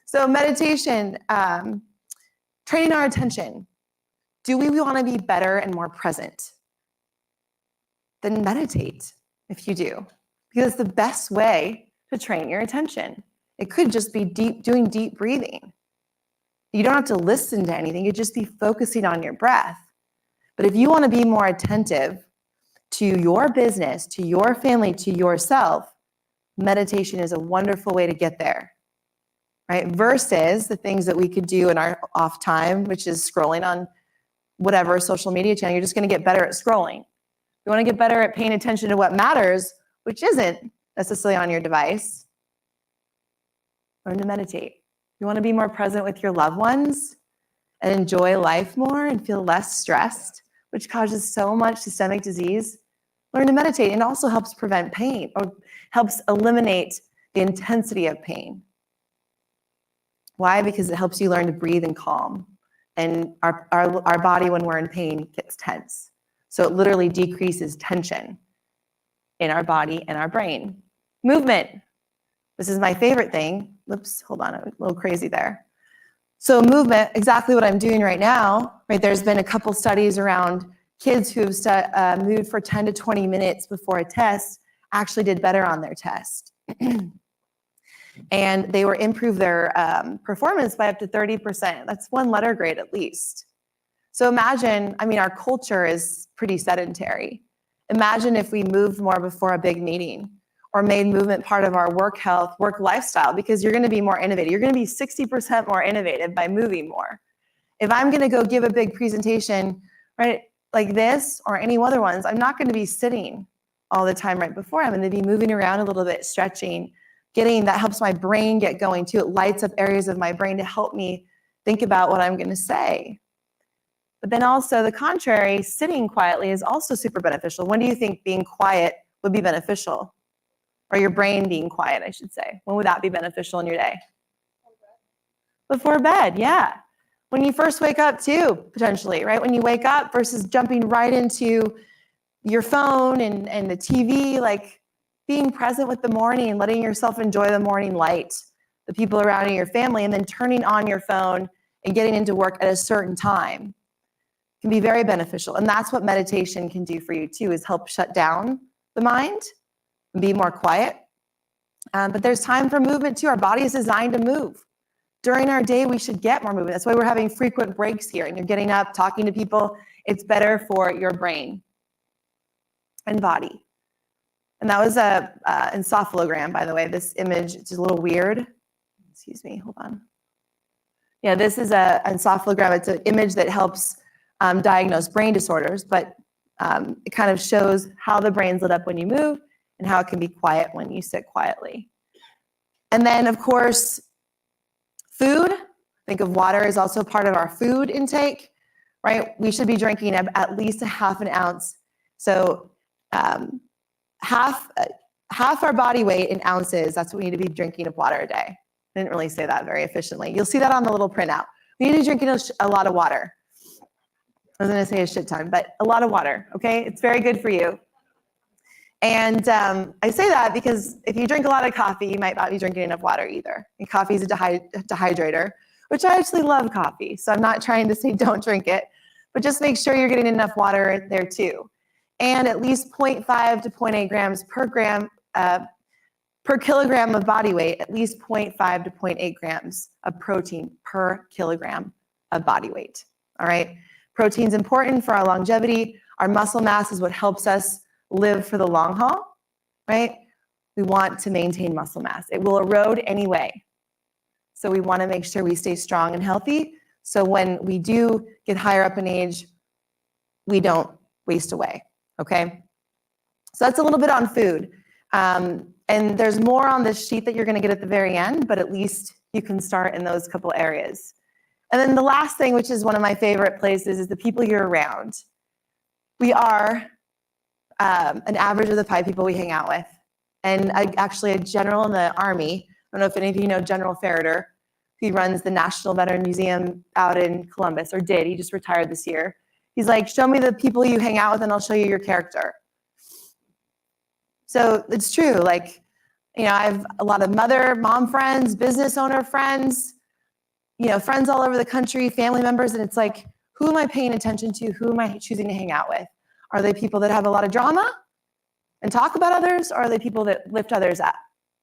So meditation, training our attention. Do we want to be better and more present? Then meditate if you do, because it's the best way to train your attention. It could just be doing deep breathing. You don't have to listen to anything. You'd just be focusing on your breath. But if you want to be more attentive to your business, to your family, to yourself, meditation is a wonderful way to get there, right? Versus the things that we could do in our off time, which is scrolling on whatever social media channel. You're just going to get better at scrolling. You want to get better at paying attention to what matters, which isn't necessarily on your device. Learn to meditate. You want to be more present with your loved ones and enjoy life more and feel less stressed, which causes so much systemic disease. Learn to meditate, and it also helps prevent pain or helps eliminate the intensity of pain. Why? Because it helps you learn to breathe and calm. And our body, when we're in pain, gets tense. So it literally decreases tension in our body and our brain. Movement. This is my favorite thing. Oops, hold on, I'm a little crazy there. So movement, exactly what I'm doing right now, right? There's been a couple studies around kids who have moved for 10 to 20 minutes before a test actually did better on their test. And they were improved their performance by up to 30%. That's one letter grade at least. So imagine, I mean, our culture is pretty sedentary. Imagine if we moved more before a big meeting or made movement part of our work health, work lifestyle, because you're going to be more innovative. You're going to be 60% more innovative by moving more. If I'm going to go give a big presentation, right, like this or any other ones, I'm not going to be sitting all the time right before. I'm going to be moving around a little bit, stretching, that helps my brain get going too. It lights up areas of my brain to help me think about what I'm going to say. But then also the contrary, sitting quietly is also super beneficial. When do you think being quiet would be beneficial? Or your brain being quiet, I should say. When would that be beneficial in your day? Before bed, yeah. When you first wake up too, potentially, right? When you wake up versus jumping right into your phone and the TV, like being present with the morning and letting yourself enjoy the morning light, the people around you, your family, and then turning on your phone and getting into work at a certain time can be very beneficial. And that's what meditation can do for you too, is help shut down the mind and be more quiet. But there's time for movement too. Our body is designed to move. During our day, we should get more movement. That's why we're having frequent breaks here and you're getting up, talking to people. It's better for your brain and body. And that was a encephalogram, by the way. This image is a little weird. Excuse me, hold on. Yeah, this is an encephalogram. It's an image that helps diagnose brain disorders, but it kind of shows how the brain's lit up when you move and how it can be quiet when you sit quietly. And then, of course, food. Think of water as also part of our food intake, right? We should be drinking at least a half an ounce. So half our body weight in ounces, that's what we need to be drinking of water a day. I didn't really say that very efficiently. You'll see that on the little printout. We need to be drinking a lot of water. I was going to say a shit ton, but a lot of water, okay? It's very good for you. And I say that because if you drink a lot of coffee, you might not be drinking enough water either. And coffee is a dehydrator, which I actually love coffee. So I'm not trying to say don't drink it, but just make sure you're getting enough water there too. And at least 0.5 to 0.8 grams per kilogram of body weight, at least 0.5 to 0.8 grams of protein per kilogram of body weight, all right? Protein's important for our longevity. Our muscle mass is what helps us live for the long haul, right? We want to maintain muscle mass. It will erode anyway. So we want to make sure we stay strong and healthy. So when we do get higher up in age, we don't waste away, okay? So that's a little bit on food. And there's more on this sheet that you're going to get at the very end, but at least you can start in those couple areas. And then the last thing, which is one of my favorite places, is the people you're around. We are an average of the 5 people we hang out with. And actually a general in the Army, I don't know if any of you know General Ferreter. He runs the National Veteran Museum out in Columbus, or did. He just retired this year. He's like, show me the people you hang out with and I'll show you your character. So it's true. Like, you know, I have a lot of mom friends, business owner friends, you know, friends all over the country, family members. And it's like, who am I paying attention to? Who am I choosing to hang out with? Are they people that have a lot of drama and talk about others? Or are they people that lift others up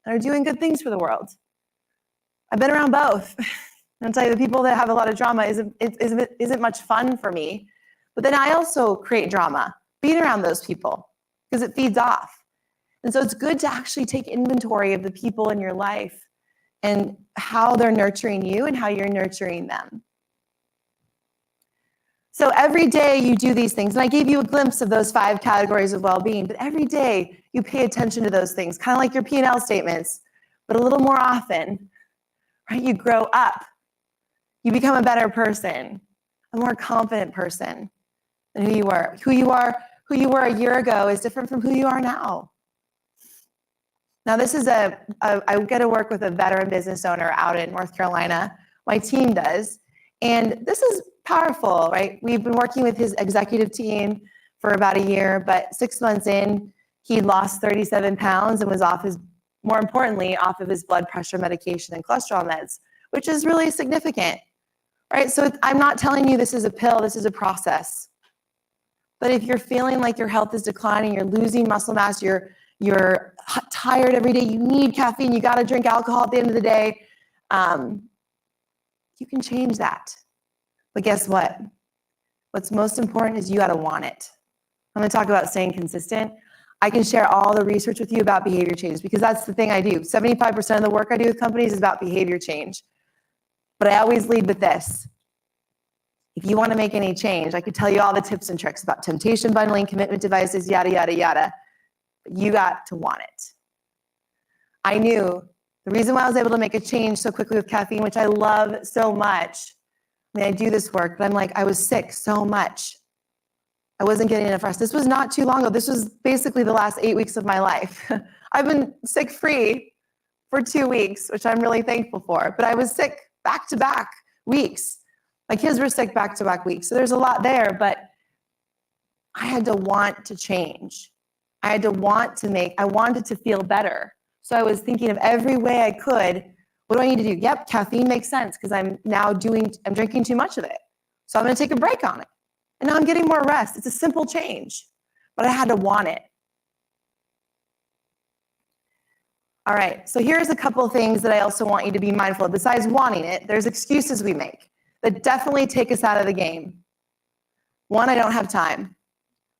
and are doing good things for the world? I've been around both. I'll tell you, the people that have a lot of drama isn't much fun for me. But then I also create drama, being around those people, because it feeds off. And so it's good to actually take inventory of the people in your life and how they're nurturing you and how you're nurturing them. So every day you do these things, and I gave you a glimpse of those 5 categories of well-being, but every day you pay attention to those things, kind of like your P&L statements, but a little more often, right? You grow up, you become a better person, a more confident person than who you were. Who you were a year ago is different from who you are now. Now this is I get to work with a veteran business owner out in North Carolina. My team does. And this is powerful, right? We've been working with his executive team for about a year, but 6 months in, he lost 37 pounds and was more importantly, off of his blood pressure medication and cholesterol meds, which is really significant, right? So I'm not telling you this is a pill, this is a process. But if you're feeling like your health is declining, you're losing muscle mass, you're tired every day, you need caffeine, you got to drink alcohol at the end of the day, you can change that. But guess what? What's most important is you got to want it. I'm going to talk about staying consistent. I can share all the research with you about behavior change because that's the thing I do. 75% of the work I do with companies is about behavior change. But I always lead with this. If you want to make any change, I could tell you all the tips and tricks about temptation bundling, commitment devices, yada, yada, yada. But you got to want it. I knew the reason why I was able to make a change so quickly with caffeine, which I love so much. I mean, I do this work, but I'm like, I was sick so much. I wasn't getting enough rest. This was not too long ago. This was basically the last 8 weeks of my life. I've been sick free for 2 weeks, which I'm really thankful for. But I was sick back-to-back weeks. My kids were sick back-to-back weeks. So there's a lot there, but I had to want to change. I had to want to I wanted to feel better. So I was thinking of every way I could. What do I need to do? Yep, caffeine makes sense because I'm drinking too much of it. So I'm going to take a break on it. And now I'm getting more rest. It's a simple change, but I had to want it. All right, so here's a couple of things that I also want you to be mindful of. Besides wanting it, there's excuses we make that definitely take us out of the game. One, I don't have time.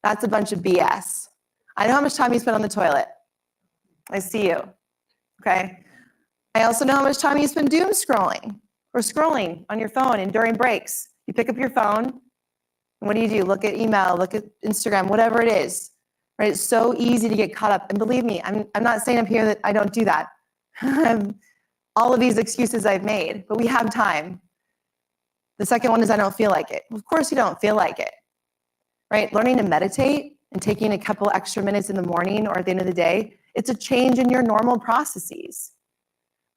That's a bunch of BS. I know how much time you spend on the toilet. I see you, okay? I also know how much time you spend doom scrolling or scrolling on your phone and during breaks. You pick up your phone, and what do? Look at email, look at Instagram, whatever it is, right? It's so easy to get caught up. And believe me, I'm not saying up here that I don't do that. All of these excuses I've made, but we have time. The second one is I don't feel like it. Of course you don't feel like it, right? Learning to meditate and taking a couple extra minutes in the morning or at the end of the day, it's a change in your normal processes.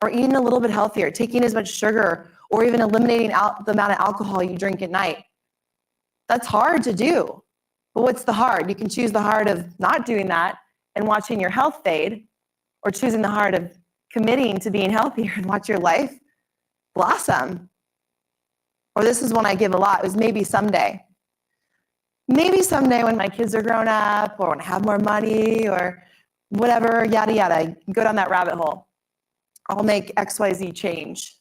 Or eating a little bit healthier, taking as much sugar, or even eliminating the amount of alcohol you drink at night. That's hard to do. But what's the hard? You can choose the hard of not doing that and watching your health fade, or choosing the hard of committing to being healthier and watch your life blossom. Or this is one I give a lot, it was maybe someday. Maybe someday when my kids are grown up, or when I have more money, or whatever, yada, yada, go down that rabbit hole. I'll make XYZ change.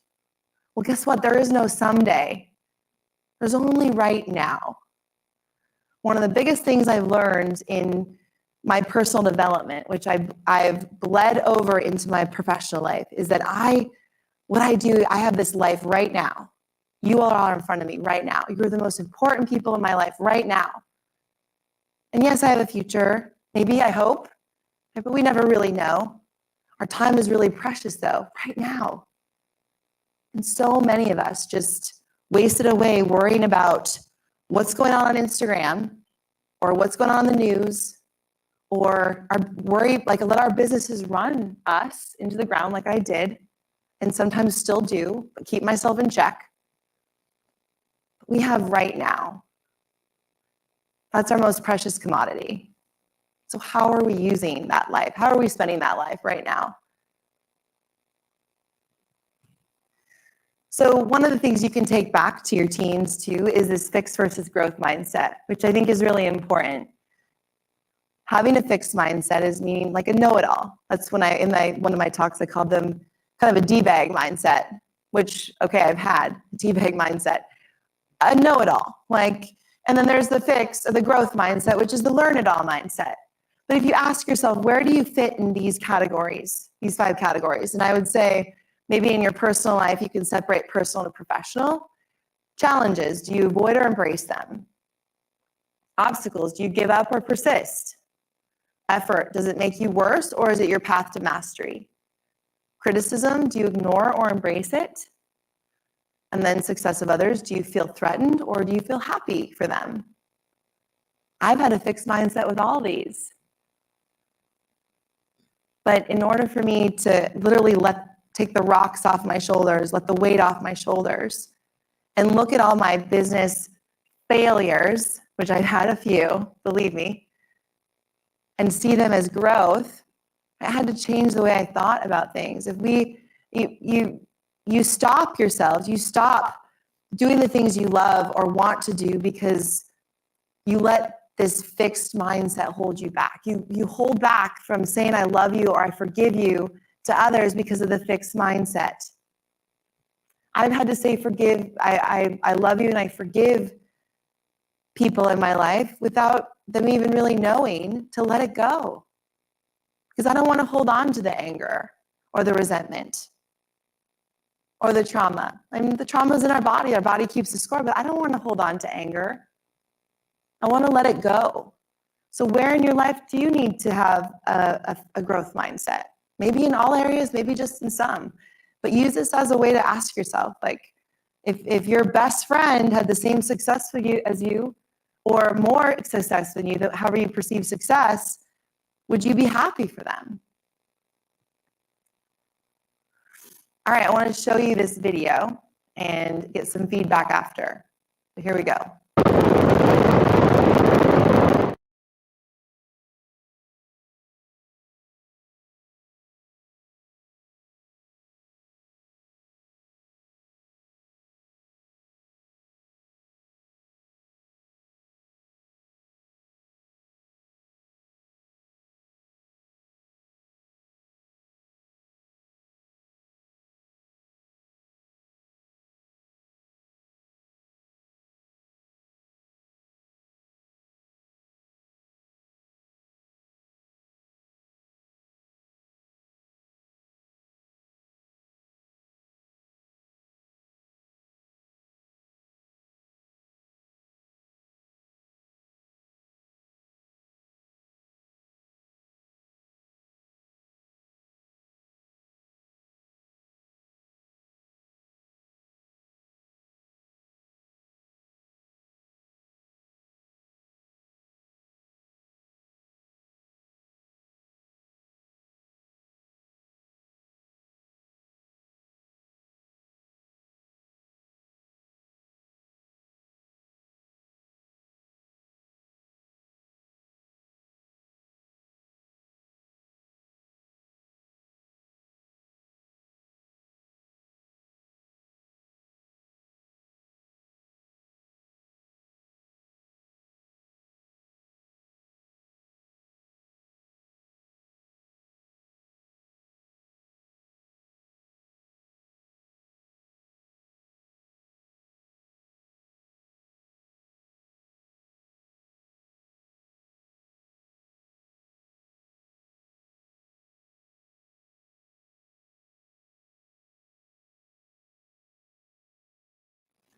Well, guess what? There is no someday. There's only right now. One of the biggest things I've learned in my personal development, which I've bled over into my professional life, is that I have this life right now. You all are in front of me right now. You're the most important people in my life right now. And yes, I have a future. Maybe, I hope, but we never really know. Our time is really precious, though, right now. And so many of us just waste it away worrying about what's going on Instagram or what's going on in the news, or let our businesses run us into the ground like I did, and sometimes still do, but keep myself in check. We have right now. That's our most precious commodity. So how are we using that life? How are we spending that life right now? So one of the things you can take back to your teams too is this fixed versus growth mindset, which I think is really important. Having a fixed mindset is meaning like a know-it-all. That's when in one of my talks, I called them kind of a D-bag mindset, which, okay, I've had a D-bag mindset, a know-it-all. And then there's the fixed or the growth mindset, which is the learn-it-all mindset. But if you ask yourself, where do you fit in these categories, these 5 categories? And I would say maybe in your personal life, you can separate personal to professional. Challenges, do you avoid or embrace them? Obstacles, do you give up or persist? Effort, does it make you worse or is it your path to mastery? Criticism, do you ignore or embrace it? And then success of others, do you feel threatened or do you feel happy for them? I've had a fixed mindset with all these. But in order for me to literally take the rocks off my shoulders, let the weight off my shoulders, and look at all my business failures, which I've had a few, believe me, and see them as growth, I had to change the way I thought about things. If you stop yourselves, you stop doing the things you love or want to do because you let this fixed mindset hold you back. You hold back from saying I love you or I forgive you to others because of the fixed mindset. I've had to say I love you and I forgive people in my life without them even really knowing to let it go. Because I don't want to hold on to the anger or the resentment or the trauma. I mean, the trauma is in our body keeps the score, but I don't want to hold on to anger. I want to let it go. So where in your life do you need to have a growth mindset? Maybe in all areas, maybe just in some. But use this as a way to ask yourself, like, if your best friend had the same success for you as you, or more success than you, however you perceive success, would you be happy for them? All right, I want to show you this video and get some feedback after. So here we go.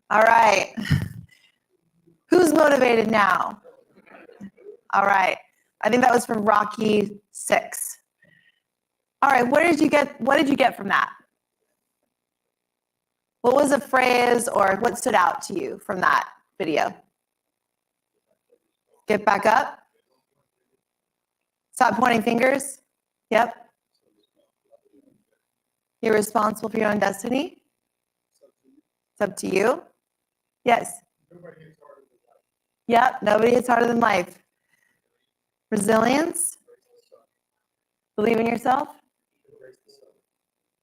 All right. Who's motivated now? All right. I think that was from Rocky 6. All right, what did you get from that? What was a phrase or what stood out to you from that video? Get back up. Stop pointing fingers. Yep. You're responsible for your own destiny. It's up to you. Yes. Yep, nobody hits harder than life. Resilience. Believe in yourself.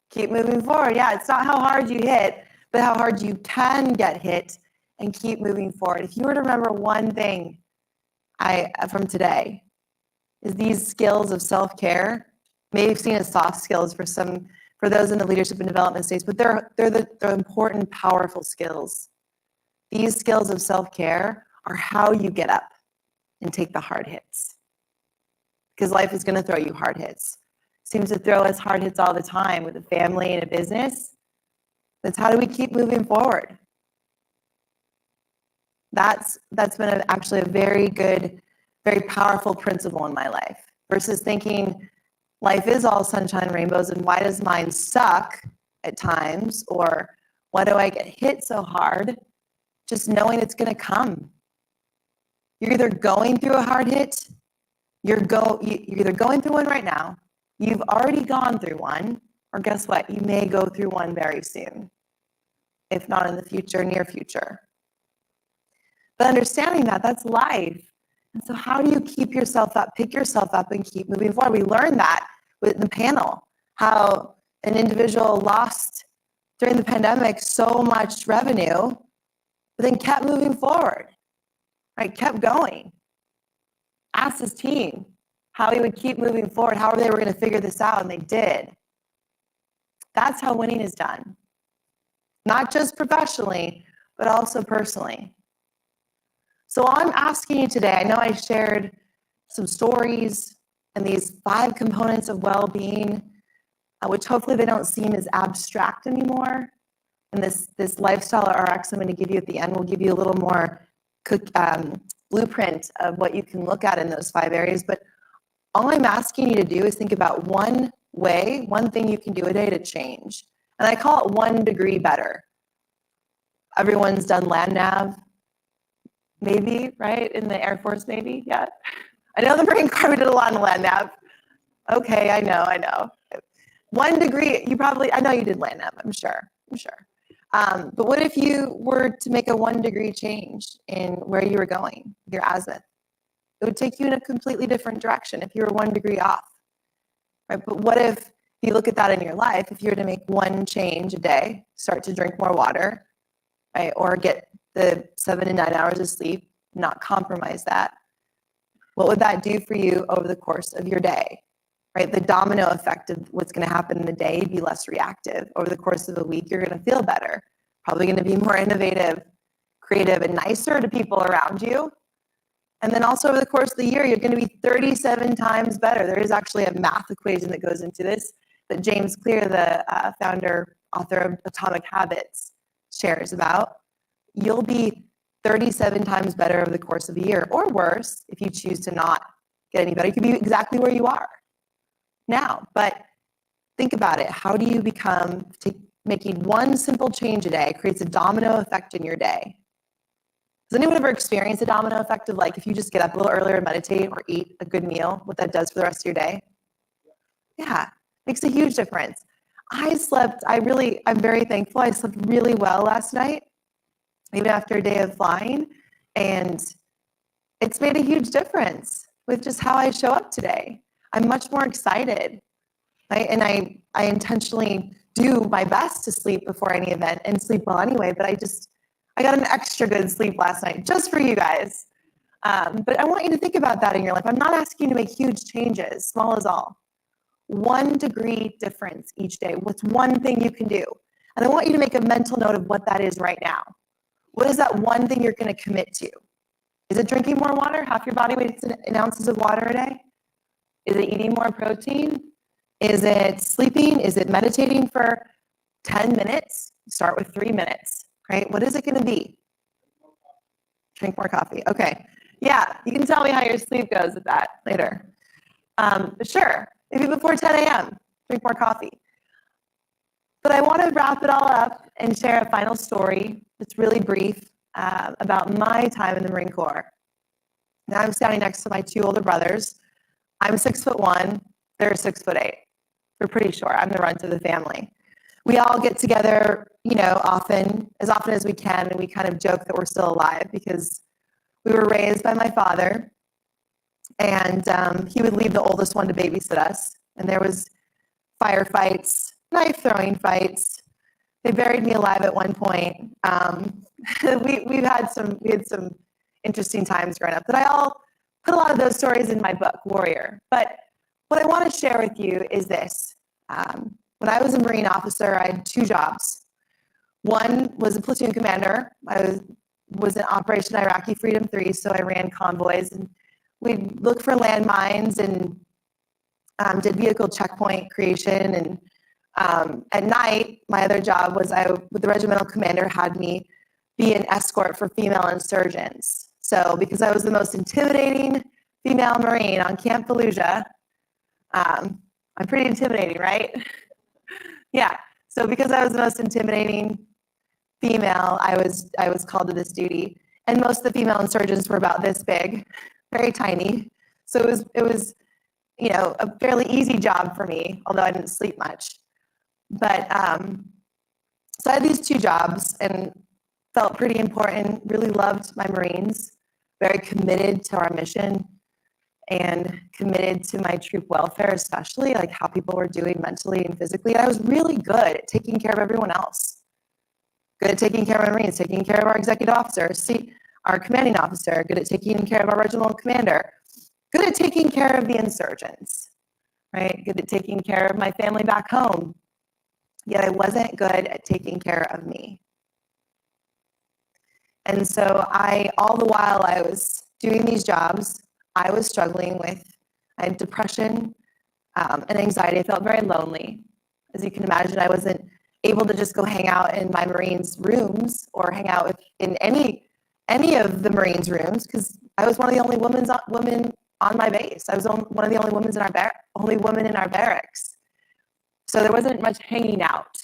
Keep moving forward. Yeah, it's not how hard you hit, but how hard you can get hit and keep moving forward. If you were to remember one thing from today, is these skills of self-care. Maybe you've seen as soft skills for those in the leadership and development stage, but they're the important, powerful skills. These skills of self-care are how you get up and take the hard hits. because life is going to throw you hard hits. Seems to throw us hard hits all the time with a family and a business. That's how do we keep moving forward? That's been actually a very good, very powerful principle in my life versus thinking life is all sunshine and rainbows and why does mine suck at times, or why do I get hit so hard? Just knowing it's going to come. You're either going through a hard hit, you're either going through one right now, you've already gone through one, or guess what? You may go through one very soon, if not in the future, near future. But understanding that, that's life. And so how do you keep yourself up, pick yourself up and keep moving forward? We learned that with the panel, how an individual lost during the pandemic so much revenue, but then kept moving forward, right? Kept going. Asked his team how he would keep moving forward, how they were going to figure this out, and they did. That's how winning is done. Not just professionally, but also personally. So I'm asking you today, I know I shared some stories and these 5 components of well-being, which hopefully they don't seem as abstract anymore. And this lifestyle RX I'm going to give you at the end will give you a little more blueprint of what you can look at in those 5 areas. But all I'm asking you to do is think about one thing you can do a day to change. And I call it 1 degree better. Everyone's done land nav, maybe, right? In the Air Force, maybe, yeah. I know the Marine Corps, we did a lot in land nav. Okay, I know. 1 degree, I know you did land nav, I'm sure. But what if you were to make a 1 degree change in where you were going, your azimuth? It would take you in a completely different direction if you were 1 degree off, right? But what if you look at that in your life, if you were to make 1 change a day, start to drink more water, right? Or get the 7 to 9 hours of sleep, not compromise that. What would that do for you over the course of your day, right? The domino effect of what's going to happen in the day, you'd be less reactive. Over the course of a week, you're going to feel better, probably going to be more innovative, creative, and nicer to people around you. And then also over the course of the year, you're going to be 37 times better. There is actually a math equation that goes into this that James Clear, the founder, author of Atomic Habits, shares about. You'll be 37 times better over the course of a year, or worse, if you choose to not get any better. You could be exactly where you are now. But think about it. How do you become, making 1 simple change a day creates a domino effect in your day? Has anyone ever experienced a domino effect of, like, if you just get up a little earlier and meditate or eat a good meal, what that does for the rest of your day? Yeah, makes a huge difference. I'm very thankful. I slept really well last night, even after a day of flying, and it's made a huge difference with just how I show up today. I'm much more excited, right? And I intentionally do my best to sleep before any event and sleep well anyway, but I got an extra good sleep last night just for you guys. But I want you to think about that in your life. I'm not asking you to make huge changes, small as all. 1 degree difference each day. What's 1 thing you can do? And I want you to make a mental note of what that is right now. What is that 1 thing you're going to commit to? Is it drinking more water? Half your body weight in ounces of water a day? Is it eating more protein? Is it sleeping? Is it meditating for 10 minutes? Start with 3 minutes, right? What is it going to be? Drink more coffee. Okay. Yeah, you can tell me how your sleep goes with that later. Sure. Maybe before 10 a.m., drink more coffee. But I want to wrap it all up and share a final story that's really brief about my time in the Marine Corps. Now I'm standing next to my 2 older brothers. I'm 6'1", they're 6'8". We're pretty short. I'm the runt of the family. We all get together, as often as we can, and we kind of joke that we're still alive because we were raised by my father, and he would leave the oldest one to babysit us. And there was firefights, knife throwing fights. They buried me alive at one point. We had some interesting times growing up. But I'll put a lot of those stories in my book, Warrior. But what I want to share with you is this. When I was a Marine officer, I had 2 jobs. One was a platoon commander. I was in Operation Iraqi Freedom 3, so I ran convoys, and we'd look for landmines and did vehicle checkpoint creation. And at night, my other job was the regimental commander had me be an escort for female insurgents. So because I was the most intimidating female Marine on Camp Fallujah, I'm pretty intimidating, right? Yeah. So because I was the most intimidating female, I was called to this duty. And most of the female insurgents were about this big, very tiny. So it was, you know, a fairly easy job for me, although I didn't sleep much. But so I had these two jobs and felt pretty important, really loved my Marines, very committed to our mission and committed to my troop welfare, especially like how people were doing mentally and physically. I was really good at taking care of everyone else. Good at taking care of my Marines, taking care of our executive officer, our commanding officer, good at taking care of our regimental commander, good at taking care of the insurgents, right? Good at taking care of my family back home. Yet I wasn't good at taking care of me. And so all the while I was doing these jobs, I was struggling I had depression and anxiety. I felt very lonely. As you can imagine, I wasn't able to just go hang out in my Marines' rooms or hang out in any of the Marines' rooms because I was one of the only women on my base. I was one of the only women in our barracks. So there wasn't much hanging out.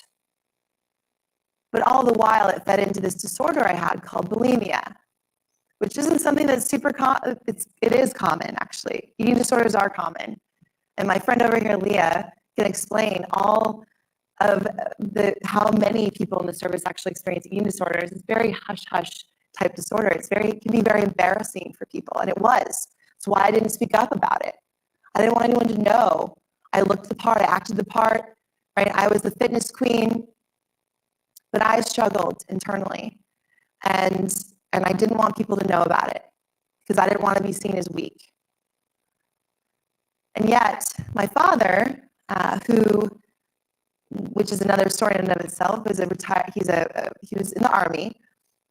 But all the while, it fed into this disorder I had called bulimia, which isn't something that's super common. It is common, actually. Eating disorders are common. And my friend over here, Leah, can explain all of how many people in the service actually experience eating disorders. It's very hush-hush type disorder. It can be very embarrassing for people, and it was. That's why I didn't speak up about it. I didn't want anyone to know. I looked the part, I acted the part, right? I was the fitness queen, but I struggled internally. And I didn't want people to know about it because I didn't want to be seen as weak. And yet, my father, which is another story in and of itself, he was in the Army,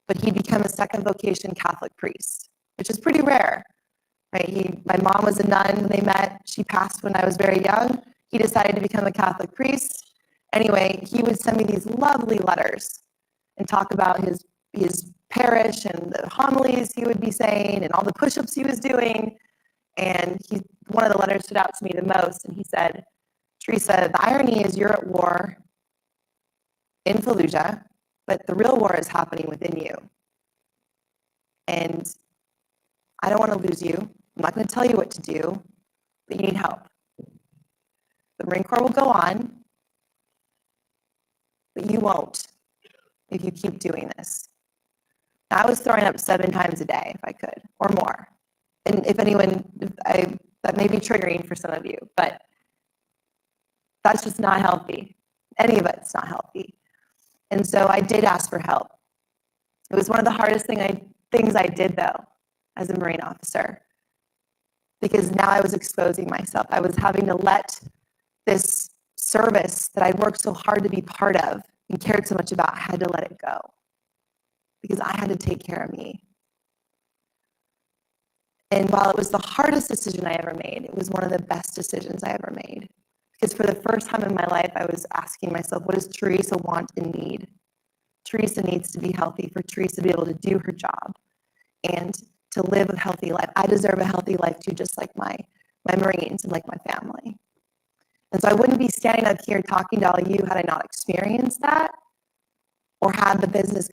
but he'd become a second vocation Catholic priest, which is pretty rare, right? My mom was a nun when they met. She passed when I was very young. He decided to become a Catholic priest. Anyway, he would send me these lovely letters and talk about his parish and the homilies he would be saying and all the push-ups he was doing. And one of the letters stood out to me the most. And he said, Teresa, the irony is you're at war in Fallujah, but the real war is happening within you. And I don't want to lose you. I'm not going to tell you what to do, but you need help. The Marine Corps will go on, but you won't if you keep doing this. I was throwing up 7 times a day if I could, or more. And if anyone, that may be triggering for some of you, but that's just not healthy. Any of it's not healthy. And so I did ask for help. It was one of the hardest things I did, though, as a Marine officer, because now I was exposing myself. I was having to let this service that I'd worked so hard to be part of and cared so much about, I had to let it go because I had to take care of me. And while it was the hardest decision I ever made, it was one of the best decisions I ever made. Because for the first time in my life, I was asking myself, what does Teresa want and need? Teresa needs to be healthy for Teresa to be able to do her job and to live a healthy life. I deserve a healthy life too, just like my Marines and like my family. And so I wouldn't be standing up here talking to all of you had I not experienced that or had the business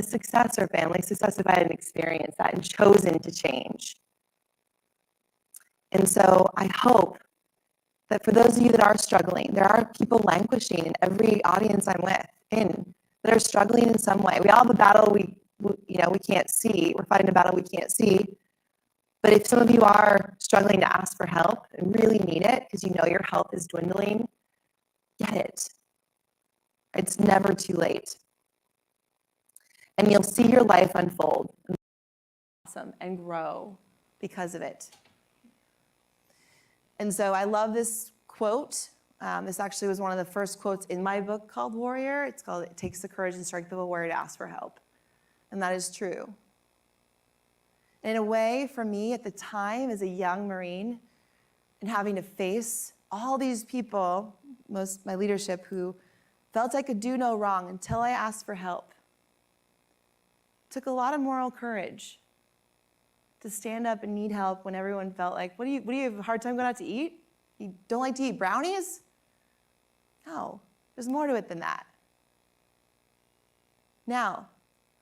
success or family success if I hadn't experienced that and chosen to change. And so I hope that for those of you that are struggling, there are people languishing in every audience I'm in that are struggling in some way. We all have a battle we can't see. We're fighting a battle we can't see. But if some of you are struggling to ask for help and really need it because you know your health is dwindling, get it. It's never too late. And you'll see your life unfold and grow because of it. And so I love this quote. This actually was one of the first quotes in my book called Warrior. It's called, "It takes the courage and strength of a warrior to ask for help." And that is true. And in a way, for me at the time as a young Marine and having to face all these people, most my leadership, who felt I could do no wrong until I asked for help. It took a lot of moral courage to stand up and need help when everyone felt like, what do you have a hard time going out to eat? You don't like to eat brownies? No, there's more to it than that. Now,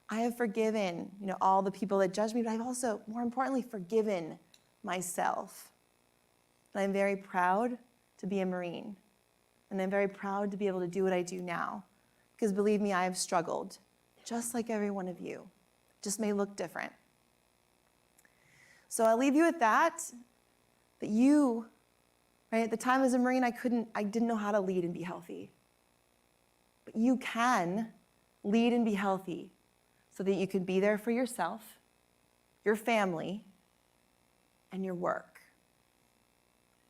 I have forgiven, all the people that judged me, but I've also, more importantly, forgiven myself. And I'm very proud to be a Marine. And I'm very proud to be able to do what I do now. Because believe me, I have struggled, just like every one of you. Just may look different. So I'll leave you with that you, right, at the time as a Marine, I didn't know how to lead and be healthy. But you can lead and be healthy so that you can be there for yourself, your family, and your work.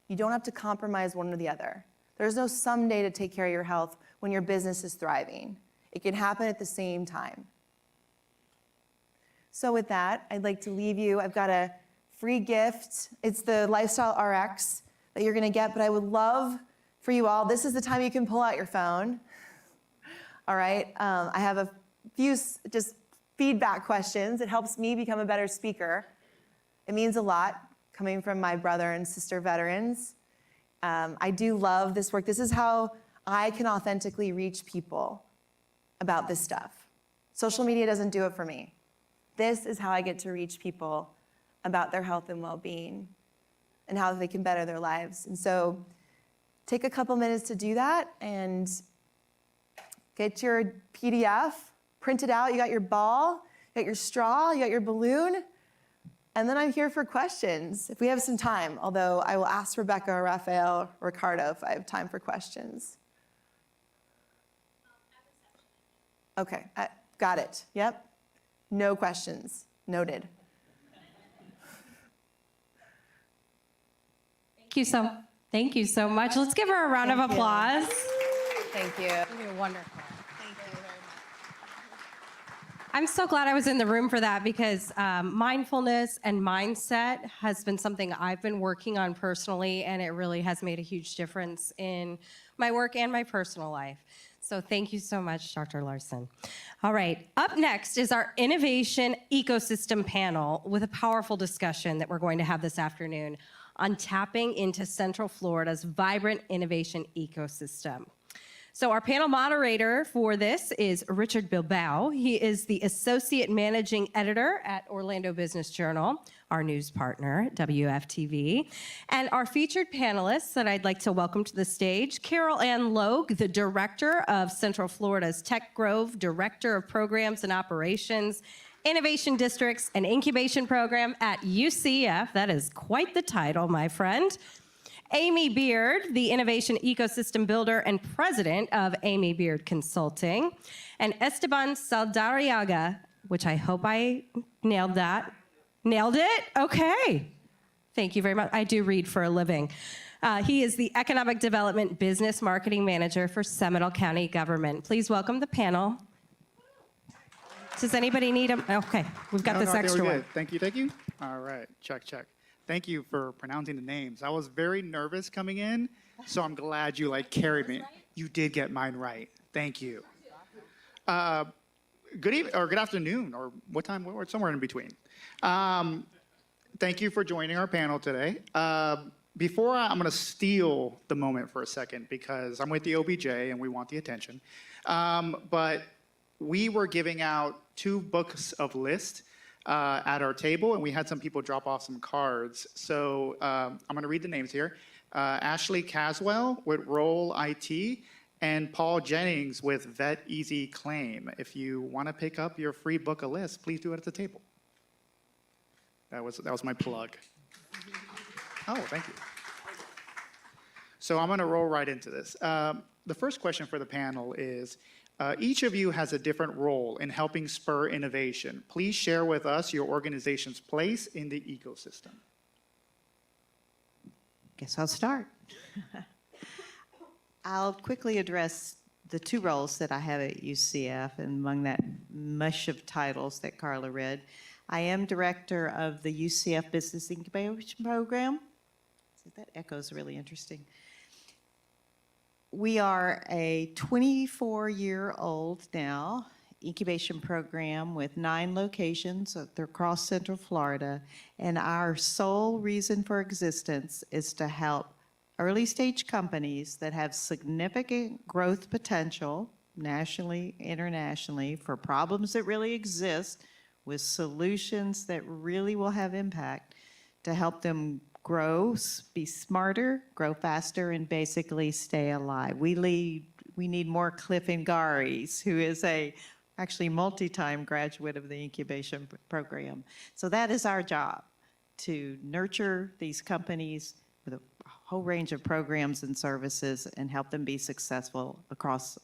You don't have to compromise one or the other. There's no someday to take care of your health when your business is thriving. It can happen at the same time. So with that, I'd like to leave you. I've got a free gift. It's the Lifestyle RX that you're going to get, but I would love for you all, this is the time you can pull out your phone. All right. I have a few just feedback questions. It helps me become a better speaker. It means a lot coming from my brother and sister veterans. I do love this work. This is how I can authentically reach people about this stuff. Social media doesn't do it for me. This is how I get to reach people about their health and well-being and how they can better their lives. And so take a couple minutes to do that and get your PDF, print it out. You got your ball, you got your straw, you got your balloon. And then I'm here for questions if we have some time, although I will ask Rebecca, Rafael, Ricardo if I have time for questions. Okay, got it. Yep. No questions. Noted. Thank you so much. Let's give her a round of applause. Thank you. You did wonderful. Thank you very much. I'm so glad I was in the room for that because mindfulness and mindset has been something I've been working on personally, and it really has made a huge difference in my work and my personal life. So thank you so much, Dr. Larson. All right, up next is our Innovation Ecosystem panel with a powerful discussion that we're going to have this afternoon on tapping into Central Florida's vibrant innovation ecosystem. So our panel moderator for this is Richard Bilbao. He is the Associate Managing Editor at Orlando Business Journal, our news partner, WFTV. And our featured panelists that I'd like to welcome to the stage, Carol Ann Logue, the Director of Central Florida's Tech Grove, Director of Programs and Operations, Innovation Districts and Incubation Program at UCF. That is quite the title, my friend. Amy Beard, the Innovation Ecosystem Builder and President of Amy Beard Consulting, and Esteban Saldarriaga, which I hope I nailed that. Nailed it? Okay. Thank you very much. I do read for a living. He is the Economic Development Business Marketing Manager for Seminole County Government. Please welcome the panel. Does anybody need him? Okay, we've got this extra one. Thank you. All right, check. Thank you for pronouncing the names. I was very nervous coming in, so I'm glad you carried me. You did get mine right. Thank you. Good evening or good afternoon or what time? Or somewhere in between. Thank you for joining our panel today. I'm going to steal the moment for a second because I'm with the OBJ and we want the attention. But we were giving out 2 books of lists at our table, and we had some people drop off some cards. So I'm going to read the names here. Ashley Caswell with Roll IT and Paul Jennings with Vet Easy Claim. If you want to pick up your free book of lists, please do it at the table. That was my plug. Oh, thank you. So I'm going to roll right into this. The first question for the panel is, each of you has a different role in helping spur innovation. Please share with us your organization's place in the ecosystem. Guess I'll start. I'll quickly address the 2 roles that I have at UCF, and among that mush of titles that Carla read, I am director of the UCF Business Incubation Program. So that echoes really interesting. We are a 24-year-old now incubation program with 9 locations across Central Florida. And our sole reason for existence is to help early stage companies that have significant growth potential nationally, internationally, for problems that really exist with solutions that really will have impact, to help them grow, be smarter, grow faster, and basically stay alive. We need more Cliff Ngaris, who is actually multi-time graduate of the incubation program. So that is our job, to nurture these companies with a whole range of programs and services and help them be successful across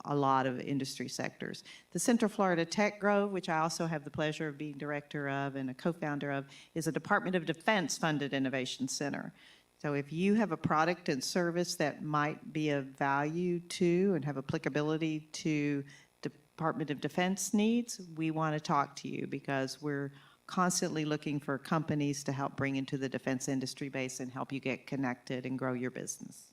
a lot of industry sectors. The Central Florida Tech Grove, which I also have the pleasure of being director of and a co-founder of, is a Department of Defense funded innovation center. So if you have a product and service that might be of value to and have applicability to Department of Defense needs, we want to talk to you, because we're constantly looking for companies to help bring into the defense industry base and help you get connected and grow your business.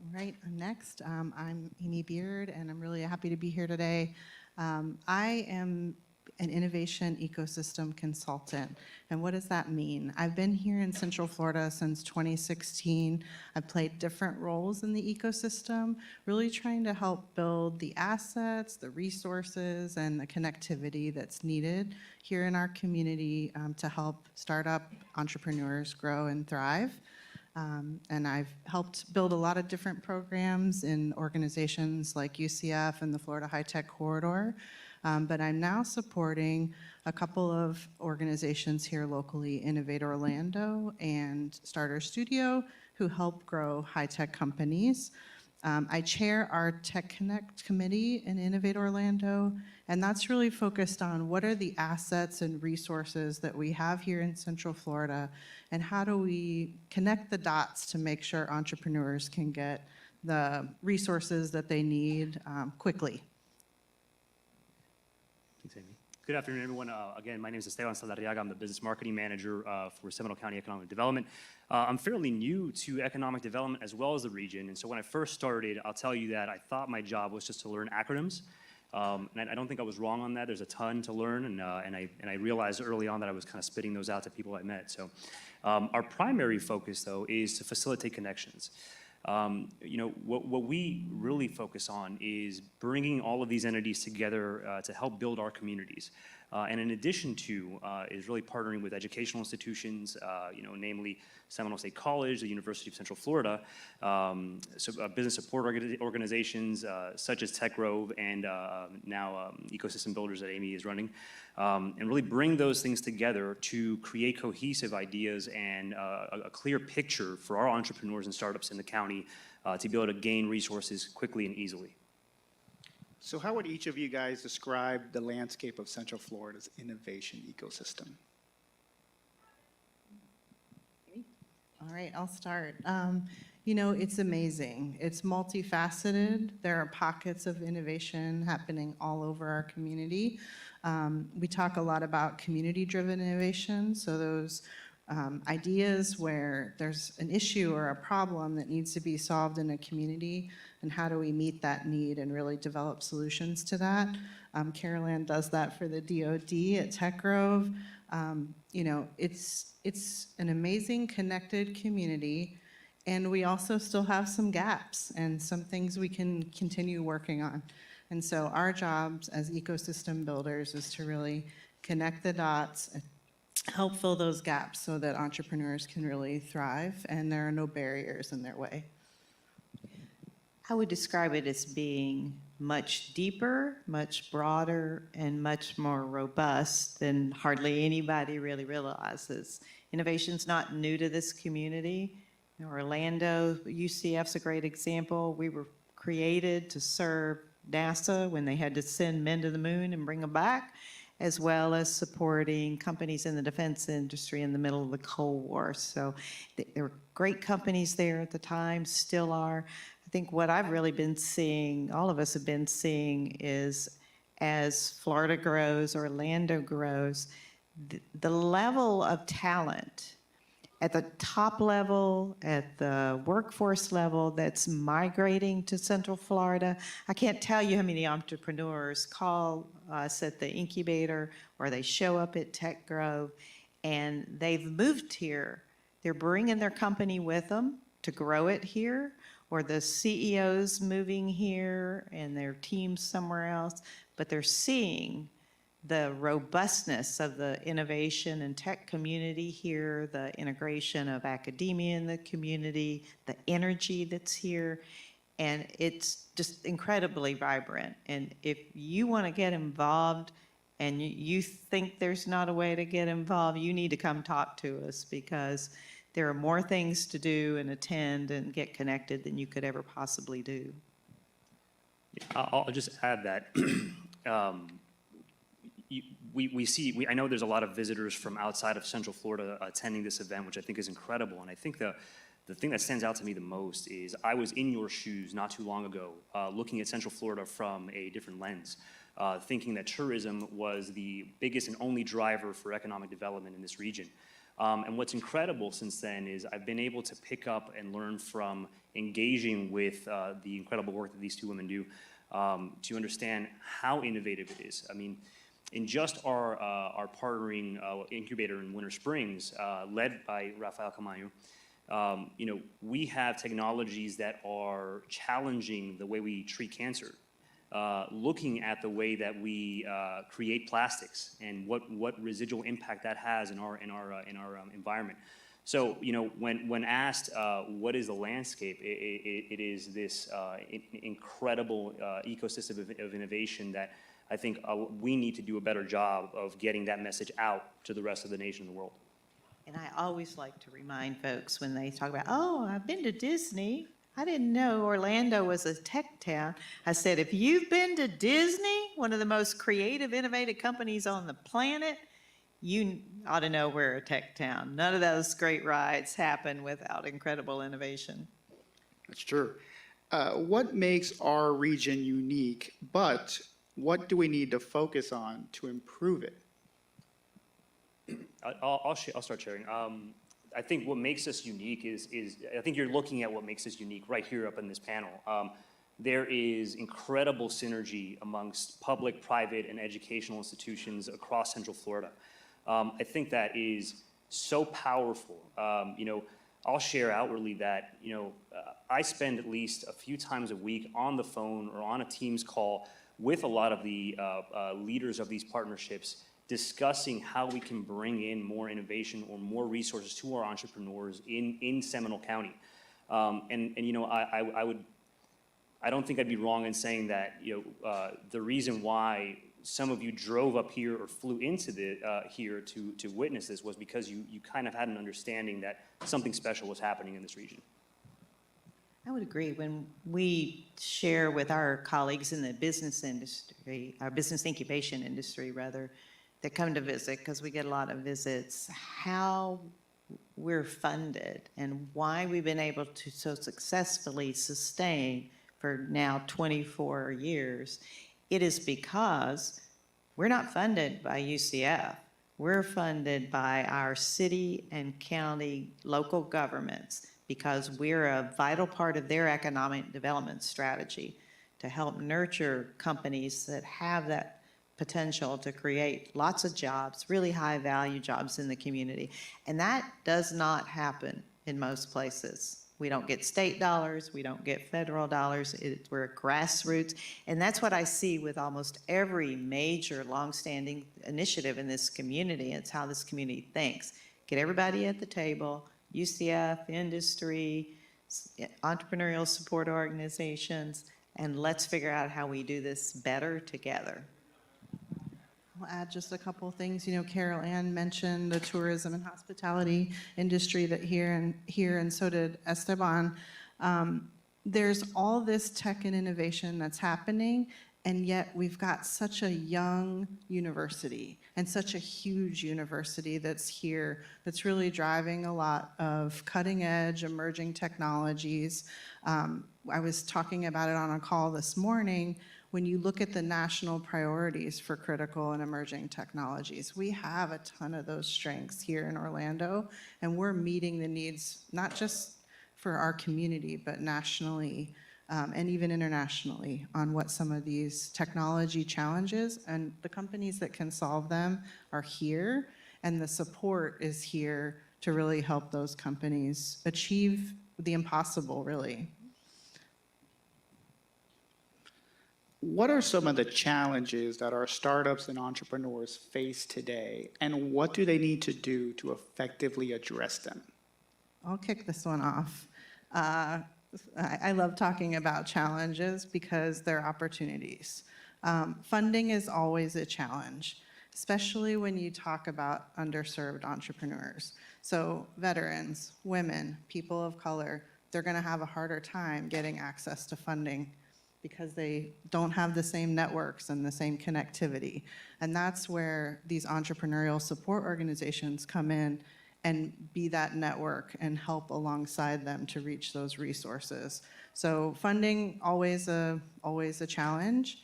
All right, I'm next. I'm Amy Beard, and I'm really happy to be here today. I am an innovation ecosystem consultant. And what does that mean? I've been here in Central Florida since 2016. I've played different roles in the ecosystem, really trying to help build the assets, the resources, and the connectivity that's needed here in our community to help startup entrepreneurs grow and thrive. And I've helped build a lot of different programs in organizations like UCF and the Florida High Tech Corridor. But I'm now supporting a couple of organizations here locally, Innovate Orlando and Starter Studio, who help grow high-tech companies. I chair our Tech Connect committee in Innovate Orlando, and that's really focused on what are the assets and resources that we have here in Central Florida, and how do we connect the dots to make sure entrepreneurs can get the resources that they need quickly. Thanks, Amy. Good afternoon, everyone. Again, my name is Esteban Saldarriaga. I'm the business marketing manager for Seminole County Economic Development. I'm fairly new to economic development as well as the region. And so when I first started, I'll tell you that I thought my job was just to learn acronyms. And I don't think I was wrong on that. There's a ton to learn. And I realized early on that I was kind of spitting those out to people I met. So our primary focus, though, is to facilitate connections. What we really focus on is bringing all of these entities together to help build our communities. And in addition to is really partnering with educational institutions, namely Seminole State College, the University of Central Florida, business support organizations such as Tech Grove and now Ecosystem Builders that Amy is running, and really bring those things together to create cohesive ideas and a clear picture for our entrepreneurs and startups in the county to be able to gain resources quickly and easily. So how would each of you guys describe the landscape of Central Florida's innovation ecosystem? All right, I'll start. It's amazing. It's multifaceted. There are pockets of innovation happening all over our community. We talk a lot about community-driven innovation, so those ideas where there's an issue or a problem that needs to be solved in a community, and how do we meet that need and really develop solutions to that. Carol Ann does that for the DoD at Tech Grove. It's an amazing connected community, and we also still have some gaps and some things we can continue working on. And so our jobs as ecosystem builders is to really connect the dots, help fill those gaps so that entrepreneurs can really thrive and there are no barriers in their way. I would describe it as being much deeper, much broader, and much more robust than hardly anybody really realizes. Innovation's not new to this community. Orlando, UCF's a great example. We were created to serve NASA when they had to send men to the moon and bring them back, as well as supporting companies in the defense industry in the middle of the Cold War. So there were great companies there at the time, still are. I think what I've really been seeing, all of us have been seeing, is as Florida grows, Orlando grows, the level of talent at the top level, at the workforce level that's migrating to Central Florida. I can't tell you how many entrepreneurs call us at the incubator or they show up at Tech Grove and they've moved here. They're bringing their company with them to grow it here, or the CEO's moving here and their teams somewhere else, but they're seeing the robustness of the innovation and tech community here, the integration of academia in the community, the energy that's here, and it's just incredibly vibrant. And if you want to get involved and you think there's not a way to get involved, you need to come talk to us, because there are more things to do and attend and get connected than you could ever possibly do. I'll just add that I know there's a lot of visitors from outside of Central Florida attending this event, which I think is incredible. And I think the thing that stands out to me the most is I was in your shoes not too long ago, looking at Central Florida from a different lens, thinking that tourism was the biggest and only driver for economic development in this region. And what's incredible since then is I've been able to pick up and learn from engaging with the incredible work that these two women do to understand how innovative it is. I mean, in just our partnering incubator in Winter Springs, led by Rafael Kamano, we have technologies that are challenging the way we treat cancer, looking at the way that we create plastics and what residual impact that has in our environment. So, when asked what is the landscape, it is this incredible ecosystem of innovation that I think we need to do a better job of getting that message out to the rest of the nation and the world. And I always like to remind folks when they talk about, oh, I've been to Disney. I didn't know Orlando was a tech town. I said, if you've been to Disney, one of the most creative, innovative companies on the planet, you ought to know we're a tech town. None of those great rides happen without incredible innovation. That's true. What makes our region unique, but what do we need to focus on to improve it? I'll start sharing. I think what makes us unique is I think you're looking at what makes us unique right here up in this panel. There is incredible synergy amongst public, private, and educational institutions across Central Florida. I think that is so powerful. I'll share outwardly that, I spend at least a few times a week on the phone or on a Teams call with a lot of the leaders of these partnerships, discussing how we can bring in more innovation or more resources to our entrepreneurs in Seminole County. I don't think I'd be wrong in saying that the reason why some of you drove up here or flew into here to witness this was because you kind of had an understanding that something special was happening in this region. I would agree. When we share with our colleagues in the business industry, our business incubation industry rather, that come to visit, because we get a lot of visits, how we're funded and why we've been able to so successfully sustain for now 24 years, it is because we're not funded by UCF. We're funded by our city and county local governments, because we're a vital part of their economic development strategy to help nurture companies that have that potential to create lots of jobs, really high value jobs in the community. And that does not happen in most places. We don't get state dollars, we don't get federal dollars, we're grassroots. And that's what I see with almost every major longstanding initiative in this community. It's how this community thinks. Get everybody at the table, UCF, industry, entrepreneurial support organizations, and let's figure out how we do this better together. I'll add just a couple of things. Carol Ann mentioned the tourism and hospitality industry that here, and so did Esteban. There's all this tech and innovation that's happening, and yet we've got such a young university and such a huge university that's here, that's really driving a lot of cutting edge emerging technologies. I was talking about it on a call this morning. when you look at the national priorities for critical and emerging technologies, we have a ton of those strengths here in Orlando, and we're meeting the needs, not just for our community, but nationally, and even internationally, on what some of these technology challenges, and the companies that can solve them are here, and the support is here to really help those companies achieve the impossible, really. What are some of the challenges that our startups and entrepreneurs face today, and what do they need to do to effectively address them? I'll kick this one off. I love talking about challenges because they're opportunities. Funding is always a challenge, especially when you talk about underserved entrepreneurs. So veterans, women, people of color, they're going to have a harder time getting access to funding because they don't have the same networks and the same connectivity. And that's where these entrepreneurial support organizations come in and be that network and help alongside them to reach those resources. So funding, always a challenge.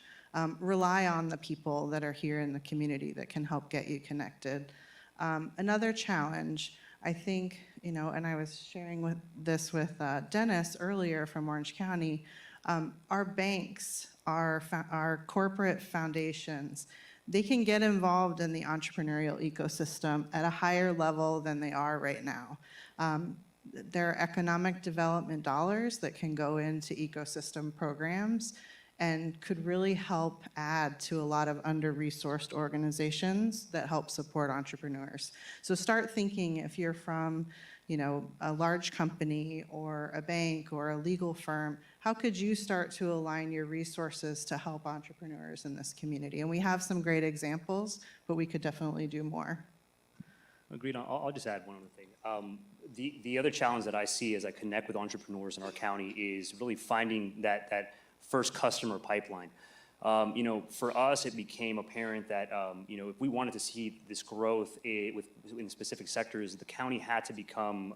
Rely on the people that are here in the community that can help get you connected. Another challenge, I think, and I was sharing this with Dennis earlier from Orange County, our banks, our corporate foundations, they can get involved in the entrepreneurial ecosystem at a higher level than they are right now. There are economic development dollars that can go into ecosystem programs and could really help add to a lot of under-resourced organizations that help support entrepreneurs. So start thinking, if you're from a large company or a bank or a legal firm, how could you start to align your resources to help entrepreneurs in this community? And we have some great examples, but we could definitely do more. Agreed. I'll just add one other thing. The other challenge that I see as I connect with entrepreneurs in our county is really finding that first customer pipeline. For us, it became apparent that if we wanted to see this growth in specific sectors, the county had to become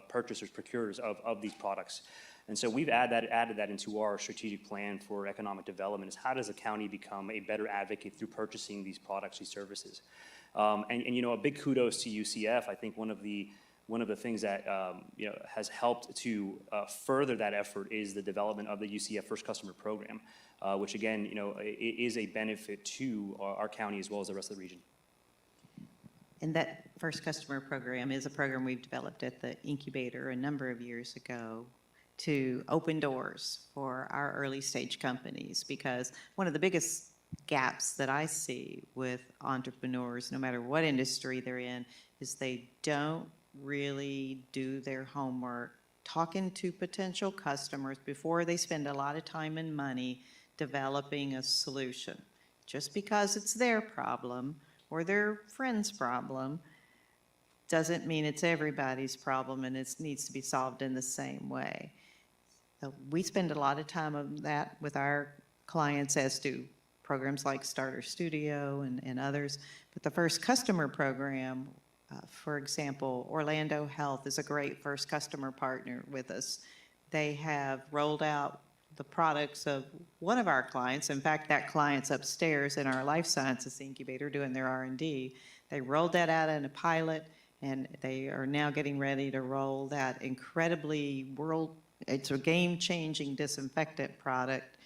purchasers, procurers of these products. And so we've added that into our strategic plan for economic development, is how does the county become a better advocate through purchasing these products, these services? And a big kudos to UCF. I think one of the things that has helped to further that effort is the development of the UCF First Customer Program, which again, is a benefit to our county as well as the rest of the region. And that First Customer Program is a program we've developed at the incubator a number of years ago to open doors for our early stage companies, because one of the biggest gaps that I see with entrepreneurs, no matter what industry they're in, is they don't really do their homework, talking to potential customers before they spend a lot of time and money developing a solution. Just because it's their problem or their friend's problem doesn't mean it's everybody's problem and it needs to be solved in the same way. So we spend a lot of time on that with our clients, as do programs like Starter Studio and others. But the First Customer Program, for example, Orlando Health is a great first customer partner with us. They have rolled out the products of one of our clients. In fact, that client's upstairs in our life sciences incubator doing their R&D. They rolled that out in a pilot, and they are now getting ready to roll that it's a game-changing disinfectant product,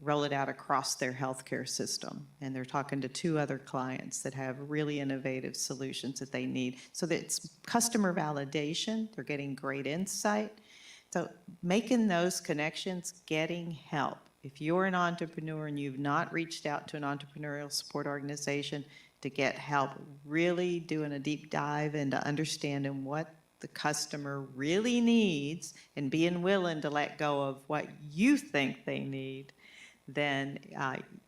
roll it out across their healthcare system. And they're talking to 2 other clients that have really innovative solutions that they need. So that it's customer validation, they're getting great insight. So making those connections, getting help. If you're an entrepreneur and you've not reached out to an entrepreneurial support organization to get help, really doing a deep dive into understanding what the customer really needs and being willing to let go of what you think they need, then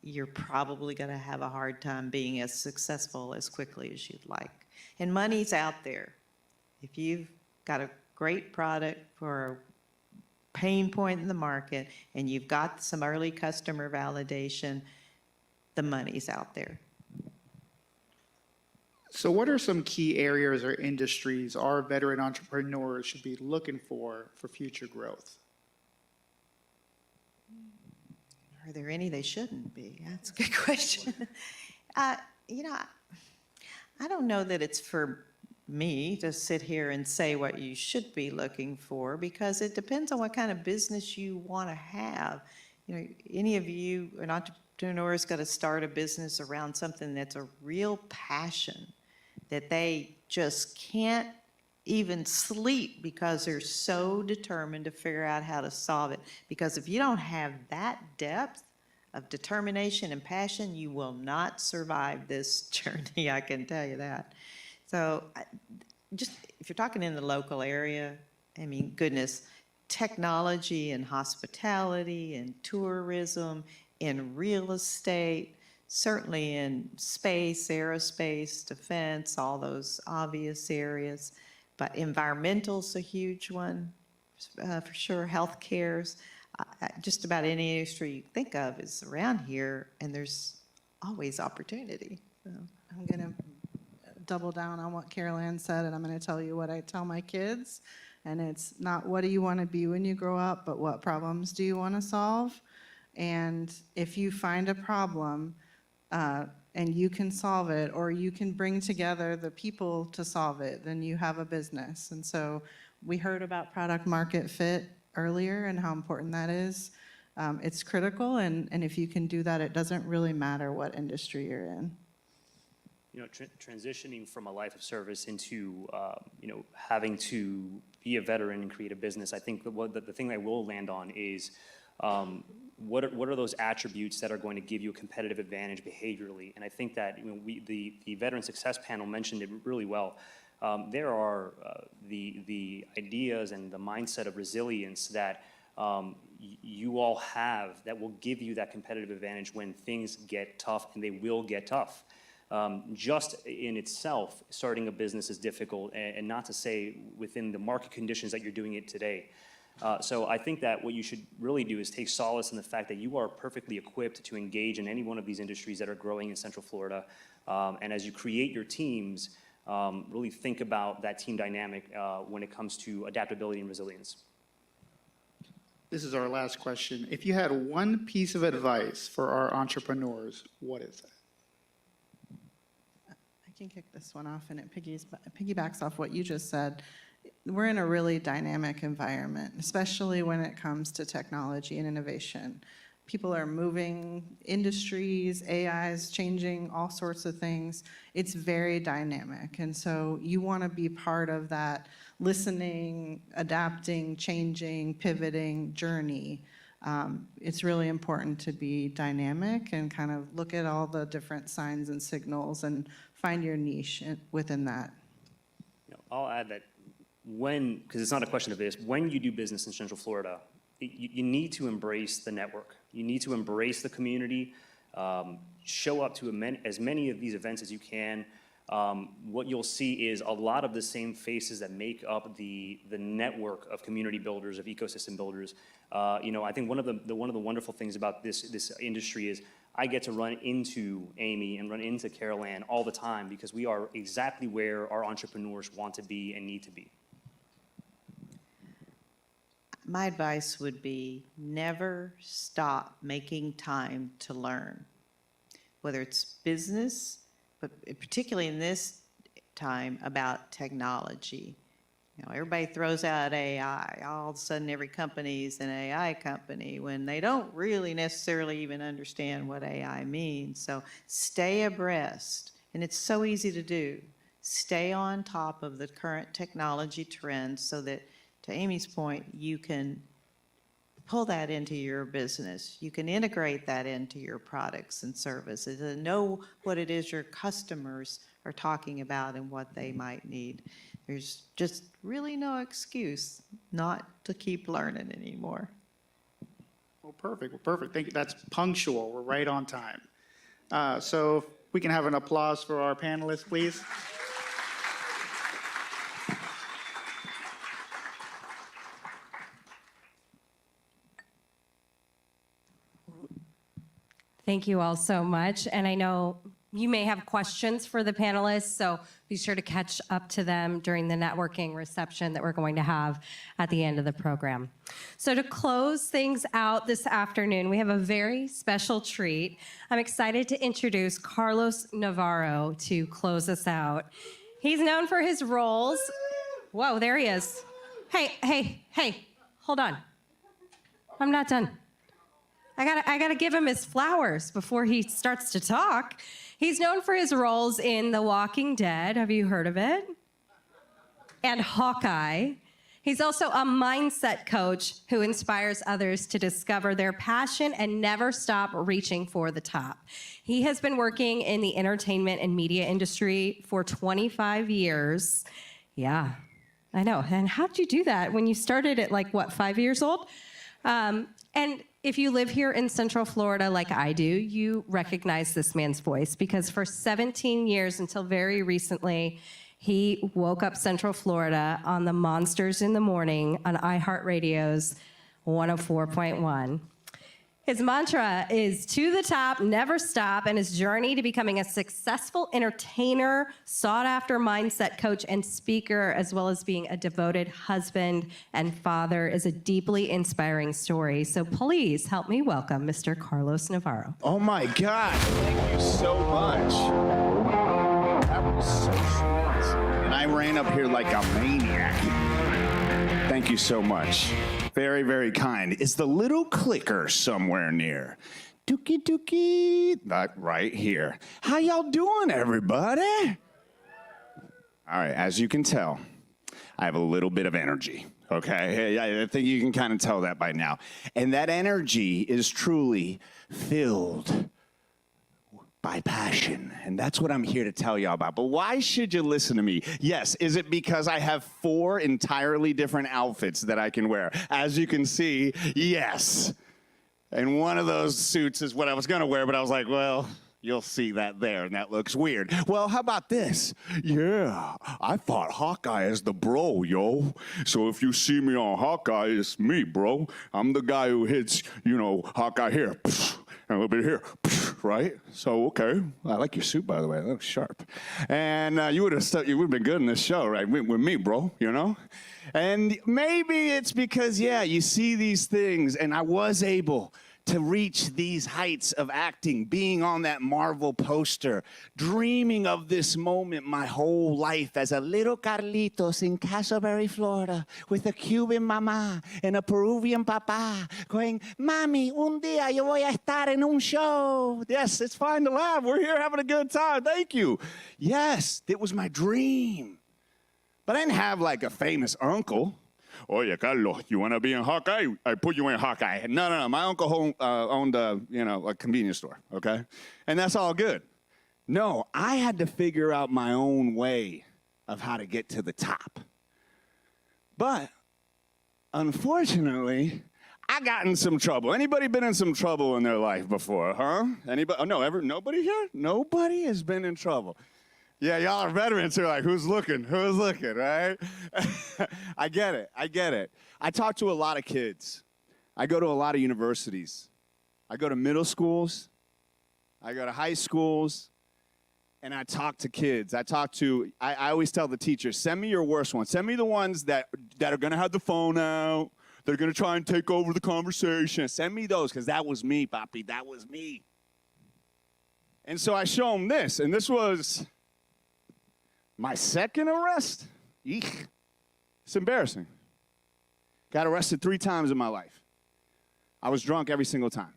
you're probably going to have a hard time being as successful as quickly as you'd like. And money's out there. If you've got a great product for a pain point in the market and you've got some early customer validation, the money's out there. So what are some key areas or industries our veteran entrepreneurs should be looking for future growth? Are there any they shouldn't be? That's a good question. You know, I don't know that it's for me to sit here and say what you should be looking for, because it depends on what kind of business you want to have. You know, any of you, an entrepreneur, is going to start a business around something that's a real passion, that they just can't even sleep because they're so determined to figure out how to solve it. Because if you don't have that depth of determination and passion, you will not survive this journey, I can tell you that. So just, if you're talking in the local area, I mean, goodness, technology and hospitality and tourism, in real estate, certainly in space, aerospace, defense, all those obvious areas. But environmental's a huge one, for sure. Healthcare's, just about any industry you think of is around here, and there's always opportunity. So I'm going to double down on what Carol Ann said, and I'm going to tell you what I tell my kids. And it's not what do you want to be when you grow up, but what problems do you want to solve? And if you find a problem and you can solve it, or you can bring together the people to solve it, then you have a business. And so we heard about product market fit earlier and how important that is. It's critical, and if you can do that, it doesn't really matter what industry you're in. You know, transitioning from a life of service into, you know, having to be a veteran and create a business, I think the thing I will land on is what are those attributes that are going to give you a competitive advantage behaviorally? And I think that, you know, the Veteran Success Panel mentioned it really well. There are the ideas and the mindset of resilience that you all have that will give you that competitive advantage when things get tough, and they will get tough. Just in itself, starting a business is difficult, and not to say within the market conditions that you're doing it today. So I think that what you should really do is take solace in the fact that you are perfectly equipped to engage in any one of these industries that are growing in Central Florida. And as you create your teams, really think about that team dynamic when it comes to adaptability and resilience. This is our last question. If you had one piece of advice for our entrepreneurs, what is that? I can kick this one off, and it piggybacks off what you just said. We're in a really dynamic environment, especially when it comes to technology and innovation. People are moving industries, AI is changing all sorts of things. It's very dynamic. And so you want to be part of that listening, adapting, changing, pivoting journey. It's really important to be dynamic and kind of look at all the different signs and signals and find your niche within that. You know, I'll add that because it's not a question of this, when you do business in Central Florida, you need to embrace the network. You need to embrace the community, show up to as many of these events as you can. What you'll see is a lot of the same faces that make up the network of community builders, of ecosystem builders. You know, I think one of the wonderful things about this industry is I get to run into Amy and run into Carol Ann all the time, because we are exactly where our entrepreneurs want to be and need to be. My advice would be never stop making time to learn, whether it's business, but particularly in this time about technology. You know, everybody throws out AI. All of a sudden, every company is an AI company when they don't really necessarily even understand what AI means. So stay abreast, and it's so easy to do. Stay on top of the current technology trends so that, to Amy's point, you can pull that into your business. You can integrate that into your products and services and know what it is your customers are talking about and what they might need. There's just really no excuse not to keep learning anymore. Well, perfect. Well, perfect. Thank you. That's punctual. We're right on time. So if we can have an applause for our panelists, please. Thank you all so much. And I know You may have questions for the panelists, so be sure to catch up to them during the networking reception that we're going to have at the end of the program. So to close things out this afternoon, we have a very special treat. I'm excited to introduce Carlos Navarro to close us out. He's known for his roles. Whoa, there he is. Hey, hold on. I'm not done. I gotta give him his flowers before he starts to talk. He's known for his roles in The Walking Dead. Have you heard of it? And Hawkeye. He's also a mindset coach who inspires others to discover their passion and never stop reaching for the top. He has been working in the entertainment and media industry for 25 years. Yeah, I know. And how'd you do that when you started at 5 years old? And if you live here in Central Florida like I do, you recognize this man's voice because for 17 years until very recently, he woke up Central Florida on the Monsters in the Morning on iHeartRadio's 104.1. His mantra is to the top, never stop, and his journey to becoming a successful entertainer, sought-after mindset coach, and speaker, as well as being a devoted husband and father, is a deeply inspiring story. So please help me welcome Mr. Carlos Navarro. Oh my God, thank you so much. That was so sweet. And I ran up here like a maniac. Thank you so much. Very, very kind. Is the little clicker somewhere near? Dookie dookie. That right here. How y'all doing, everybody? All right, as you can tell, I have a little bit of energy, okay? I think you can kind of tell that by now. And that energy is truly filled by passion. And that's what I'm here to tell y'all about. But why should you listen to me? Yes, is it because I have 4 entirely different outfits that I can wear? As you can see, yes. And one of those suits is what I was gonna wear, but I was like, well, you'll see that there, and that looks weird. Well, how about this? Yeah, I thought Hawkeye is the bro, yo. So if you see me on Hawkeye, it's me, bro. I'm the guy who hits, Hawkeye here, and a little bit here, right? So, okay. I like your suit, by the way. That looks sharp. And you would have been good in this show, right? With me, bro, And maybe it's because, you see these things, and I was able to reach these heights of acting, being on that Marvel poster, dreaming of this moment my whole life as a little Carlitos in Castleberry, Florida, with a Cuban mama and a Peruvian papa, going, Mami, un día yo voy a estar en un show. Yes, it's fine to laugh. We're here having a good time. Thank you. Yes, it was my dream. But I didn't have a famous uncle. Oye, Carlos, you want to be in Hawkeye? I put you in Hawkeye. No. My uncle owned a convenience store, okay? And that's all good. No, I had to figure out my own way of how to get to the top. But, unfortunately, I got in some trouble. Anybody been in some trouble in their life before, huh? Anybody? Oh, no, nobody here? Nobody has been in trouble. Yeah, y'all are veterans who are like, who's looking, right? I get it. I talk to a lot of kids. I go to a lot of universities. I go to middle schools. I go to high schools. And I talk to kids. I always tell the teachers, send me your worst ones. Send me the ones that are going to have the phone out. They're going to try and take over the conversation. Send me those, because that was me, papi. That was me. And so I show them this. And this was my second arrest. Eek. It's embarrassing. Got arrested 3 times in my life. I was drunk every single time.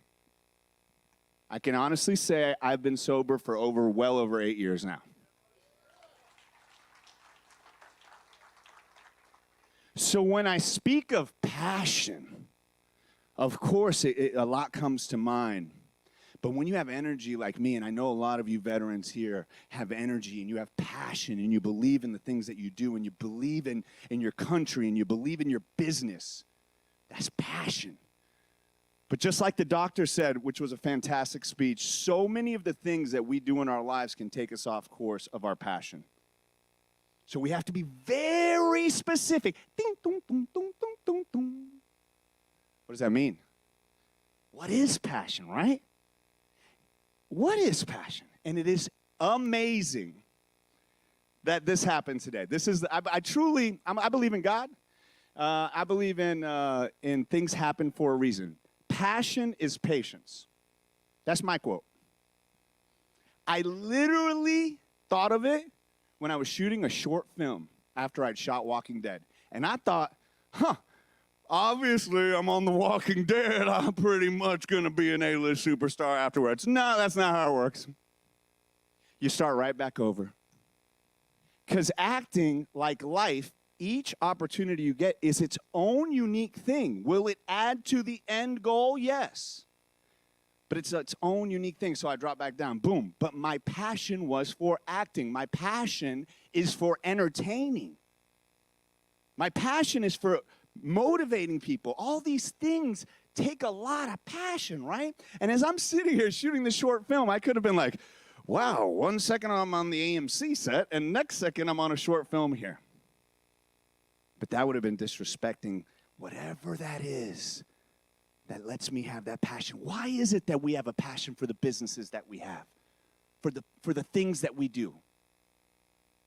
I can honestly say I've been sober for well over 8 years now. So when I speak of passion, of course a lot comes to mind. But when you have energy like me, and I know a lot of you veterans here have energy, and you have passion, and you believe in the things that you do, and you believe in your country, and you believe in your business, that's passion. But just like the doctor said, which was a fantastic speech, so many of the things that we do in our lives can take us off course of our passion. So we have to be very specific. Ding, dong, dong, dong, dong, dong, dong. What does that mean? What is passion, right? What is passion? And it is amazing that this happened today. This is, I truly, I believe in God. I believe in things happen for a reason. Passion is patience. That's my quote. I literally thought of it when I was shooting a short film after I'd shot Walking Dead. And I thought, obviously I'm on The Walking Dead. I'm pretty much going to be an A-list superstar afterwards. No, that's not how it works. You start right back over. Because acting, like life, each opportunity you get is its own unique thing. Will it add to the end goal? Yes. But it's its own unique thing, so I drop back down. Boom. But my passion was for acting. My passion is for entertaining. My passion is for motivating people. All these things take a lot of passion, right? And as I'm sitting here shooting the short film, I could have been like, wow, 1 second I'm on the AMC set, and next second I'm on a short film here. But that would have been disrespecting whatever that is that lets me have that passion. Why is it that we have a passion for the businesses that we have, for the things that we do?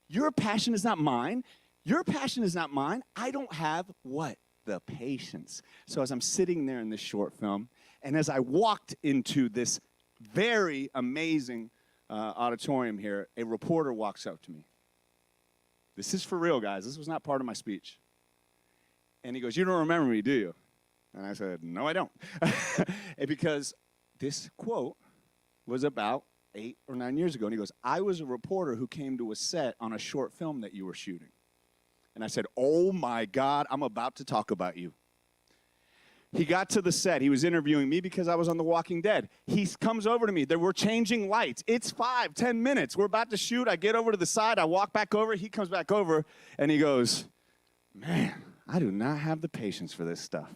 Your passion is not mine. Your passion is not mine. I don't have what? The patience. So as I'm sitting there in this short film, and as I walked into this very amazing auditorium here, a reporter walks up to me. This is for real, guys. This was not part of my speech. And he goes, "You don't remember me, do you?" And I said, "No, I don't." Because this quote was about 8 or 9 years ago. And he goes, "I was a reporter who came to a set on a short film that you were shooting." And I said, "Oh my God, I'm about to talk about you." He got to the set. He was interviewing me because I was on The Walking Dead. He comes over to me. We're changing lights. It's 5-10 minutes. We're about to shoot. I get over to the side. I walk back over. He comes back over, and he goes, "Man, I do not have the patience for this stuff."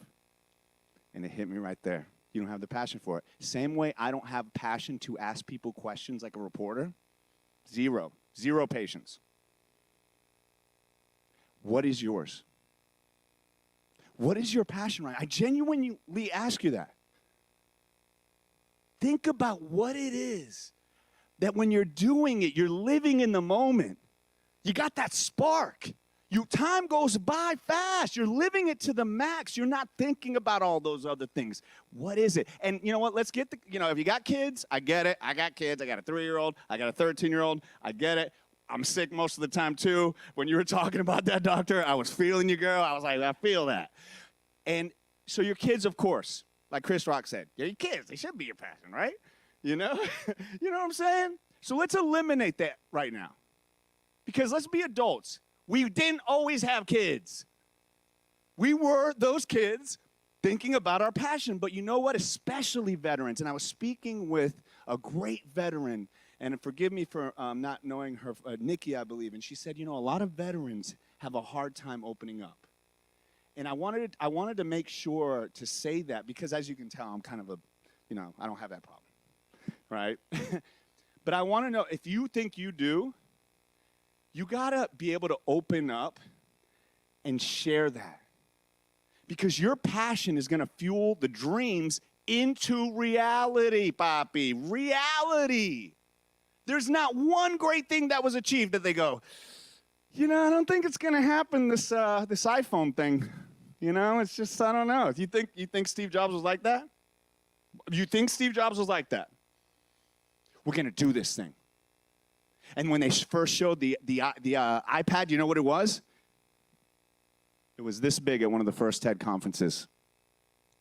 And it hit me right there. You don't have the passion for it. Same way I don't have passion to ask people questions like a reporter. Zero patience. What is yours? What is your passion right now? I genuinely ask you that. Think about what it is that when you're doing it, you're living in the moment. You got that spark. Time goes by fast. You're living it to the max. You're not thinking about all those other things. What is it? And you know what? Let's get if you got kids, I get it. I got kids. I got a 3-year-old. I got a 13-year-old. I get it. I'm sick most of the time too. When you were talking about that, doctor, I was feeling you, girl. I was like, I feel that. And so your kids, of course, like Chris Rock said, they're your kids. They should be your passion, right? You know? You know what I'm saying? So let's eliminate that right now. Because let's be adults. We didn't always have kids. We were those kids thinking about our passion. But you know what? Especially veterans. And I was speaking with a great veteran. And forgive me for not knowing her, Nikki, I believe. And she said, a lot of veterans have a hard time opening up. And I wanted to make sure to say that because as you can tell, I'm kind of I don't have that problem, right? But I want to know, if you think you do, you got to be able to open up and share that. Because your passion is going to fuel the dreams into reality, Papi. Reality. There's not one great thing that was achieved that they go, I don't think it's going to happen, this iPhone thing. It's just, I don't know. You think Steve Jobs was like that? You think Steve Jobs was like that? We're going to do this thing. And when they first showed the iPad, you know what it was? It was this big at one of the first TED conferences.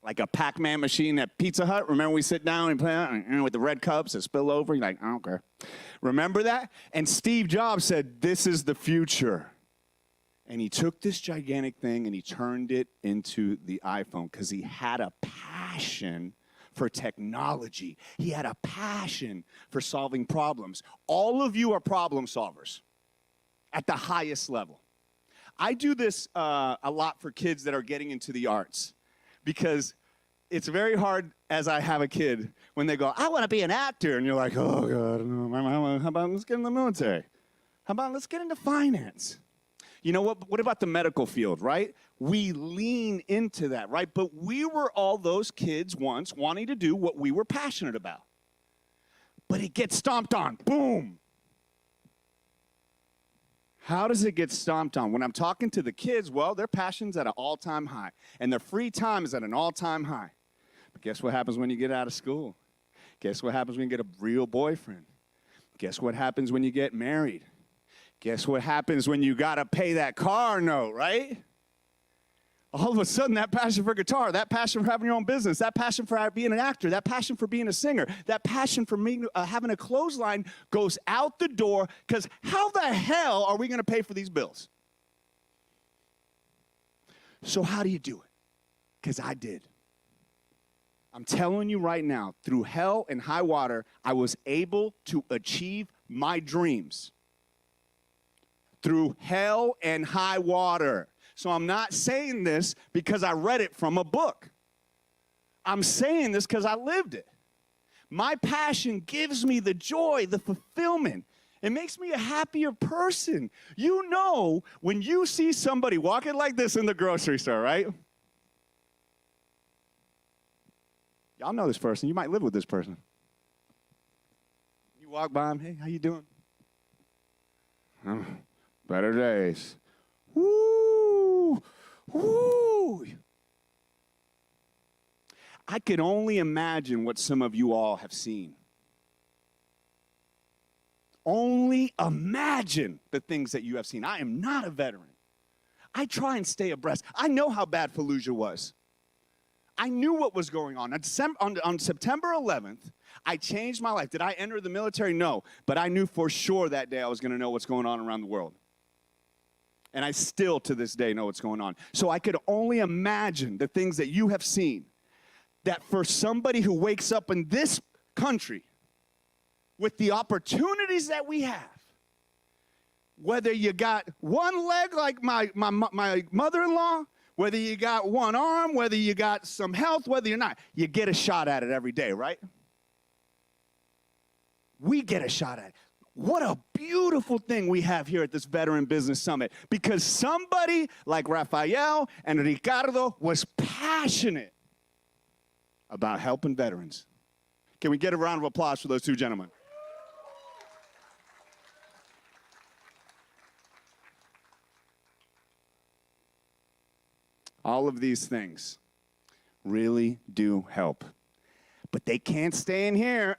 Like a Pac-Man machine at Pizza Hut. Remember we sit down and play with the red cups that spill over? You're like, I don't care. Remember that? And Steve Jobs said, this is the future. And he took this gigantic thing and he turned it into the iPhone because he had a passion for technology. He had a passion for solving problems. All of you are problem solvers at the highest level. I do this a lot for kids that are getting into the arts because it's very hard as I have a kid when they go, I want to be an actor. And you're like, oh, God, how about let's get in the military? How about let's get into finance? You know what about the medical field, right? We lean into that, right? But we were all those kids once wanting to do what we were passionate about. But it gets stomped on. Boom. How does it get stomped on? When I'm talking to the kids, well, their passion's at an all-time high, and their free time is at an all-time high. But guess what happens when you get out of school? Guess what happens when you get a real boyfriend? Guess what happens when you get married? Guess what happens when you got to pay that car note, right? All of a sudden, that passion for guitar, that passion for having your own business, that passion for being an actor, that passion for being a singer, that passion for having a clothesline goes out the door, because how the hell are we going to pay for these bills? So how do you do it? Because I did. I'm telling you right now, through hell and high water, I was able to achieve my dreams. Through hell and high water. So I'm not saying this because I read it from a book. I'm saying this because I lived it. My passion gives me the joy, the fulfillment. It makes me a happier person. You know, when you see somebody walking like this in the grocery store, right? Y'all know this person. You might live with this person. You walk by him, hey, how you doing? Better days. Woo! Woo! I could only imagine what some of you all have seen. Only imagine the things that you have seen. I am not a veteran. I try and stay abreast. I know how bad Fallujah was. I knew what was going on. On September 11th, I changed my life. Did I enter the military? No. But I knew for sure that day I was going to know what's going on around the world. And I still, to this day, know what's going on. So I could only imagine the things that you have seen. That for somebody who wakes up in this country with the opportunities that we have, whether you got one leg like my mother-in-law, whether you got one arm, whether you got some health, whether you're not, you get a shot at it every day, right? We get a shot at it. What a beautiful thing we have here at this Veteran Business Summit, because somebody like Rafael and Ricardo was passionate about helping veterans. Can we get a round of applause for those two gentlemen? All of these things really do help. But they can't stay in here.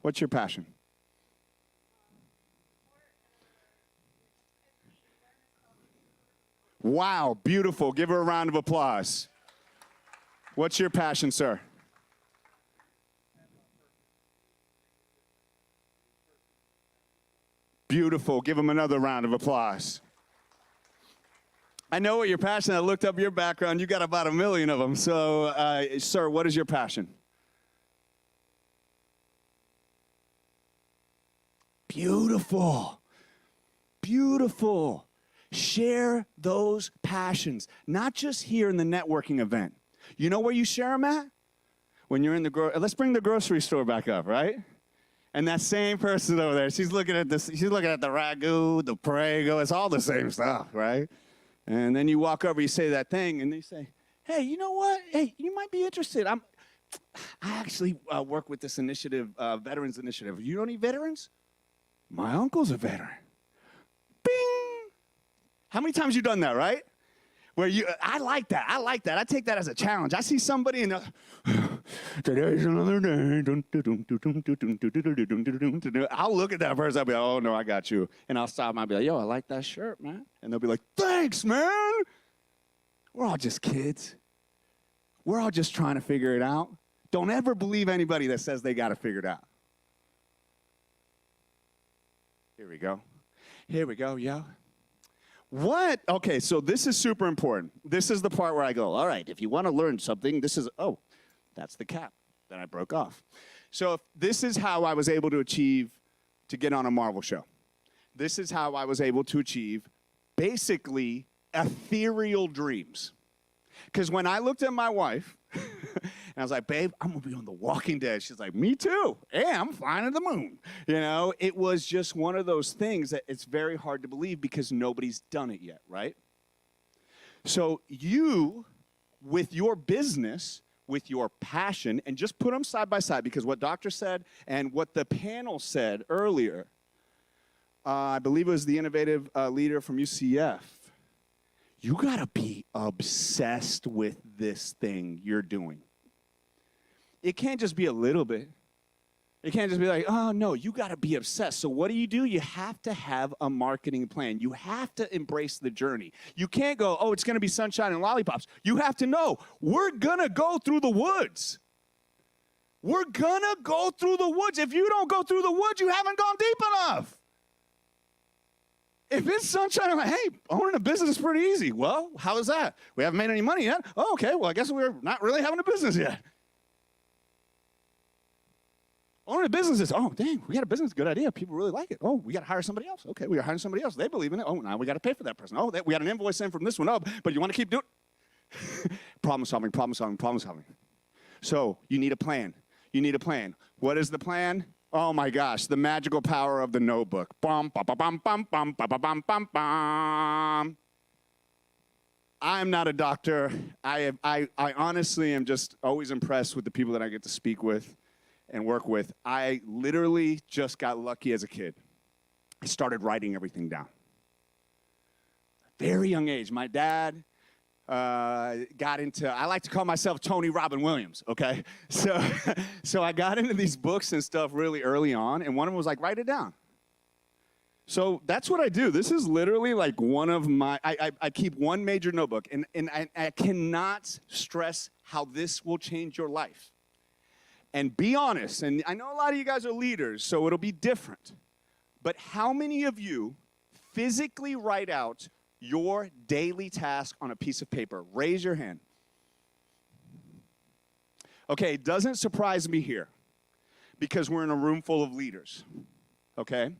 What's your passion? Wow, beautiful. Give her a round of applause. What's your passion, sir? Beautiful. Give him another round of applause. I know what your passion is. I looked up your background. You got about 1 million of them. So, sir, what is your passion? Beautiful. Beautiful. Share those passions, not just here in the networking event. You know where you share them at? When you're in the let's bring the grocery store back up, right? And that same person over there, she's looking at this, she's looking at the ragu, the prego, it's all the same stuff, right? And then you walk over, you say that thing, and they say, hey, you know what? Hey, you might be interested. I actually work with this initiative, Veterans Initiative. You know any veterans? My uncle's a veteran. Bing! How many times you done that, right? Where I like that. I like that. I take that as a challenge. I see somebody in today's another day. I'll look at that person. I'll be like, oh, no, I got you. And I'll stop and I'll be like, yo, I like that shirt, man. And they'll be like, thanks, man. We're all just kids. We're all just trying to figure it out. Don't ever believe anybody that says they got it figured out. Here we go. Here we go, yo. What? Okay, so this is super important. This is the part where I go, all right, if you want to learn something, this is, oh, that's the cap that I broke off. So if this is how I was able to achieve to get on a Marvel show. This is how I was able to achieve basically ethereal dreams. Because when I looked at my wife, and I was like, babe, I'm going to be on The Walking Dead. She's like, me too. Hey, I'm flying to the moon. You know, it was just one of those things that it's very hard to believe because nobody's done it yet, right? So you, with your business, with your passion, and just put them side by side, because what Doctor said and what the panel said earlier, I believe it was the innovative leader from UCF. You gotta be obsessed with this thing you're doing. It can't just be a little bit. It can't just be like, oh no, you gotta be obsessed. So what do? You have to have a marketing plan. You have to embrace the journey. You can't go, oh, it's gonna be sunshine and lollipops. You have to know, we're gonna go through the woods. We're gonna go through the woods. If you don't go through the woods, you haven't gone deep enough. If it's sunshine, I'm like, hey, owning a business is pretty easy. Well, how is that? We haven't made any money yet. Oh, okay, well, I guess we're not really having a business yet. Owning a business is, oh, dang, we got a business, good idea. People really like it. Oh, we got to hire somebody else. Okay, we are hiring somebody else. They believe in it. Oh, now we got to pay for that person. Oh, we got an invoice in from this one. Oh, but you want to keep doing problem solving, problem solving, problem solving. So you need a plan. You need a plan. What is the plan? Oh my gosh, the magical power of the notebook. Bum, bum, bum, bum, bum, bum, bum, bum, bum, bum. I'm not a doctor. I honestly am just always impressed with the people that I get to speak with and work with. I literally just got lucky as a kid. I started writing everything down. Very young age. My dad got into, I like to call myself Tony Robin Williams, okay? So I got into these books and stuff really early on, and one of them was like, write it down. So that's what I do. This is literally like one of my, I keep one major notebook, and I cannot stress how this will change your life. And be honest, and I know a lot of you guys are leaders, so it'll be different, but how many of you physically write out your daily task on a piece of paper? Raise your hand. Okay, it doesn't surprise me here because we're in a room full of leaders, okay?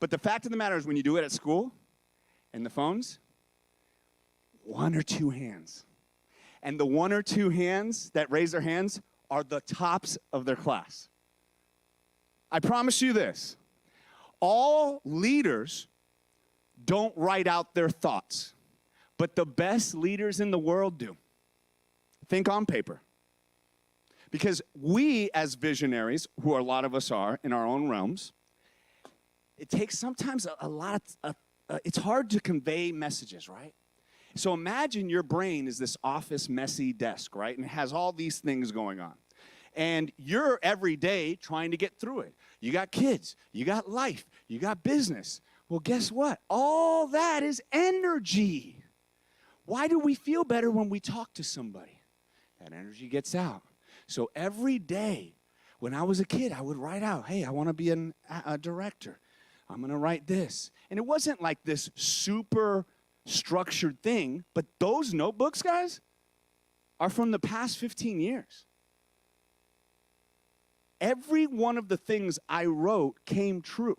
But the fact of the matter is when you do it at school and the phones, 1 or 2 hands. And the 1 or 2 hands that raise their hands are the tops of their class. I promise you this, all leaders don't write out their thoughts, but the best leaders in the world do. Think on paper. Because we as visionaries, who a lot of us are in our own realms, it takes sometimes a lot of, it's hard to convey messages, right? So imagine your brain is this office messy desk, right? And it has all these things going on. And you're every day trying to get through it. You got kids, you got life, you got business. Well, guess what? All that is energy. Why do we feel better when we talk to somebody? That energy gets out. So every day, when I was a kid, I would write out, hey, I want to be a director. I'm going to write this. And it wasn't like this super structured thing, but those notebooks, guys, are from the past 15 years. Every one of the things I wrote came true.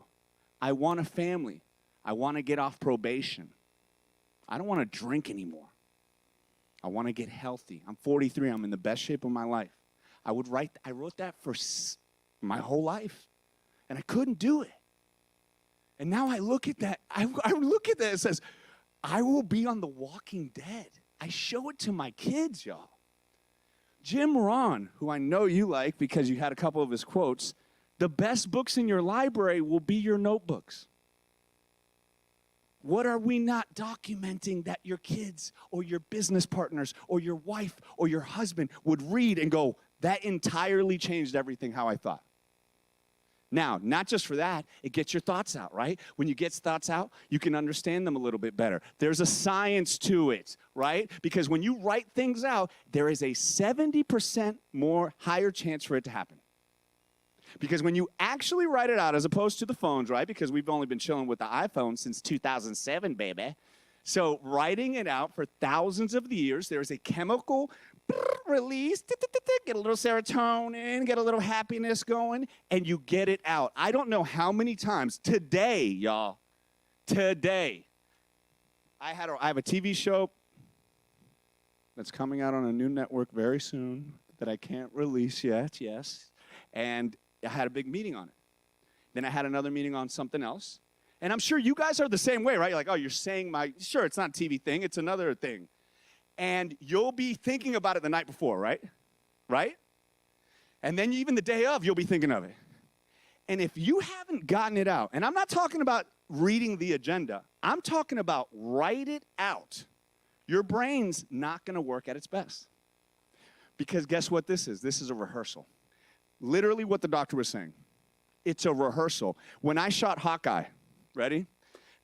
I want a family. I want to get off probation. I don't want to drink anymore. I want to get healthy. I'm 43. I'm in the best shape of my life. I wrote that for my whole life, and I couldn't do it. And now I look at that. I look at that. It says, I will be on The Walking Dead. I show it to my kids, y'all. Jim Rohn, who I know you like because you had a couple of his quotes, the best books in your library will be your notebooks. What are we not documenting that your kids or your business partners or your wife or your husband would read and go, that entirely changed everything how I thought? Now, not just for that, it gets your thoughts out, right? When you get thoughts out, you can understand them a little bit better. There's a science to it, right? Because when you write things out, there is a 70% more higher chance for it to happen. Because when you actually write it out, as opposed to the phones, right? Because we've only been chilling with the iPhone since 2007, baby. So writing it out for thousands of years, there's a chemical release, get a little serotonin, get a little happiness going, and you get it out. I don't know how many times today, y'all, today, I have a TV show that's coming out on a new network very soon that I can't release yet, yes, and I had a big meeting on it. Then I had another meeting on something else. And I'm sure you guys are the same way, right? You're like, oh, you're saying sure, it's not a TV thing, it's another thing. And you'll be thinking about it the night before, right? Right? And then even the day of, you'll be thinking of it. And if you haven't gotten it out, and I'm not talking about reading the agenda. I'm talking about write it out. Your brain's not going to work at its best. Because guess what this is? This is a rehearsal. Literally what the doctor was saying. It's a rehearsal. When I shot Hawkeye, ready?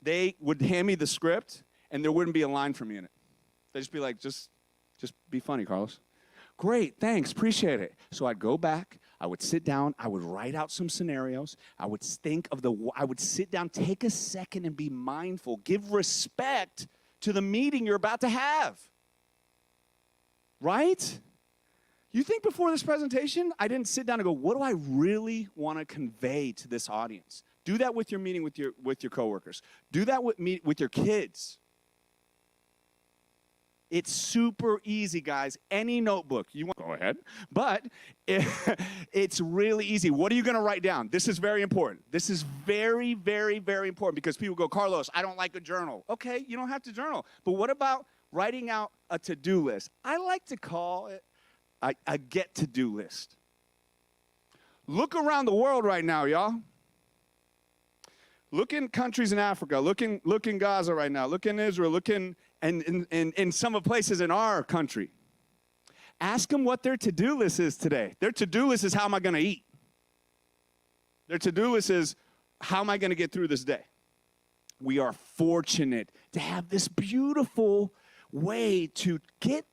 They would hand me the script, and there wouldn't be a line for me in it. They'd just be like, just be funny, Carlos. Great, thanks, appreciate it. So I'd go back, I would sit down, I would write out some scenarios, I would sit down, take a second and be mindful, give respect to the meeting you're about to have. Right? You think before this presentation, I didn't sit down and go, what do I really want to convey to this audience? Do that with your meeting with your coworkers. Do that with your kids. It's super easy, guys. Any notebook you want, go ahead. But it's really easy. What are you going to write down? This is very important. This is very, very, very important because people go, Carlos, I don't like a journal. Okay, you don't have to journal. But what about writing out a to-do list? I like to call it a get-to-do list. Look around the world right now, y'all. Look in countries in Africa. Look in Gaza right now. Look in Israel. Look in some of the places in our country. Ask them what their to-do list is today. Their to-do list is how am I going to eat? Their to-do list is how am I going to get through this day? We are fortunate to have this beautiful way to get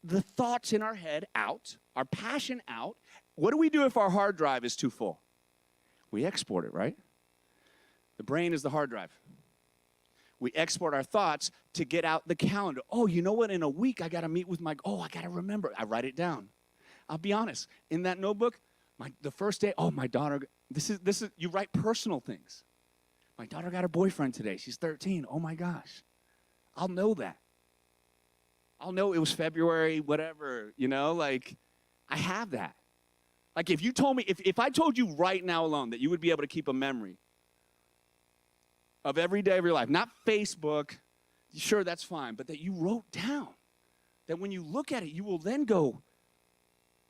the thoughts in our head out, our passion out. What do we do if our hard drive is too full? We export it, right? The brain is the hard drive. We export our thoughts to get out the calendar. Oh, you know what? In a week, I got to meet with I got to remember. I write it down. I'll be honest. In that notebook, the first day, my daughter, this is, you write personal things. My daughter got a boyfriend today. She's 13. Oh my gosh. I'll know that. I'll know it was February, whatever, I have that. Like if you told me, if I told you right now alone that you would be able to keep a memory of every day of your life, not Facebook, sure, that's fine, but that you wrote down, that when you look at it, you will then go,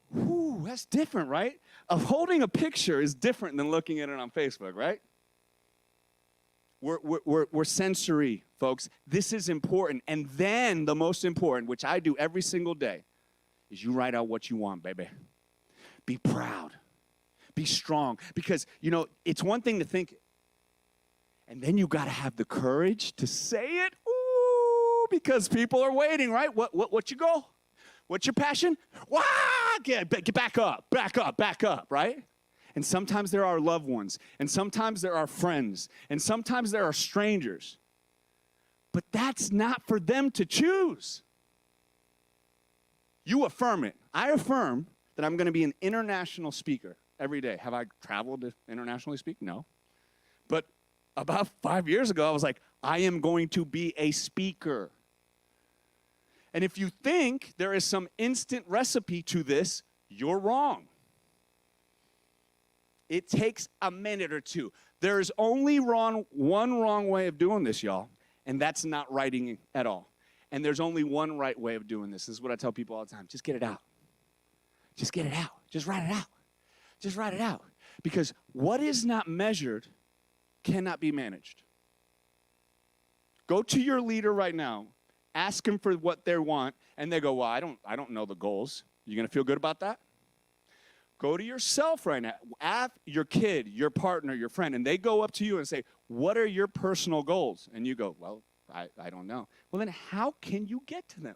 whoo, that's different, right? Of holding a picture is different than looking at it on Facebook, right? We're sensory, folks. This is important. And then the most important, which I do every single day, is you write out what you want, baby. Be proud. Be strong. Because, it's one thing to think it. And then you got to have the courage to say it. Ooh, because people are waiting, right? What's your goal? What's your passion? Wah! Get back up, right? And sometimes there are loved ones, and sometimes there are friends, and sometimes there are strangers. But that's not for them to choose. You affirm it. I affirm that I'm going to be an international speaker every day. Have I traveled to internationally speak? No. But about 5 years ago, I was like, I am going to be a speaker. And if you think there is some instant recipe to this, you're wrong. It takes a minute or two. There's only one wrong way of doing this, y'all, and that's not writing at all. And there's only one right way of doing this. This is what I tell people all the time. Just get it out. Just get it out. Just write it out. Just write it out. Because what is not measured cannot be managed. Go to your leader right now. Ask them for what they want, and they go, well, I don't know the goals. You going to feel good about that? Go to yourself right now. Ask your kid, your partner, your friend, and they go up to you and say, what are your personal goals? And you go, well, I don't know. Well, then how can you get to them?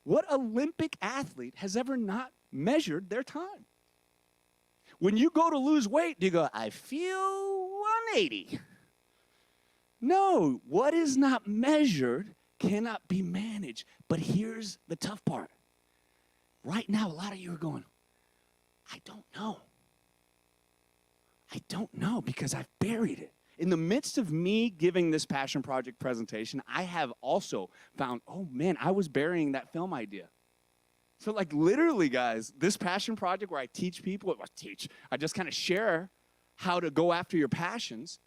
What Olympic athlete has ever not measured their time? When you go to lose weight, you go, I feel 180. No, what is not measured cannot be managed. But here's the tough part. Right now, a lot of you are going, I don't know. I don't know because I've buried it. In the midst of me giving this Passion Project presentation, I have also found, oh man, I was burying that film idea. So like literally, guys, this Passion Project where I teach people, I just kind of share how to go after your passions,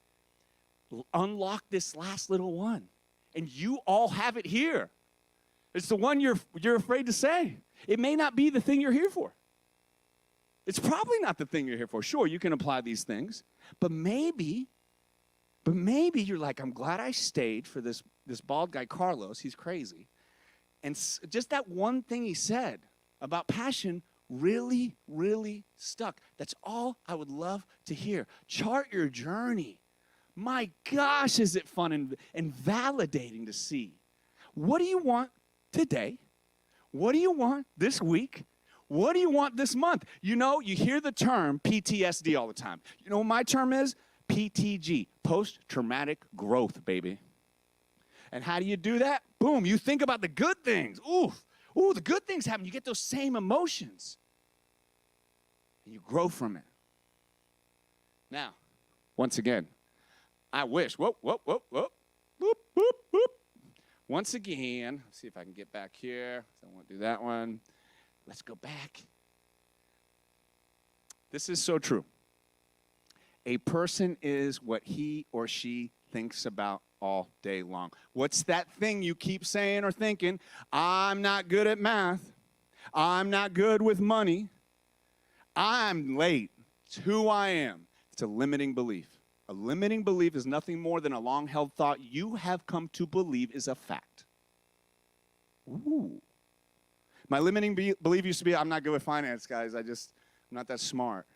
unlock this last little one. And you all have it here. It's the one you're afraid to say. It may not be the thing you're here for. It's probably not the thing you're here for. Sure, you can apply these things, but maybe But maybe you're like, I'm glad I stayed for this bald guy, Carlos. He's crazy. And just that one thing he said about passion really, really stuck. That's all I would love to hear. Chart your journey. My gosh, is it fun and validating to see. What do you want today? What do you want this week? What do you want this month? You know, you hear the term PTSD all the time. You know what my term is? PTG, post-traumatic growth, baby. And how do you do that? Boom, you think about the good things. Ooh, the good things happen. You get those same emotions. And you grow from it. Now, once again, I wish, whoop. Once again, let's see if I can get back here. I don't want to do that one. Let's go back. This is so true. A person is what he or she thinks about all day long. What's that thing you keep saying or thinking? I'm not good at math. I'm not good with money. I'm late. It's who I am. It's a limiting belief. A limiting belief is nothing more than a long-held thought you have come to believe is a fact. Ooh. My limiting belief used to be, I'm not good with finance, guys. I'm not that smart.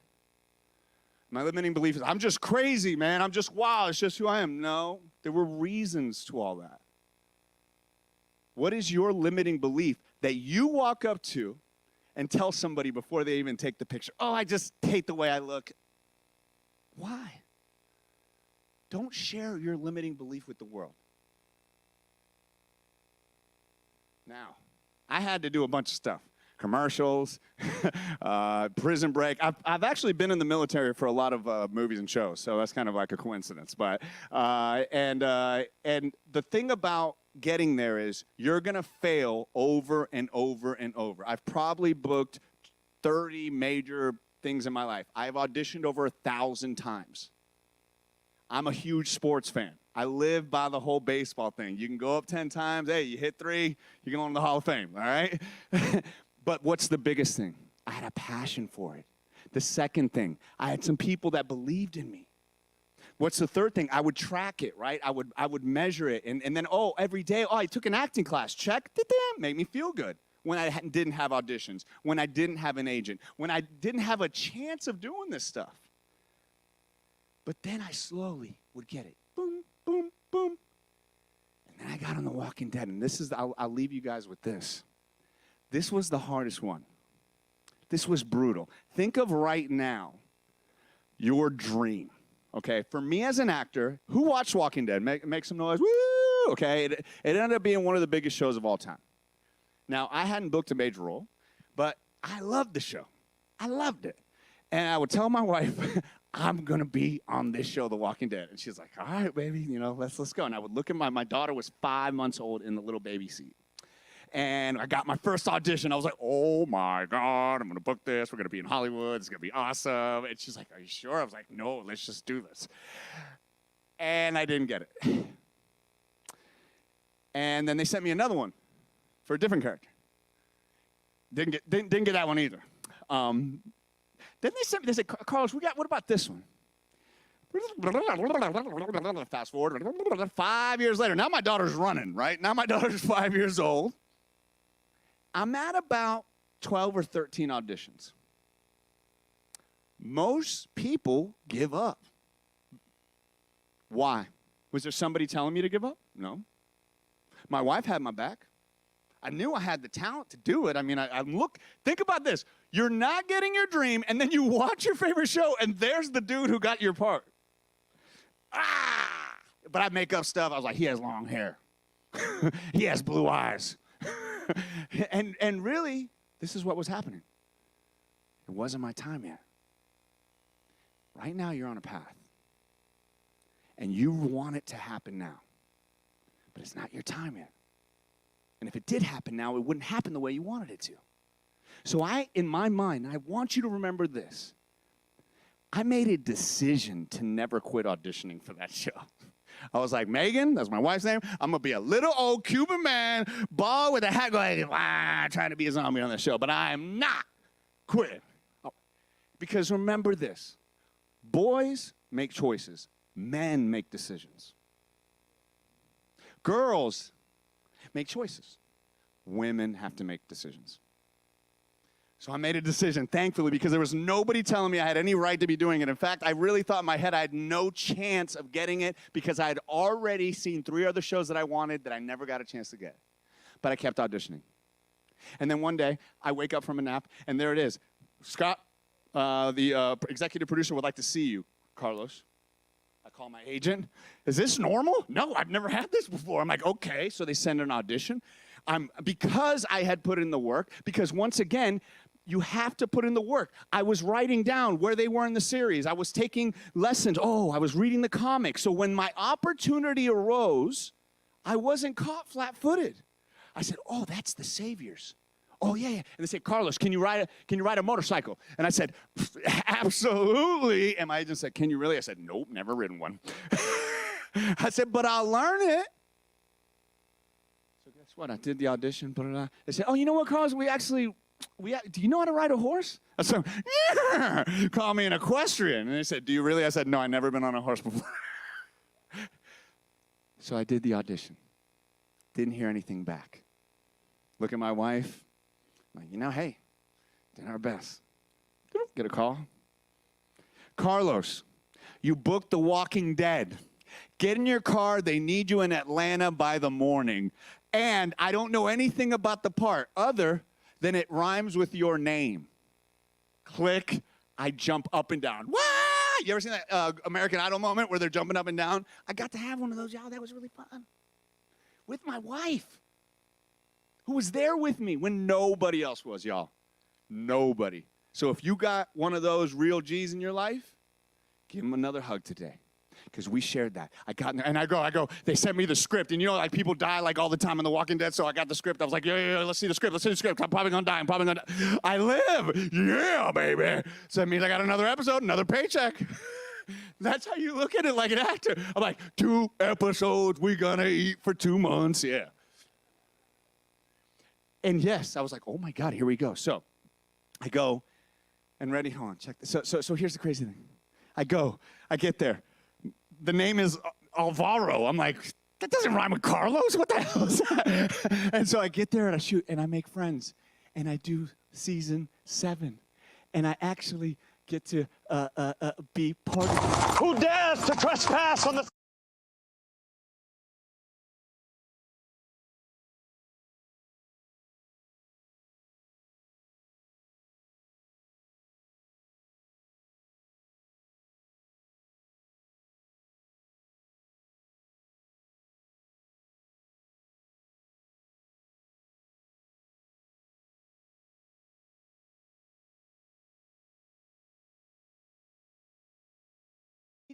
My limiting belief is, I'm just crazy, man. I'm just wild. It's just who I am. No, there were reasons to all that. What is your limiting belief that you walk up to and tell somebody before they even take the picture, oh, I just hate the way I look? Why? Don't share your limiting belief with the world. Now, I had to do a bunch of stuff. Commercials, Prison Break. I've actually been in the military for a lot of movies and shows, so that's kind of like a coincidence. But and the thing about getting there is you're gonna fail over and over and over. I've probably booked 30 major things in my life. I've auditioned over 1,000 times. I'm a huge sports fan. I live by the whole baseball thing. You can go up 10 times. Hey, you hit 3, you're going to the Hall of Fame, all right? But what's the biggest thing? I had a passion for it. The second thing, I had some people that believed in me. What's the third thing? I would track it, right? I would measure it. And then, every day, I took an acting class. Check, make me feel good. When I didn't have auditions, when I didn't have an agent, when I didn't have a chance of doing this stuff. But then I slowly would get it. Boom, boom, boom. And then I got on The Walking Dead. And this is, I'll leave you guys with this. This was the hardest one. This was brutal. Think of right now your dream. Okay, for me as an actor, who watched Walking Dead? Make some noise. Woo! Okay, it ended up being one of the biggest shows of all time. Now, I hadn't booked a major role, but I loved the show. I loved it. And I would tell my wife, I'm going to be on this show, The Walking Dead. And she's like, all right, baby, let's go. And I would look at my daughter was 5 months old in the little baby seat. And I got my first audition. I was like, oh my God, I'm going to book this. We're going to be in Hollywood. It's going to be awesome. And she's like, are you sure? I was like, no, let's just do this. And I didn't get it. And then they sent me another one for a different character. Didn't get that one either. Then they said, Carlos, what about this one? Fast forward, 5 years later. Now my daughter's running, right? Now my daughter's 5 years old. I'm at about 12 or 13 auditions. Most people give up. Why? Was there somebody telling me to give up? No. My wife had my back. I knew I had the talent to do it. I mean, think about this. You're not getting your dream, and then you watch your favorite show, and there's the dude who got your part. But I make up stuff. I was like, he has long hair. He has blue eyes. and really, this is what was happening. It wasn't my time yet. Right now, you're on a path. And you want it to happen now. But it's not your time yet. And if it did happen now, it wouldn't happen the way you wanted it to. So in my mind, I want you to remember this. I made a decision to never quit auditioning for that show. I was like, Megan, that's my wife's name, I'm going to be a little old Cuban man, bald with a hat going, trying to be a zombie on the show. But I am not quitting. Because remember this. Boys make choices. Men make decisions. Girls make choices. Women have to make decisions. So I made a decision, thankfully, because there was nobody telling me I had any right to be doing it. In fact, I really thought in my head I had no chance of getting it because I had already seen 3 other shows that I wanted that I never got a chance to get. But I kept auditioning. And then one day, I wake up from a nap, and there it is. Scott, the executive producer would like to see you, Carlos. I call my agent. Is this normal? No, I've never had this before. I'm like, okay. So they send an audition. Because I had put in the work, because once again, you have to put in the work. I was writing down where they were in the series. I was taking lessons. Oh, I was reading the comics. So when my opportunity arose, I wasn't caught flat-footed. I said, oh, that's the Saviors. Oh, yeah, yeah. And they said, Carlos, can you ride a motorcycle? And I said, absolutely. And my agent said, can you really? I said, nope, never ridden one. I said, but I'll learn it. So guess what? I did the audition, put it on. They said, oh, you know what, Carlos? Do you know how to ride a horse? I said, yeah. Call me an equestrian. And they said, do you really? I said, no, I've never been on a horse before. So I did the audition. Didn't hear anything back. Look at my wife. I'm like, you know, hey, did our best. Get a call. Carlos, you booked The Walking Dead. Get in your car. They need you in Atlanta by the morning. And I don't know anything about the part other than it rhymes with your name. Click. I jump up and down. Wah! You ever seen that American Idol moment where they're jumping up and down? I got to have one of those, y'all. That was really fun. With my wife, who was there with me when nobody else was, y'all. Nobody. So if you got one of those real G's in your life, give them another hug today. Because we shared that. I got in there, and I go, they sent me the script. And you know, like people die like all the time in The Walking Dead, so I got the script. I was like, yeah, let's see the script. I'm probably gonna die. I live. Yeah, baby. So that means I got another episode, another paycheck. That's how you look at it like an actor. I'm like, 2 episodes, we gonna eat for 2 months, yeah. And yes, I was like, oh my God, here we go. So I go, and ready, hold on, check this. So here's the crazy thing. I get there. The name is Alvaro. I'm like, that doesn't rhyme with Carlos. What the hell is that? And so I get there and I shoot and I make friends. And I do season 7. And I actually get to be part of it. Who dares to trespass on the...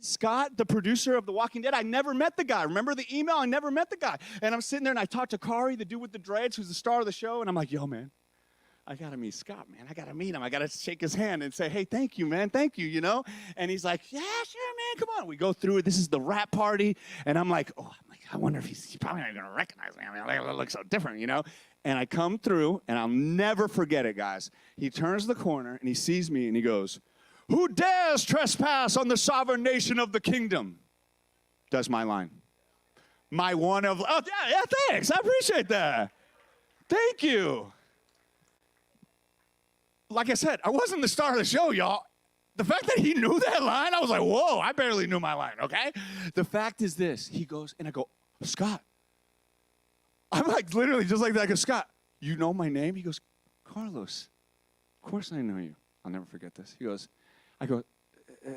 Scott, the producer of The Walking Dead, I never met the guy. Remember the email? I never met the guy. And I'm sitting there and I talked to Kari, the dude with the dreads, who's the star of the show. And I'm like, yo, man, I got to meet Scott, man. I got to meet him. I got to shake his hand and say, hey, thank you, man. Thank you, you know? And he's like, yeah, sure, man. Come on. We go through it. This is the rap party. And I'm like, I wonder if he's probably not going to recognize me. I mean, I look so different, you know? And I come through and I'll never forget it, guys. He turns the corner and he sees me and he goes, who dares trespass on the sovereign nation of the kingdom? Does my line. My one of, oh, yeah, thanks. I appreciate that. Thank you. Like I said, I wasn't the star of the show, y'all. The fact that he knew that line, I was like, whoa, I barely knew my line, okay? The fact is this, he goes, and I go, Scott. I'm like, literally just like that. I go, Scott, you know my name? He goes, Carlos. Of course I know you. I'll never forget this. He goes, I go,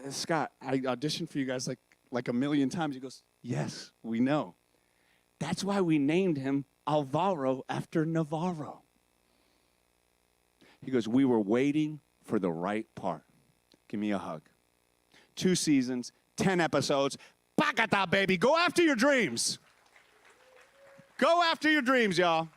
Scott, I auditioned for you guys like a million times. He goes, yes, we know. That's why we named him Alvaro after Navarro. He goes, we were waiting for the right part. Give me a hug. 2 seasons, 10 episodes. Bacata, baby. Go after your dreams. Go after your dreams, y'all.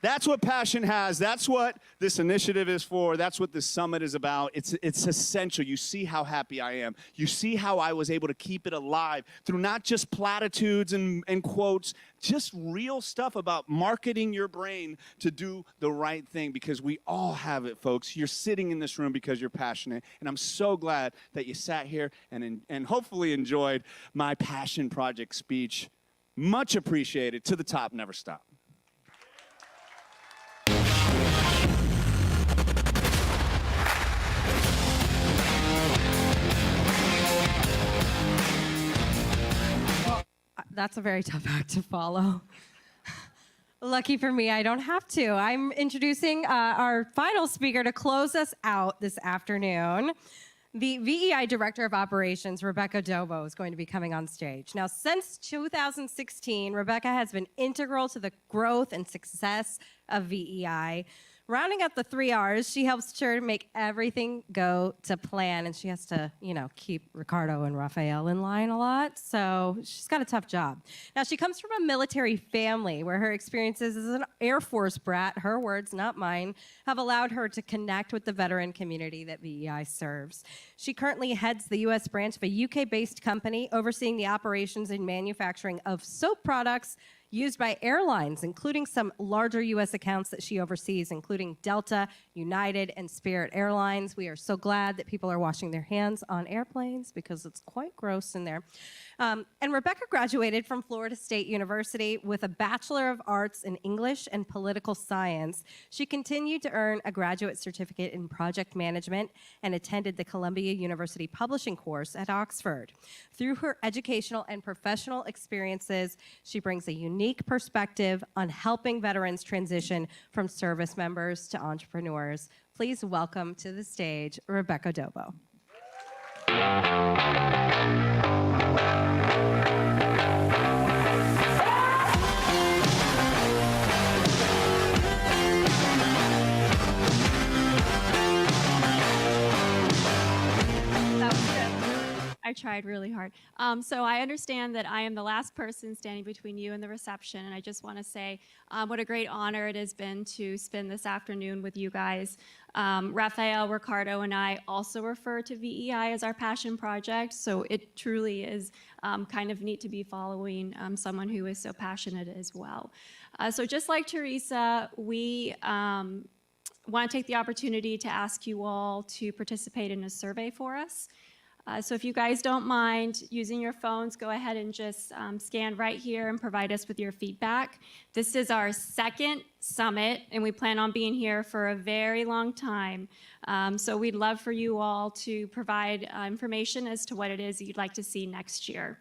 That's what passion has. That's what this initiative is for. That's what this summit is about. It's essential. You see how happy I am. You see how I was able to keep it alive through not just platitudes and quotes, just real stuff about marketing your brain to do the right thing, because we all have it, folks. You're sitting in this room because you're passionate, and I'm so glad that you sat here and hopefully enjoyed my passion project speech. Much appreciated. To the top, never stop. That's a very tough act to follow. Lucky for me, I don't have to. I'm introducing our final speaker to close us out this afternoon. The VEI Director of Operations, Rebecca Dobo, is going to be coming on stage. Now, since 2016, Rebecca has been integral to the growth and success of VEI. Rounding out the 3 R's, she helps to make everything go to plan, and she has to, keep Ricardo and Rafael in line a lot, so she's got a tough job. Now, she comes from a military family where her experiences as an Air Force brat, her words, not mine, have allowed her to connect with the veteran community that VEI serves. She currently heads the U.S. branch of a UK-based company overseeing the operations and manufacturing of soap products used by airlines, including some larger U.S. accounts that she oversees, including Delta, United, and Spirit Airlines. We are so glad that people are washing their hands on airplanes because it's quite gross in there. And Rebecca graduated from Florida State University with a Bachelor of Arts in English and Political Science. She continued to earn a graduate certificate in project management and attended the Columbia University Publishing course at Oxford. Through her educational and professional experiences, she brings a unique perspective on helping veterans transition from service members to entrepreneurs. Please welcome to the stage, Rebecca Dobo. I tried really hard. So I understand that I am the last person standing between you and the reception, and I just want to say what a great honor it has been to spend this afternoon with you guys. Rafael, Ricardo, and I also refer to VEI as our passion project, so it truly is kind of neat to be following someone who is so passionate as well. So just like Teresa, we want to take the opportunity to ask you all to participate in a survey for us. So if you guys don't mind using your phones, go ahead and just scan right here and provide us with your feedback. This is our second summit, and we plan on being here for a very long time. So we'd love for you all to provide information as to what it is you'd like to see next year.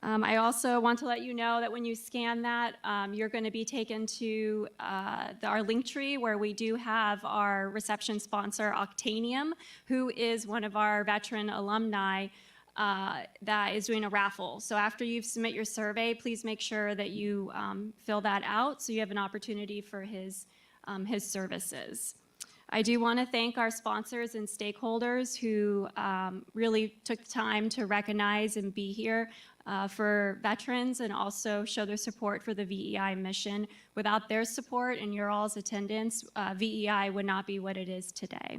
I also want to let you know that when you scan that, you're going to be taken to our link tree where we do have our reception sponsor, Octanium, who is one of our veteran alumni that is doing a raffle. So after you submit your survey, please make sure that you fill that out so you have an opportunity for his services. I do want to thank our sponsors and stakeholders who really took the time to recognize and be here for veterans and also show their support for the VEI mission. Without their support and your all's attendance, VEI would not be what it is today.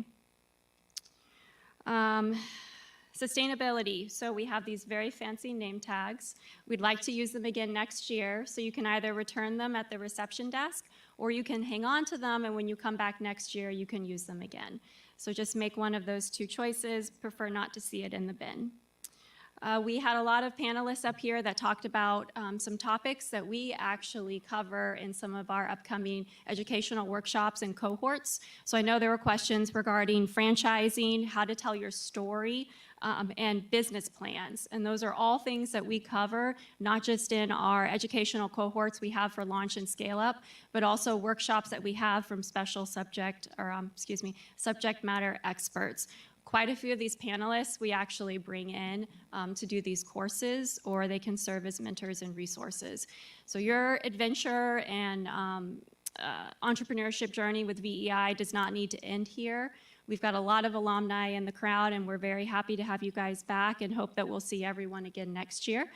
Sustainability. So we have these very fancy name tags. We'd like to use them again next year, so you can either return them at the reception desk or you can hang on to them, and when you come back next year, you can use them again. So just make one of those two choices. Prefer not to see it in the bin. We had a lot of panelists up here that talked about some topics that we actually cover in some of our upcoming educational workshops and cohorts. So I know there were questions regarding franchising, how to tell your story, and business plans. And those are all things that we cover, not just in our educational cohorts we have for launch and scale up, but also workshops that we have from special subject matter experts. Quite a few of these panelists we actually bring in to do these courses, or they can serve as mentors and resources. So your adventure and entrepreneurship journey with VEI does not need to end here. We've got a lot of alumni in the crowd, and we're very happy to have you guys back and hope that we'll see everyone again next year.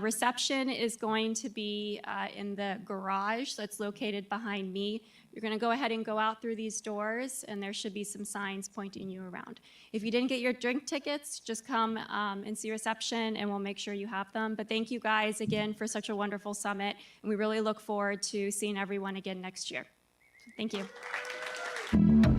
Reception is going to be in the garage that's located behind me. You're going to go ahead and go out through these doors, and there should be some signs pointing you around. If you didn't get your drink tickets, just come and see reception, and we'll make sure you have them. But thank you guys again for such a wonderful summit, and we really look forward to seeing everyone again next year. Thank you.